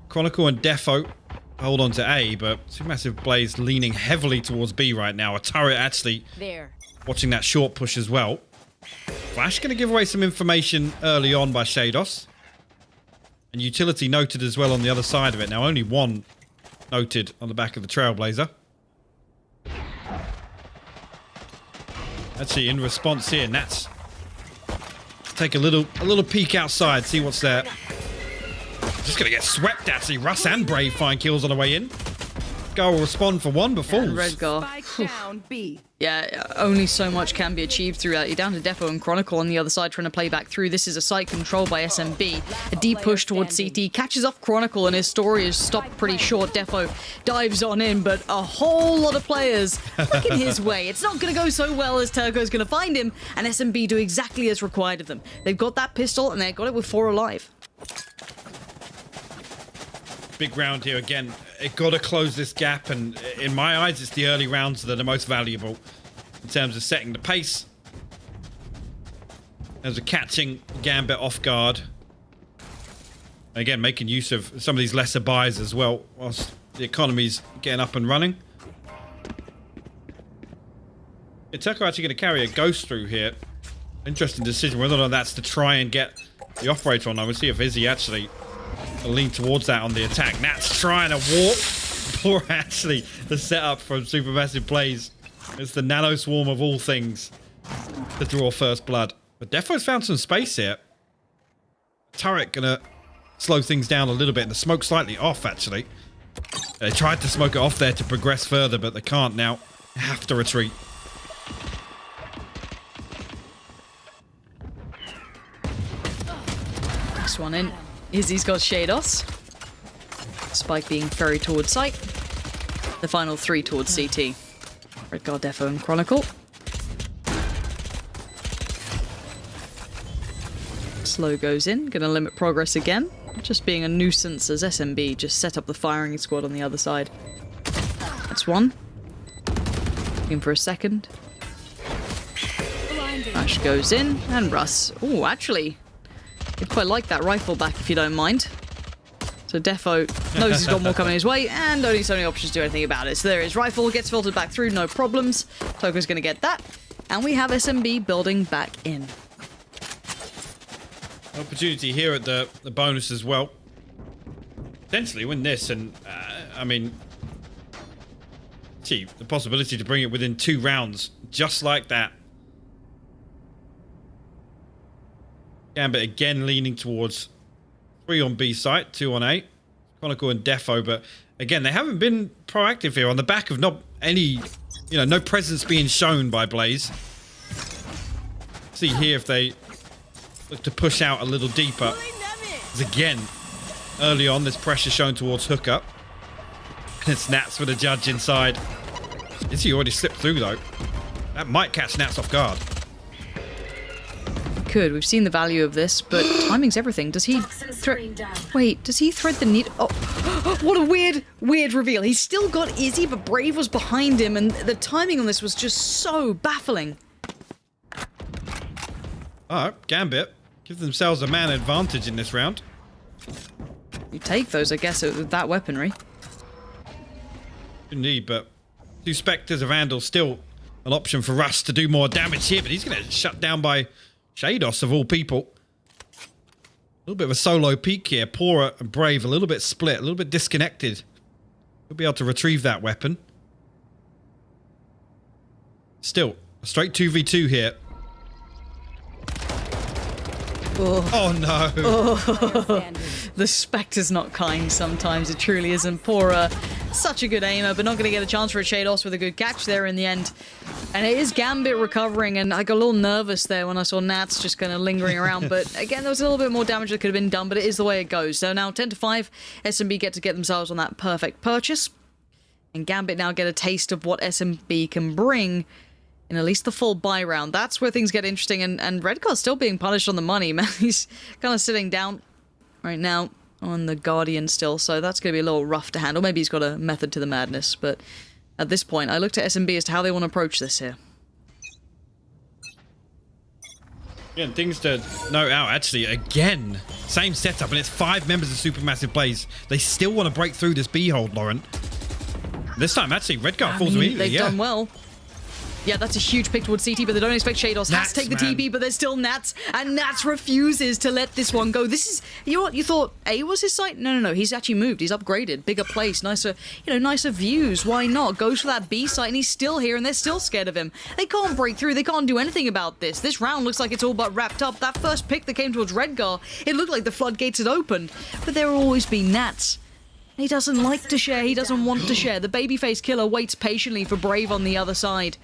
Chronicle and Defo hold on to A, but Supermassive Blaze leaning heavily towards B right now. A turret actually watching that short push as well. Flash going to give away some information early on by Shados. And utility noted as well on the other side of it. Now only one noted on the back of the Trailblazer. Actually, in response here, Nats take a little peek outside, see what's there. Just gonna get swept, actually. Russ and Brave find kills on the way in. Go will respond for one, but falls. Redgar. Spike down B. Yeah, only so much can be achieved through that. You're down to Defo and Chronicle on the other side trying to play back through. This is a site controlled by SMB. A deep push towards CT. Catches off Chronicle and his story is stopped pretty short. Defo dives on in, but a whole lot of players looking his way. It's not going to go so well as Turco's going to find him, and SMB do exactly as required of them. They've got that pistol, and they've got it with 4 alive. Big round here again. It got to close this gap, and in my eyes, it's the early rounds that are the most valuable in terms of setting the pace, in terms of catching Gambit off guard. Again, making use of some of these lesser buys as well, whilst the economy's getting up and running. Turco actually going to carry a ghost through here. Interesting decision whether or not that's to try and get the operator on. I will see if Izzy actually lean towards that on the attack. Nat's trying to walk for actually the setup from Supermassive Blaze. It's the nano swarm of all things to draw first blood. But Defo's found some space here. Turret gonna slow things down a little bit, and the smoke slightly off actually. They tried to smoke it off there to progress further, but they can't now. They have to retreat. Next one in. Izzy's got Shados. Spike being ferried towards site. The final 3 towards CT. Redgar, Defo, and Chronicle. Slow goes in. Gonna limit progress again. Just being a nuisance as SMB just set up the firing squad on the other side. That's one. Looking for a second. Flash goes in, and Russ. Oh, actually, he'd quite like that rifle back if you don't mind. So Defo knows he's got more coming his way, and only so many options to do anything about it. So there is rifle, gets filtered back through, no problems. Toko's going to get that. And we have SMB building back in. Opportunity here at the bonus as well. Potentially win this, and I mean, see the possibility to bring it within 2 rounds, just like that. Gambit again leaning towards 3 on B site, 2 on A. Chronicle and Defo, but again, they haven't been proactive here on the back of not any, no presence being shown by Blaze. See here if they look to push out a little deeper. As again, early on, this pressure shown towards hookup. And it's Nats with a judge inside. Is he already slipped through though? That might catch Nats off guard. Could. We've seen the value of this, but timing's everything. Does he wait, does he thread the needle? Oh, what a weird reveal. He's still got Izzy, but Brave was behind him, and the timing on this was just so baffling. Alright, Gambit give themselves a man advantage in this round. You take those, I guess, with that weaponry. Indeed, but 2 Spectres of Vandal still an option for Russ to do more damage here, but he's going to get shut down by Shados of all people. A little bit of a solo peak here. Pora and Brave a little bit split, a little bit disconnected. He'll be able to retrieve that weapon. Still, a straight 2v2 here. Oh no. Oh. The Spectre's not kind sometimes, it truly isn't. Pora, such a good aimer, but not going to get a chance for a Shados with a good catch there in the end. And it is Gambit recovering, and I got a little nervous there when I saw Nats just kind of lingering around. But again, there was a little bit more damage that could have been done, but it is the way it goes. So now 10-5, SMB get themselves on that perfect purchase. And Gambit now get a taste of what SMB can bring in at least the full buy round. That's where things get interesting, and Redcard's still being punished on the money, man. He's kind of sitting down right now on the Guardian still, so that's going to be a little rough to handle. Maybe he's got a method to the madness, but at this point, I looked at SMB as to how they want to approach this here. Again, things to note out, actually, again, same setup, and it's 5 members of Supermassive Blaze. They still want to break through this B hold, Lauren. This time, actually, Redguard falls immediately, they've done well. Yeah, that's a huge pick towards CT, but they don't expect Shados. Has to take the TP, but there's still Nats, and Nats refuses to let this one go. This is, you know what, you thought A was his site? No, he's actually moved. He's upgraded. Bigger place, nicer, nicer views. Why not? Goes for that B site, and he's still here, and they're still scared of him. They can't break through. They can't do anything about this. This round looks like it's all but wrapped up. That first pick that came towards Redgar, it looked like the floodgates had opened, but there will always be Nats. He doesn't like to share. He doesn't want to share. The babyface killer waits patiently for Brave on the other side.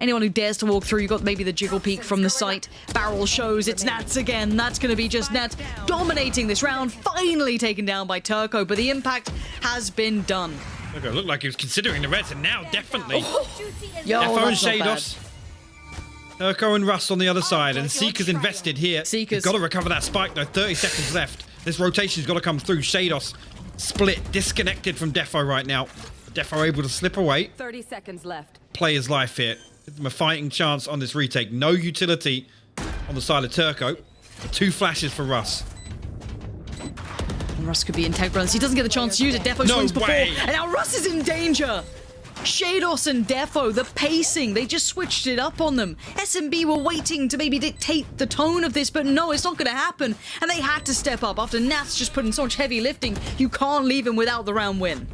Anyone who dares to walk through, you got maybe the jiggle peek from the site. Barrel shows it's Nats again. That's going to be just Nats dominating this round. Finally taken down by Turco, but the impact has been done. Turco looked like he was considering the Reds, and now definitely. Yo, Defo and that's not bad. Shados. Turco and Russ on the other side, and Seeker's invested here. Seeker's got to recover that spike though. 30 seconds left. This rotation's got to come through. Shados split, disconnected from Defo right now. Defo able to slip away. 30 seconds left. Play his life here. Give them a fighting chance on this retake. No utility on the side of Turco. 2 flashes for Russ. And Russ could be integral. He doesn't get the chance to use it. Defo swings before. And now Russ is in danger. Shados and Defo, the pacing, they just switched it up on them. SMB were waiting to maybe dictate the tone of this, but no, it's not going to happen. And they had to step up after Nats just put in so much heavy lifting. You can't leave him without the round win.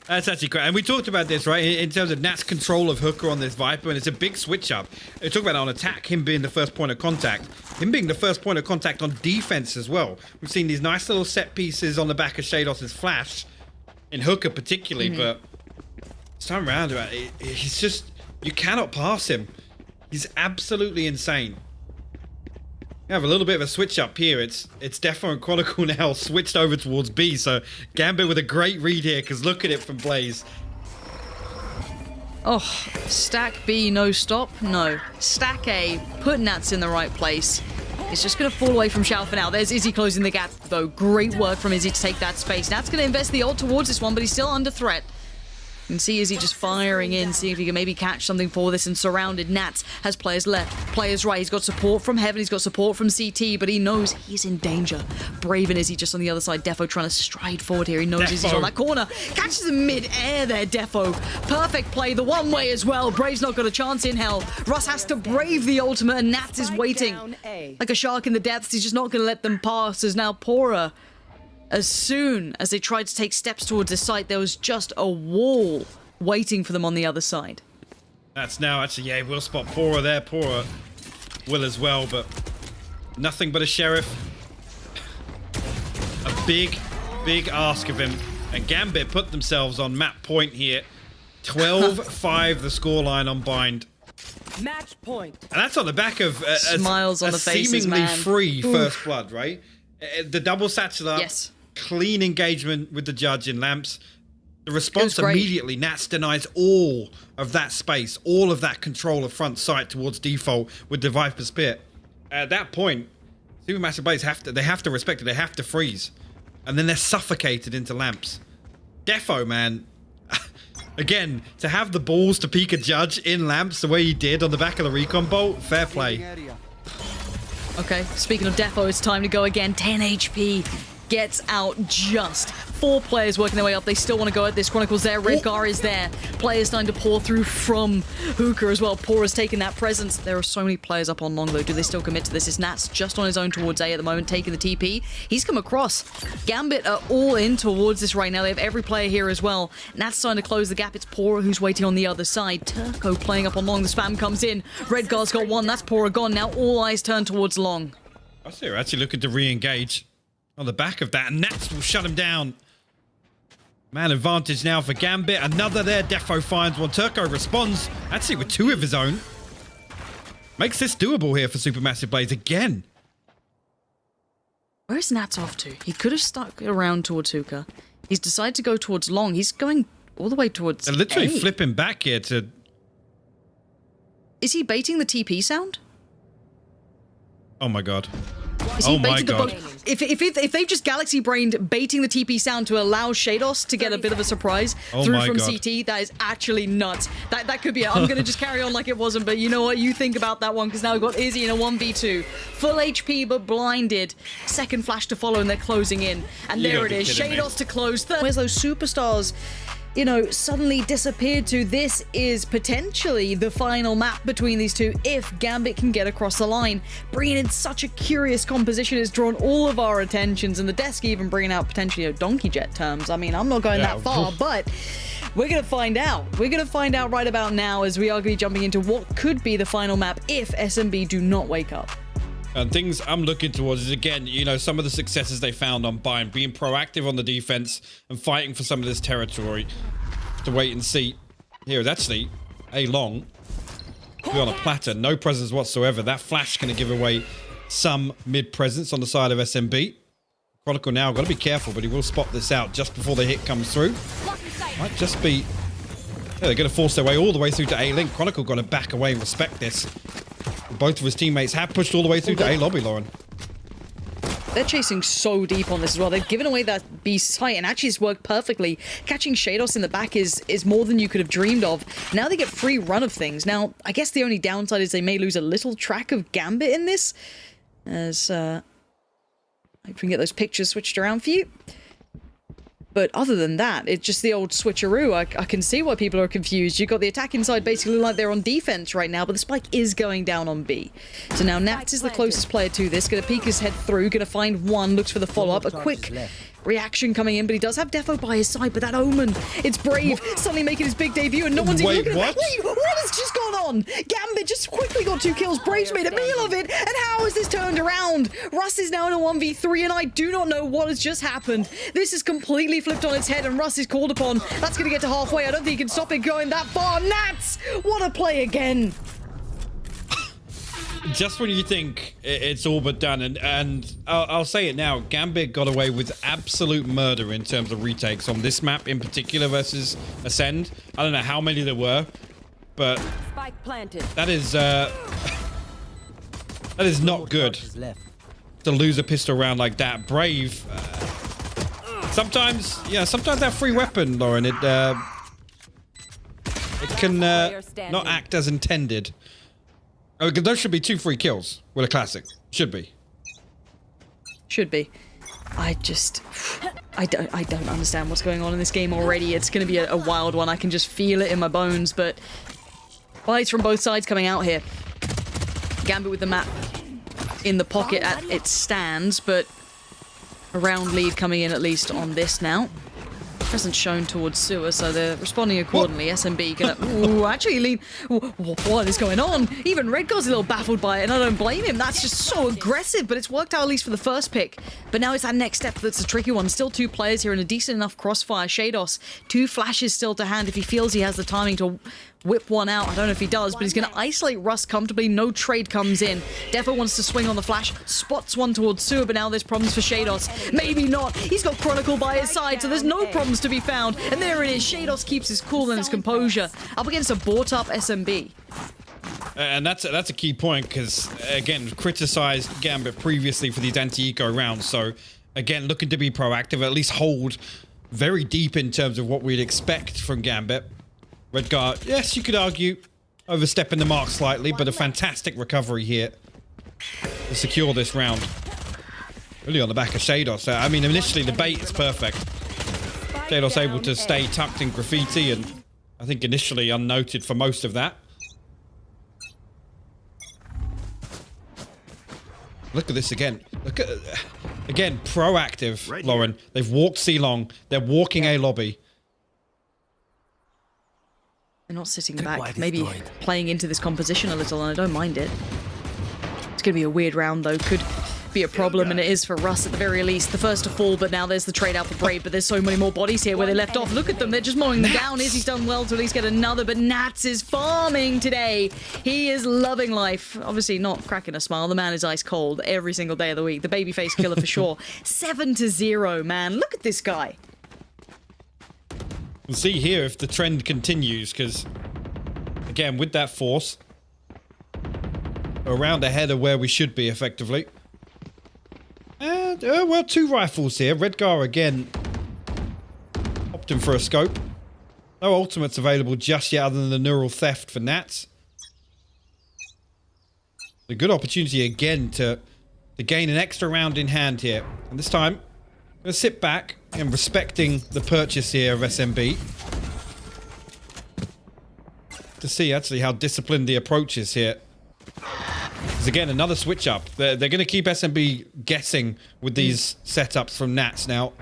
That's actually great. And we talked about this, right, in terms of Nat's control of Hooker on this Viper, and it's a big switch up. We talked about it on attack, him being the first point of contact, him being the first point of contact on defense as well. We've seen these nice little set pieces on the back of Shados' flash, in Hooker particularly, but this time around, he's just, you cannot pass him. He's absolutely insane. We have a little bit of a switch up here. It's Defo and Chronicle now switched over towards B. So Gambit with a great read here, because look at it from Blaze. Oh, stack B, no stop? No. Stack A, put Nats in the right place. It's just going to fall away from Shao for now. There's Izzy closing the gap, though. Great work from Izzy to take that space. Nat's going to invest the ult towards this one, but he's still under threat. You can see Izzy just firing in, see if he can maybe catch something for this, and surrounded. Nats has players left, players right. He's got support from Heaven, he's got support from CT, but he knows he's in danger. Brave and Izzy just on the other side. Defo trying to stride forward here. He knows Izzy's on that corner. Catches him mid-air there, Defo. Perfect play, the one way as well. Brave's not got a chance in hell. Russ has to brave the ultimate, and Nats is waiting. Like a shark in the depths, he's just not going to let them pass, as now Pora, as soon as they tried to take steps towards the site, there was just a wall waiting for them on the other side. That's now actually, yeah, we'll spot Pora there. Pora will as well, but nothing but a sheriff. A big ask of him. And Gambit put themselves on map point here. 12-5 the scoreline on Bind. Match point. And that's on the back of Smiles on the faces, seemingly man. free first blood, right? The double satchel up. Yes. Clean engagement with the judge in lamps. The response great. immediately, Nats denies all of that space, all of that control of front sight towards default with the Viper's Pit. At that point, Supermassive Blades have to respect it. They have to freeze. And then they're suffocated into lamps. Defo, man. Again, to have the balls to peek a judge in lamps the way he did on the back of the recon bolt, fair play. Okay, speaking of Defo, it's time to go again. 10 HP. Gets out just. 4 players working their way up. They still want to go at this. Chronicle's there. Redgar is there. Players starting to pour through from Hookah as well. Pora's taking that presence. There are so many players up on long though. Do they still commit to this? Is Nats just on his own towards A at the moment, taking the TP. He's come across. Gambit are all in towards this right now. They have every player here as well. Nats starting to close the gap. It's Pora who's waiting on the other side. Turco playing up on long. The spam comes in. Redgar's got one. That's Pora gone. Now all eyes turn towards long. I see. We're actually looking to re-engage on the back of that, and Nats will shut him down. Man advantage now for Gambit. Another there. Defo finds one. Turco responds, actually with 2 of his own. Makes this doable here for Supermassive Blades again. Where's Nats off to? He could have stuck around towards Hookah. He's decided to go towards long. He's going all the way towards They're literally A. flipping back here to... Is he baiting the TP sound? Oh my god. Is he Oh my baiting the god. bug? If they've just galaxy brained baiting the TP sound to allow Shados to get a bit of a surprise Oh through my from god. CT, that is actually nuts. That could be it. I'm gonna just carry on like it wasn't, but you know what? You think about that one, because now we've got Izzy in a 1v2. Full HP but blinded. Second flash to follow and they're closing in. And You there gotta it be is. kidding me. Shados to close. Where's those superstars? You know, suddenly disappeared to. This is potentially the final map between these two if Gambit can get across the line. Bringing in such a curious composition has drawn all of our attentions, and the desk even bringing out potentially donkey jet terms. I mean, I'm not going that far, but we're going to find out. We're going to find out right about now, as we are going to be jumping into what could be the final map if SMB do not wake up. And things I'm looking towards is, again, you know, some of the successes they found on Bind, being proactive on the defense and fighting for some of this territory. To wait and see. Here is actually a long. Be on a platter, no presence whatsoever. That flash going to give away some mid presence on the side of SMB. Chronicle now got to be careful, but he will spot this out just before the hit comes through. Might just be. Yeah, they're going to force their way all the way through to A link. Chronicle got to back away and respect this. Both of his teammates have pushed all the way through to A lobby, Lauren. They're chasing so deep on this as well. They've given away that B site, and actually it's worked perfectly. Catching Shados in the back is more than you could have dreamed of. Now they get free run of things. Now, I guess the only downside is they may lose a little track of Gambit in this. As, I can get those pictures switched around for you. But other than that, it's just the old switcheroo. I can see why people are confused. You've got the attacking side basically like they're on defense right now, but the spike is going down on B. So now Nats is the closest player to this. Gonna peek his head through, gonna find one, looks for the follow-up. A quick reaction coming in, but he does have Defo by his side, but that Omen, it's Brave, suddenly making his big debut, and no one's even looking at that. Wait, what has just gone on? Gambit just quickly got 2 kills. Brave's made a meal of it, and how has this turned around? Russ is now in a 1v3, and I do not know what has just happened. This is completely flipped on its head, and Russ is called upon. That's going to get to halfway. I don't think he can stop it going that far. Nats, what a play again. Just when you think it's all but done, and I'll say it now, Gambit got away with absolute murder in terms of retakes on this map in particular versus Ascend. I don't know how many there were, but Spike planted. that is not good to lose a pistol round like that. Brave. Sometimes that free weapon, Lauren, it can Player standing. not act as intended. Oh, those should be 2 free kills with a classic. Should be. Should be. I don't understand what's going on in this game already. It's going to be a wild one. I can just feel it in my bones, but fights from both sides coming out here. Gambit with the map in the pocket at it stands, but a round lead coming in at least on this now. Hasn't shown towards sewer, so they're responding accordingly. SMB gonna actually lean. What is going on? Even Redgar's a little baffled by it, and I don't blame him. That's just so aggressive, but it's worked out at least for the first pick. But now it's that next step that's a tricky one. Still 2 players here and a decent enough crossfire. Shados, 2 flashes still to hand if he feels he has the timing to whip one out. I don't know if he does, but he's going to isolate Russ comfortably. No trade comes in. Defo wants to swing on the flash, spots one towards sewer, but now there's problems for Shados. Maybe not. He's got Chronicle by his side, so there's no problems to be found. And there it is. Shados keeps his cool and his composure up against a bought-up SMB. And that's a key point because, again, criticised Gambit previously for these anti-eco rounds. So, again, looking to be proactive, at least hold very deep in terms of what we'd expect from Gambit. Redgar, yes, you could argue, overstepping the mark slightly, but a fantastic recovery here to secure this round. Really on the back of Shados. I mean, initially the bait is perfect. Shados able to stay tucked in graffiti and I think initially unnoted for most of that. Look at this again. Look at, again, proactive, right, Lauren. Here. They've walked C-Long. They're walking A lobby. They're not sitting back, maybe playing into this composition a little, and I don't mind it. It's going to be a weird round, though. Could be a problem, and it is for Russ at the very least. The first to fall, but now there's the trade out for Brave, but there's so many more bodies here where they left off. Look at them, they're just mowing them down. Izzy's done well to at least get another, but Nats is farming today. He is loving life. Obviously not cracking a smile. The man is ice cold every single day of the week. The babyface killer for sure. 7-0, man. Look at this guy. We'll see here if the trend continues, because, again, with that force, around ahead of where we should be, effectively. And, well, 2 rifles here. Redgar, again, opting for a scope. No ultimates available just yet other than the neural theft for Nats. A good opportunity, again, to gain an extra round in hand here. And this time, I'm going to sit back and respecting the purchase here of SMB. To see, actually, how disciplined the approach is here. Because, again, another switch up. They're going to keep SMB guessing with these setups from Nats now.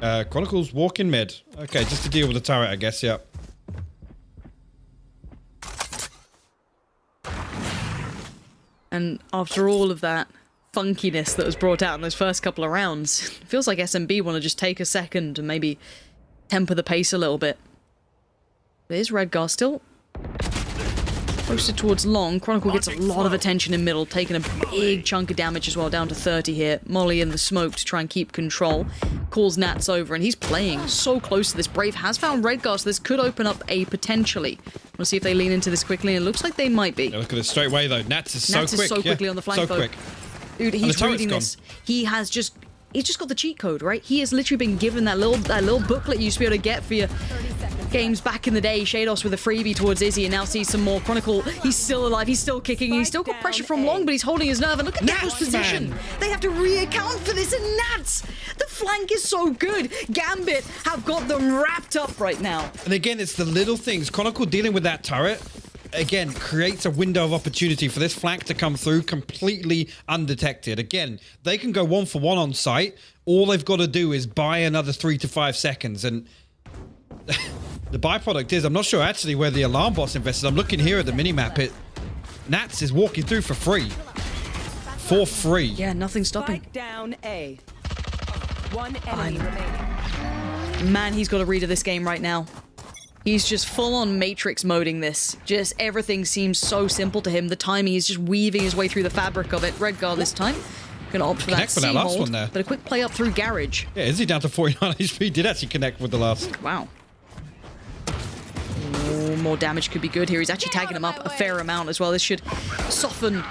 Chronicles walk in mid. Okay, just to deal with the turret, I guess, yeah. And after all of that funkiness that was brought out in those first couple of rounds, it feels like SMB want to just take a second and maybe temper the pace a little bit. There's Redgar still posted towards long. Chronicle gets a lot of attention in middle, taking a big chunk of damage as well, down to 30 here. Molly in the smoke to try and keep control. Calls Nats over, and he's playing so close to this. Brave has found Redgar, so this could open up a potentially. We'll see if they lean into this quickly, and it looks like they might be. Yeah, look at this straight away, though. Nats is Nats so quick. Is so quickly on the flank, so quick. Dude, he's reading this. He has just... He's just got the cheat code, right? He has literally been given that little booklet you used to be able to get for your games back in the day. Shados with a freebie towards Izzy, and now sees some more. Chronicle, he's still alive, he's still kicking, he's still got pressure from long, but he's holding his nerve. And look at Nats' position. Man. They have to re-account for this, and Nats! The flank is so good. Gambit have got them wrapped up right now. And again, it's the little things. Chronicle dealing with that turret, again, creates a window of opportunity for this flank to come through completely undetected. Again, they can go 1-for-1 on site. All they've got to do is buy another 3 to 5 seconds. And the byproduct is, I'm not sure actually where the alarm boss invested. I'm looking here at the minimap. Nats is walking through for free. For free. Yeah, nothing stopping. Spike down A. One enemy remaining. Man, he's got a read of this game right now. He's just full-on Matrix moding this. Just everything seems so simple to him. The timing is just weaving his way through the fabric of it. Redgar this time. Gonna opt for that C last hold, one there. but a quick play up through Garage. Yeah, is he down to 49 HP? Did actually connect with the last. Wow. Oh, more damage could be good here. He's actually tagging him up a fair amount as well. This should soften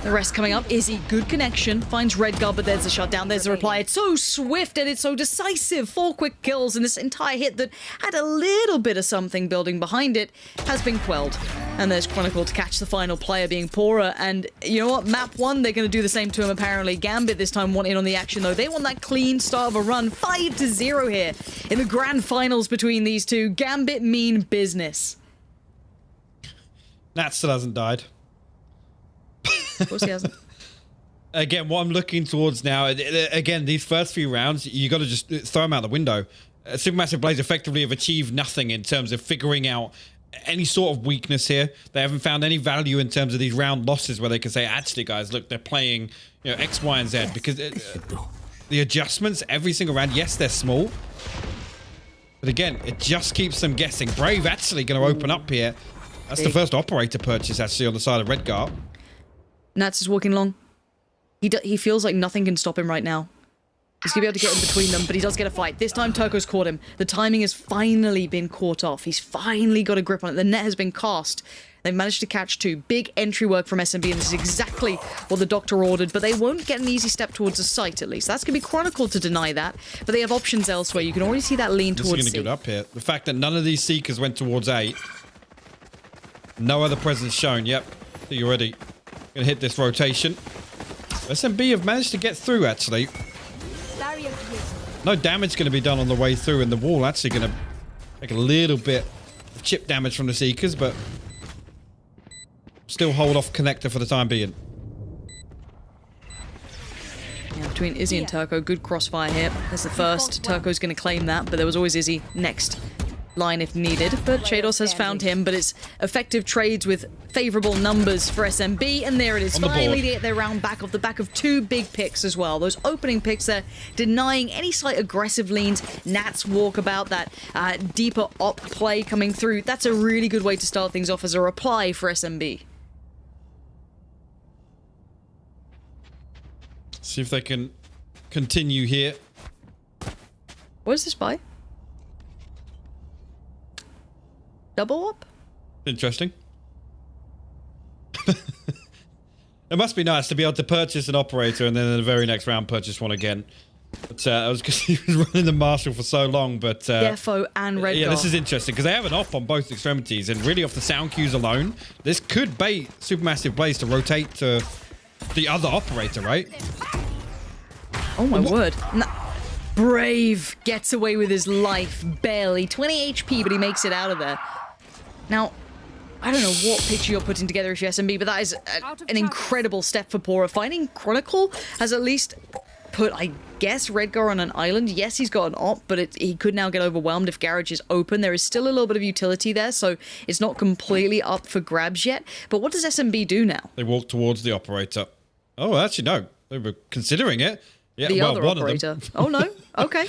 The rest coming up. Izzy, good connection. Finds Redguard, but there's a shutdown. There's the reply. It's so swift and it's so decisive. 4 quick kills, and this entire hit that had a little bit of something building behind it has been quelled. And there's Chronicle to catch the final player being poorer. And you know what? Map 1, they're going to do the same to him, apparently. Gambit this time want in on the action, though. They want that clean start of a run. 5-0 here in the grand finals between these two. Gambit mean business. Nat still hasn't died. Of course he hasn't. Again, what I'm looking towards now, again, these first few rounds, you got to just throw them out the window. Supermassive Blaze effectively have achieved nothing in terms of figuring out any sort of weakness here. They haven't found any value in terms of these round losses where they can say, actually, guys, look, they're playing, you know, X, Y, and Z. Because the adjustments every single round, yes, they're small. But again, it just keeps them guessing. Brave actually going to open up here. That's the first operator purchase, actually, on the side of Redguard. Nats is walking along. He feels like nothing can stop him right now. He's going to be able to get in between them, but he does get a fight. This time, Turco's caught him. The timing has finally been caught off. He's finally got a grip on it. The net has been cast. They've managed to catch 2. Big entry work from SMB, and this is exactly what the doctor ordered, but they won't get an easy step towards a site, at least. That's going to be Chronicle to deny that, but they have options elsewhere. You can already see that lean This towards is C. going to give it up here. The fact that none of these Seekers went towards A. No other presence shown. Yep. See you already. Going to hit this rotation. SMB have managed to get through, actually. No damage going to be done on the way through, and the wall actually going to take a little bit of chip damage from the Seekers, but still hold off connector for the time being. Yeah, between Izzy and Turco, good crossfire here. There's the first. Turco's going to claim that, but there was always Izzy next line if needed. But Shados has found him, but it's effective trades with favorable numbers for SMB, and there it is. Finally, they get their round back off the back of 2 big picks as well. Those opening picks there, denying any slight aggressive leans. Nats walkabout, that deeper op play coming through. That's a really good way to start things off as a reply for SMB. See if they can continue here. What is this by? Double up? Interesting. It must be nice to be able to purchase an operator and then in the very next round purchase one again. But I was because he was running the Marshal for so long, but Defo and Redguard. yeah, this is interesting because they have an op on both extremities, and really off the sound cues alone, this could bait Supermassive Blaze to rotate to the other operator, right? Oh my word. Brave gets away with his life, barely. 20 HP, but he makes it out of there. Now, I don't know what picture you're putting together if you're SMB, but that is an incredible step for Pora. Finding Chronicle has at least put, I guess, Redguard on an island. Yes, he's got an op, but he could now get overwhelmed if Garage is open. There is still a little bit of utility there, so it's not completely up for grabs yet. But what does SMB do now? They walk towards the operator. Oh, actually, no. They were considering it. Yeah, The well, other one operator. of them. Oh, no? Okay.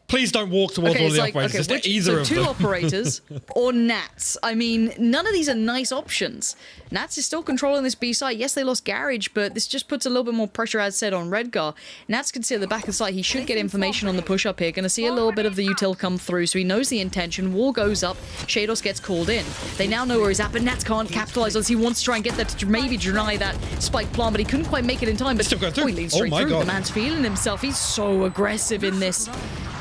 Please don't walk towards one of the operators. Just either of two them. operators or Nats. I mean, none of these are nice options. Nats is still controlling this B site. Yes, they lost Garage, but this just puts a little bit more pressure, as said, on Redguard. Nats can see at the back of the site. He should get information on the push up here. Going to see a little bit of the util come through, so he knows the intention. Wall goes up. Shados gets called in. They now know where he's at, but Nats can't capitalize on this. He wants to try and get that to maybe deny that spike plant, but he couldn't quite make it in time. But Still going through. he leans straight my through. God. The man's feeling himself. He's so aggressive in this.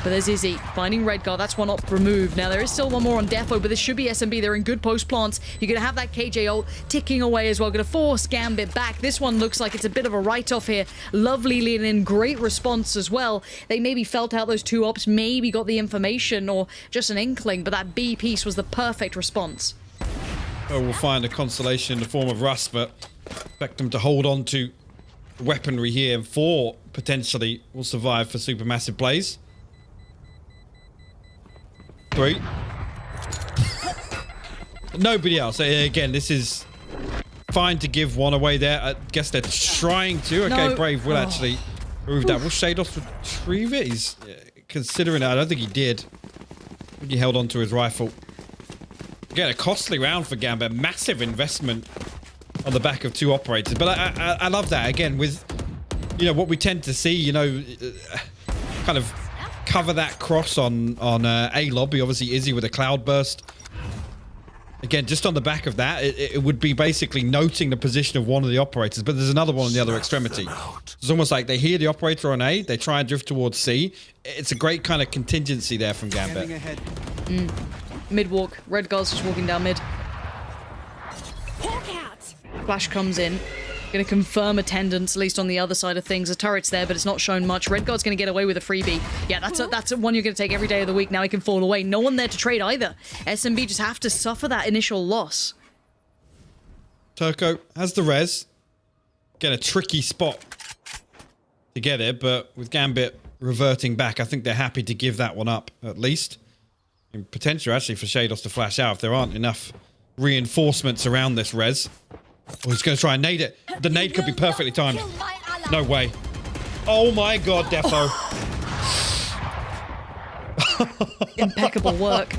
But there's Izzy finding Redguard. That's one op removed. Now there is still one more on Defo, but this should be SMB. They're in good post plants. You're going to have that KJ ult ticking away as well. Going to force Gambit back. This one looks like it's a bit of a write-off here. Lovely lean in. Great response as well. They maybe felt out those 2 ops, maybe got the information or just an inkling, but that B piece was the perfect response. Oh, we'll find a consolation in the form of Rust, but expect them to hold on to weaponry here, and 4 potentially will survive for Supermassive Blaze. 3. Nobody else. Again, this is fine to give one away there. I guess they're trying to. Okay, No. Brave will actually remove that. Will Shados retrieve it? He's considering it. I don't think he did. I think he held on to his rifle. Again, a costly round for Gambit. Massive investment on the back of 2 operators. But I love that. Again, with, you know, what we tend to see, you know, kind of cover that cross on A lobby. Obviously, Izzy with a cloud burst. Again, just on the back of that, it would be basically noting the position of one of the operators, but there's another one on the other extremity. It's almost like they hear the operator on A, they try and drift towards C. It's a great kind of contingency there from GAMBIT. Mid walk. Red Guard's just walking down mid. Hawk out. Flash comes in. Going to confirm attendance, at least on the other side of things. The turret's there, but it's not shown much. Red Guard's going to get away with a freebie. Yeah, that's one you're going to take every day of the week. Now he can fall away. No one there to trade either. SMB just have to suffer that initial loss. Turco has the res. Get a tricky spot to get it, but with GAMBIT reverting back, I think they're happy to give that one up, at least. And potential, actually, for Shados to flash out if there aren't enough reinforcements around this res. Oh, he's going to try and nade it. The nade could be perfectly timed. No way. Oh my god, Defo. Impeccable work.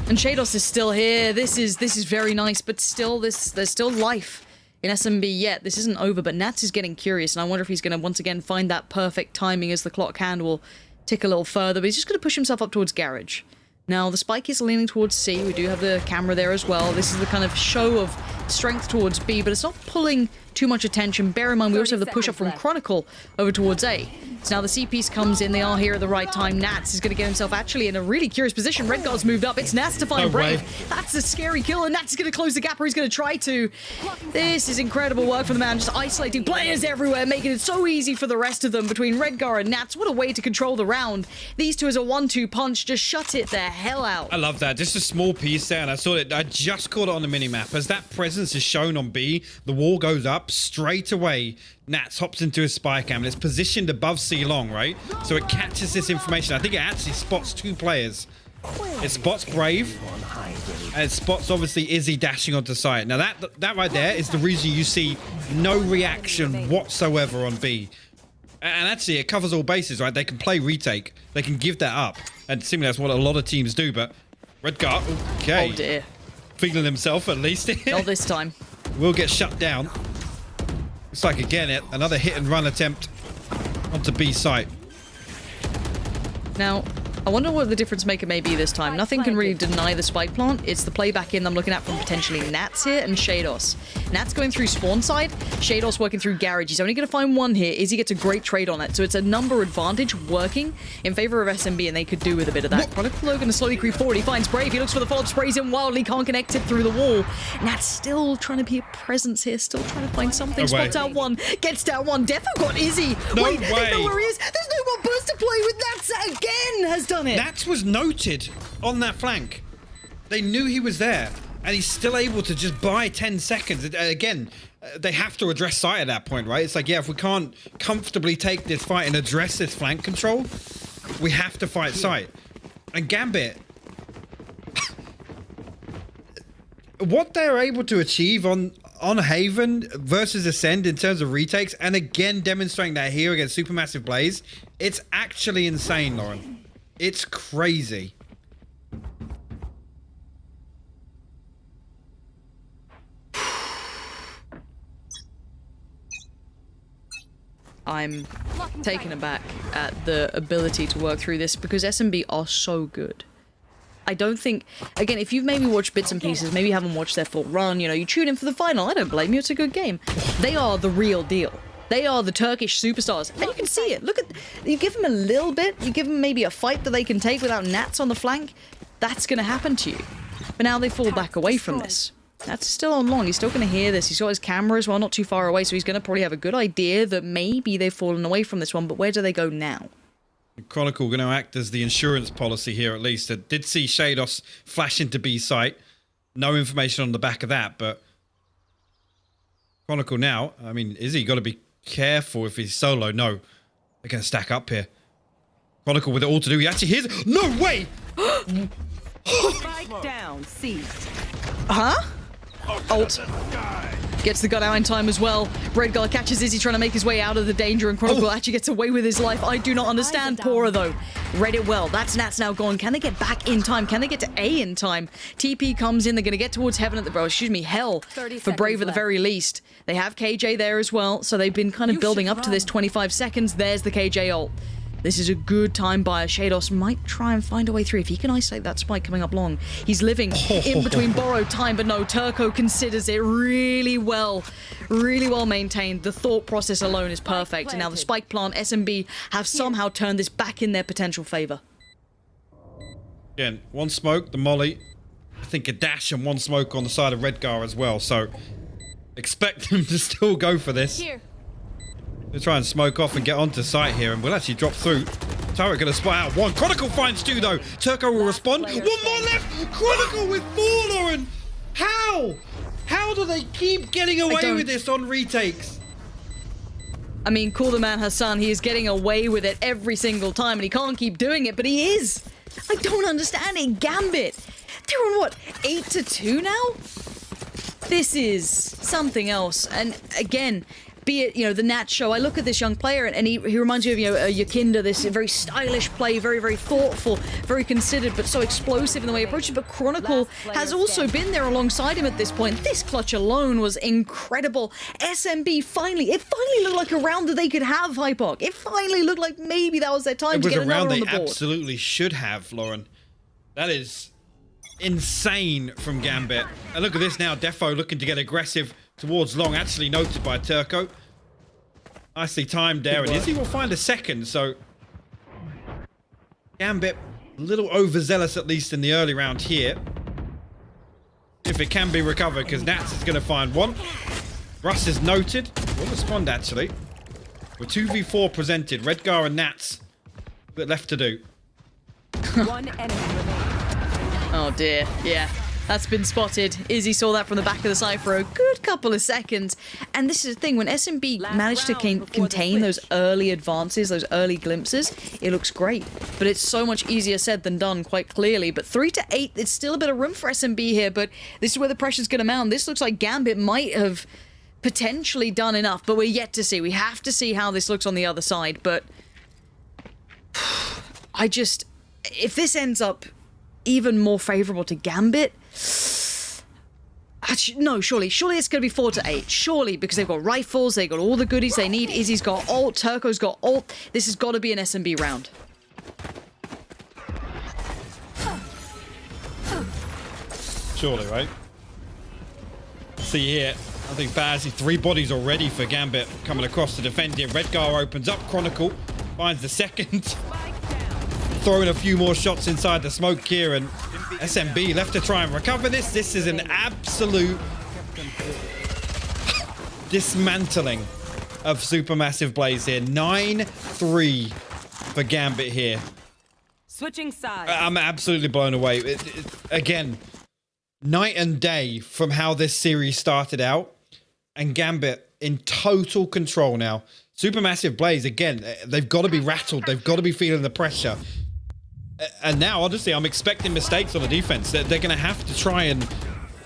And Shados is still here. This is very nice, but still, there's still life in SMB yet. This isn't over, but Nats is getting curious, and I wonder if he's going to once again find that perfect timing as the clock hand will tick a little further, but he's just going to push himself up towards Garage. Now, the spike is leaning towards C. We do have the camera there as well. This is the kind of show of strength towards B, but it's not pulling too much attention. Bear in mind, we also have the push-up from Chronicle over towards A. So now the C piece comes in. They are here at the right time. Nats is going to get himself actually in a really curious position. Red Guard's moved up. It's Nats to find Brave. That's a scary kill, and Nats is going to close the gap, or he's going to try to. This is incredible work from the man, just isolating players everywhere, making it so easy for the rest of them between Red Guard and Nats. What a way to control the round. These two as a 1-2 punch just shut it the hell out. I love that. Just a small piece there, and I saw it. I just caught it on the minimap. As that presence is shown on B, the wall goes up straight away. Nats hops into his spy cam, and it's positioned above C long, right? So it catches this information. I think it actually spots two players. It spots Brave, and it spots obviously Izzy dashing onto site. Now that right there is the reason you see no reaction whatsoever on B. And actually, it covers all bases, right? They can play retake. They can give that up. And seemingly that's what a lot of teams do, but Red Guard, okay. Oh dear. Feeling himself at least. Not this time. Will get shut down. Looks like, again, another hit and run attempt onto B site. Now, I wonder what the difference maker may be this time. Nothing can really deny the spike plant. It's the playback in I'm looking at from potentially Nats here and Shados. Nats going through spawn side, Shados working through Garage. He's only going to find one here. Izzy gets a great trade on it. So it's a number advantage working in favor of SMB, and they could do with a bit of that. Chronicle going to slowly creep forward. He finds Brave. He looks for the follow-up, sprays him wildly, can't connect it through the wall. Nats still trying to be a presence here, still trying to find something. Spots out one, gets down one. Defo got Izzy. No Wait, way. they know where he is. There's no more burst to play with. Nats again has done it. Nats was noted on that flank. They knew he was there, and he's still able to just buy 10 seconds. Again, they have to address site at that point, right? It's like, yeah, if we can't comfortably take this fight and address this flank control, we have to fight site. And GAMBIT, what they're able to achieve on Haven versus Ascend in terms of retakes, and again demonstrating that here against Supermassive Blaze, it's actually insane, Lauren. It's crazy. I'm taken aback at the ability to work through this because SMB are so good. I don't think, again, if you've maybe watched bits and pieces, maybe you haven't watched their full run, you know, you tune in for the final, I don't blame you, it's a good game. They are the real deal. They are the Turkish superstars, and you can see it. Look at, you give them a little bit, you give them maybe a fight that they can take without Nats on the flank, that's going to happen to you. But now they fall back away from this. Nats is still on long, he's still going to hear this, he's got his camera as well, not too far away, so he's going to probably have a good idea that maybe they've fallen away from this one, but where do they go now? Chronicle going to act as the insurance policy here, at least. I did see Shados flash into B site. No information on the back of that, but Chronicle now, I mean, Izzy got to be careful if he's solo. No, they're going to stack up here. Chronicle with it all to do. He actually hears. No way! Strike down, C. Huh? Ult. Gets the gun out in time as well. Red Guard catches Izzy trying to make his way out of the danger, and Chronicle actually gets away with his life. I do not understand. Pora, though, read it well. That's Nats now gone. Can they get back in time? Can they get to A in time? TP comes in. They're going to get towards Heaven at the... Hell for Brave at the very least. They have KJ there as well, so they've been kind of building up to this 25 seconds. There's the KJ ult. This is a good time buyer. Shados might try and find a way through if he can isolate that spike coming up long. He's living in between borrowed time, but no, Turco considers it really well maintained. The thought process alone is perfect. And now the spike plant, SMB have somehow turned this back in their potential favor. Again, one smoke, the molly. I think a dash and one smoke on the side of Redgar as well. So expect them to still go for this. Here. They'll try and smoke off and get onto site here, and we'll actually drop through. Turret gonna spot out one. Chronicle finds two though. Turco will respond. One more left. Chronicle with four, Lauren. How? How do they keep getting away with this on retakes? I mean, call the man Hassan. He is getting away with it every single time, and he can't keep doing it, but he is. I don't understand it. Gambit. They're on what, 8-2 now? This is something else. And again, be it, you know, the Nat show, I look at this young player and he reminds you of, you know, Yakinda, this very stylish play, very, very thoughtful, very considered, but so explosive in the way he approaches. But Chronicle has also been there alongside him at this point. This clutch alone was incredible. SMB it finally looked like a round that they could have, Hypok. It finally looked like maybe that was their time to get another on the board. It was a round they absolutely should have, Lauren. That is insane from Gambit. And look at this now, Defo looking to get aggressive towards long, actually noted by Turco. Nicely timed there, and Izzy will find a second, so Gambit a little overzealous, at least in the early round here. If it can be recovered, because Nats is going to find one. Russ is noted. Will respond, actually. With 2v4 presented, Redgar and Nats, a bit left to do. One enemy remaining. Oh dear, yeah. That's been spotted. Izzy saw that from the back of the site for a good couple of seconds. And this is the thing, when SMB managed to contain those early advances, those early glimpses, it looks great. But it's so much easier said than done, quite clearly. But 3-8, it's still a bit of room for SMB here, but this is where the pressure's going to mount. This looks like Gambit might have potentially done enough, but we're yet to see. We have to see how this looks on the other side, but if this ends up even more favorable to Gambit, actually, no, surely it's going to be 4-8. Surely, because they've got rifles, they've got all the goodies they need. Izzy's got ult, Turco's got ult. This has got to be an SMB round. Surely, right? See here, I think Bazzi, 3 bodies already for Gambit coming across to defend here. Redgar opens up, Chronicle finds the second. Throwing a few more shots inside the smoke here, and SMB left to try and recover this. This is an absolute dismantling of Supermassive Blaze here. 9-3 for Gambit here. Switching sides. I'm absolutely blown away. Again, night and day from how this series started out, and Gambit in total control now. Supermassive Blaze, again, they've got to be rattled. They've got to be feeling the pressure. And now, honestly, I'm expecting mistakes on the defense. They're going to have to try and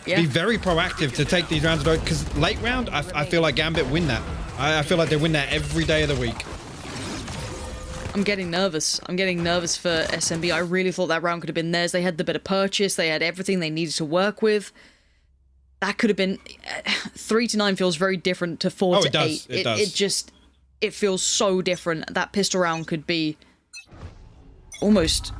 be very proactive to take these rounds. Because late round, I feel like Gambit win that. I feel like they win that every day of the week. I'm getting nervous. I'm getting nervous for SMB. I really thought that round could have been theirs. They had the bit of purchase. They had everything they needed to work with. That could have been... 3-9 feels very different to 4-8. It does. It feels so different. That pistol round could be almost...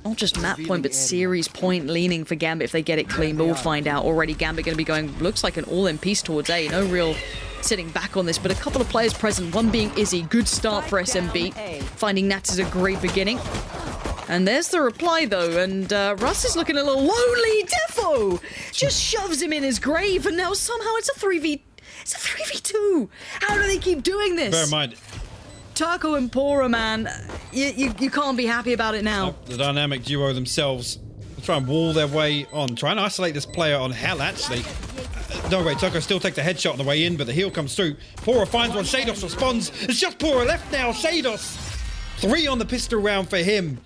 not just map point, but series point leaning for Gambit if they get it clean, but we'll find out already. Gambit going to be going, looks like an all-in piece towards A. No real sitting back on this, but a couple of players present, one being Izzy. Good start for SMB. Finding Nats is a great beginning. And there's the reply, though, and Russ is looking a little lonely. Defo just shoves him in his grave, and now somehow it's a 3v2. How do they keep doing this? Bear in mind, Turco and Pora, man, you can't be happy about it now. The dynamic duo themselves will try and wall their way on. Try and isolate this player on hell, actually. No, wait, Turco still takes the headshot on the way in, but the heal comes through. Pora finds one, Shados responds. It's just Pora left now, Shados. 3 on the pistol round for him.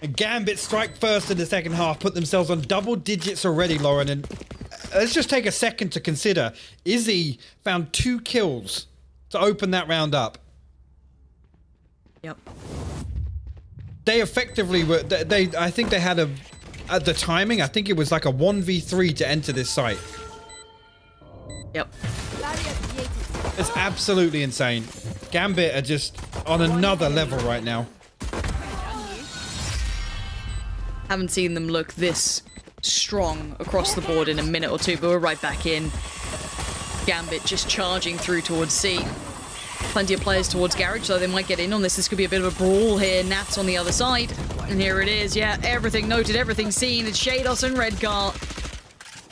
And Gambit strike first in the second half, put themselves on double digits already, Lauren. And let's just take a second to consider. Izzy found 2 kills to open that round up. Yep. They effectively were, I think they had at the timing, I think it was like a 1v3 to enter this site. Yep. It's absolutely insane. Gambit are just on another level right now. Haven't seen them look this strong across the board in a minute or two, but we're right back in. GAMBIT just charging through towards C. Plenty of players towards Garage, so they might get in on this. This could be a bit of a brawl here. Nats on the other side. And here it is. Yeah, everything noted, everything seen. It's Shados and Redgar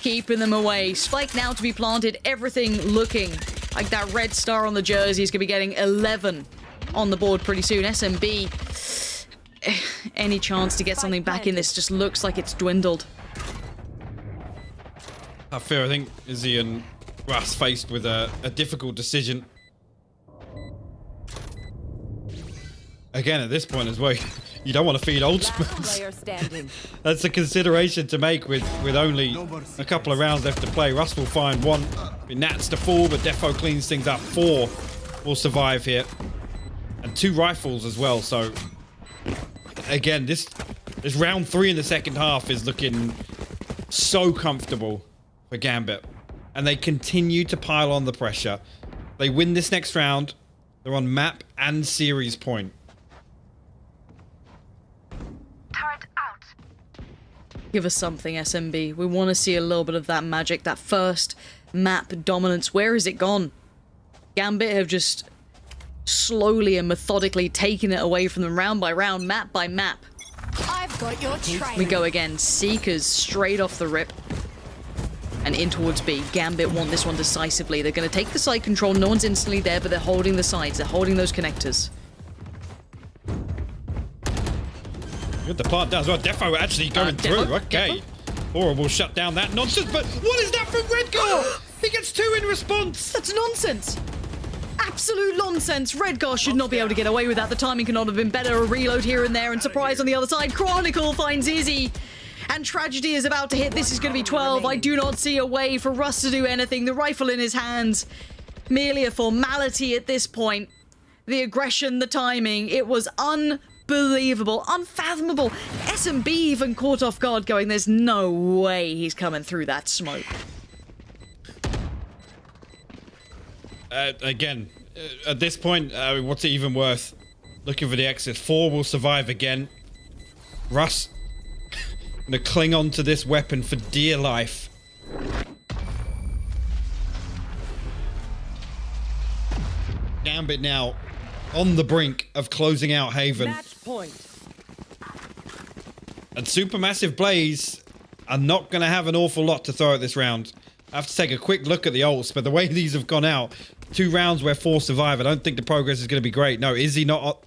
keeping them away. Spike now to be planted. Everything looking like that red star on the jersey is going to be getting 11 on the board pretty soon. SMB, any chance to get something back in this just looks like it's dwindled. I think Izzy and Russ faced with a difficult decision. Again, at this point as well, you don't want to feed ultimates. Player standing. That's a consideration to make with only a couple of rounds left to play. Russ will find one. Nats to fall, but Defo cleans things up. 4 will survive here. And 2 rifles as well. So, again, this round 3 in the second half is looking so comfortable for GAMBIT. And they continue to pile on the pressure. They win this next round. They're on map and series point. Give us something, SMB. We want to see a little bit of that magic, that first map dominance. Where has it gone? GAMBIT have just slowly and methodically taken it away from them round by round, map by map. I've got your trail. We go again. Seekers straight off the rip. And in towards B. GAMBIT want this one decisively. They're going to take the side control. No one's instantly there, but they're holding the sides. They're holding those connectors. Good, the plant does well. Defo actually going through. Okay. Aura will shut down that nonsense, but what is that from Redgar? He gets 2 in response. That's nonsense. Absolute nonsense. Redgar should not be able to get away with that. The timing cannot have been better. A reload here and there, and surprise on the other side. Chronicle finds Izzy. And tragedy is about to hit. This is going to be 12. I do not see a way for Russ to do anything. The rifle in his hands. Merely a formality at this point. The aggression, the timing. It was unbelievable, unfathomable. SMB even caught off guard going, there's no way he's coming through that smoke. Again, at this point, what's it even worth? Looking for the exit. 4 will survive again. Russ gonna cling on to this weapon for dear life. GAMBIT now on the brink of closing out Haven. Match point. And Supermassive Blaze are not going to have an awful lot to throw at this round. I have to take a quick look at the ults, but the way these have gone out, 2 rounds where 4 survive, I don't think the progress is going to be great. No, Izzy not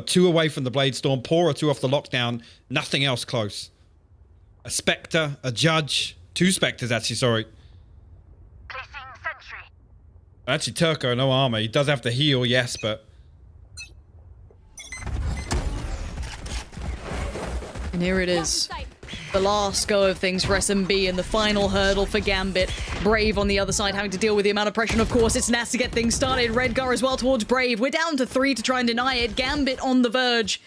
2 away from the Blade Storm, Pora 2 off the lockdown, nothing else close. A Spectre, a Judge, 2 Spectres actually, sorry. Placing sentry. Actually, Turco, no armor. He does have to heal, yes, but... And here it is. The last go of things for SMB and the final hurdle for GAMBIT. Brave on the other side having to deal with the amount of pressure, and of course it's Nats to get things started. Redgar as well towards Brave. We're down to 3 to try and deny it. GAMBIT on the verge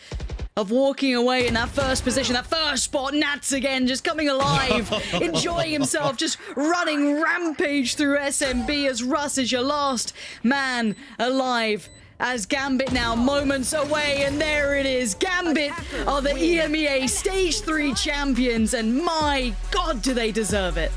of walking away in that first position, that first spot. Nats again, just coming alive, enjoying himself, just running rampage through SMB as Russ is your last man alive. As GAMBIT now moments away, and there it is. GAMBIT are the EMEA Stage 3 champions, and my God, do they deserve it.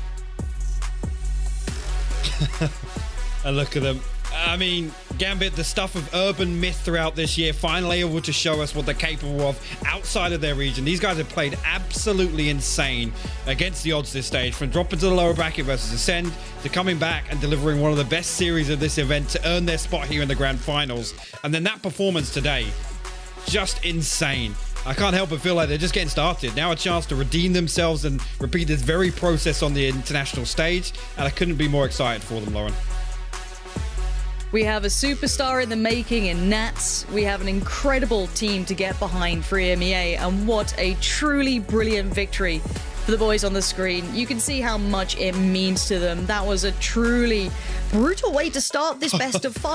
And look at them. I mean, GAMBIT, the stuff of urban myth throughout this year, finally able to show us what they're capable of outside of their region. These guys have played absolutely insane against the odds this stage, from dropping to the lower bracket versus Ascend to coming back and delivering one of the best series of this event to earn their spot here in the grand finals. And then that performance today, just insane. I can't help but feel like they're just getting started. Now a chance to redeem themselves and repeat this very process on the international stage, and I couldn't be more excited for them, Lauren. We have a superstar in the making in Nats. We have an incredible team to get behind for EMEA, and what a truly brilliant victory for the boys on the screen. You can see how much it means to them. That was a truly brutal way to start this best of 5.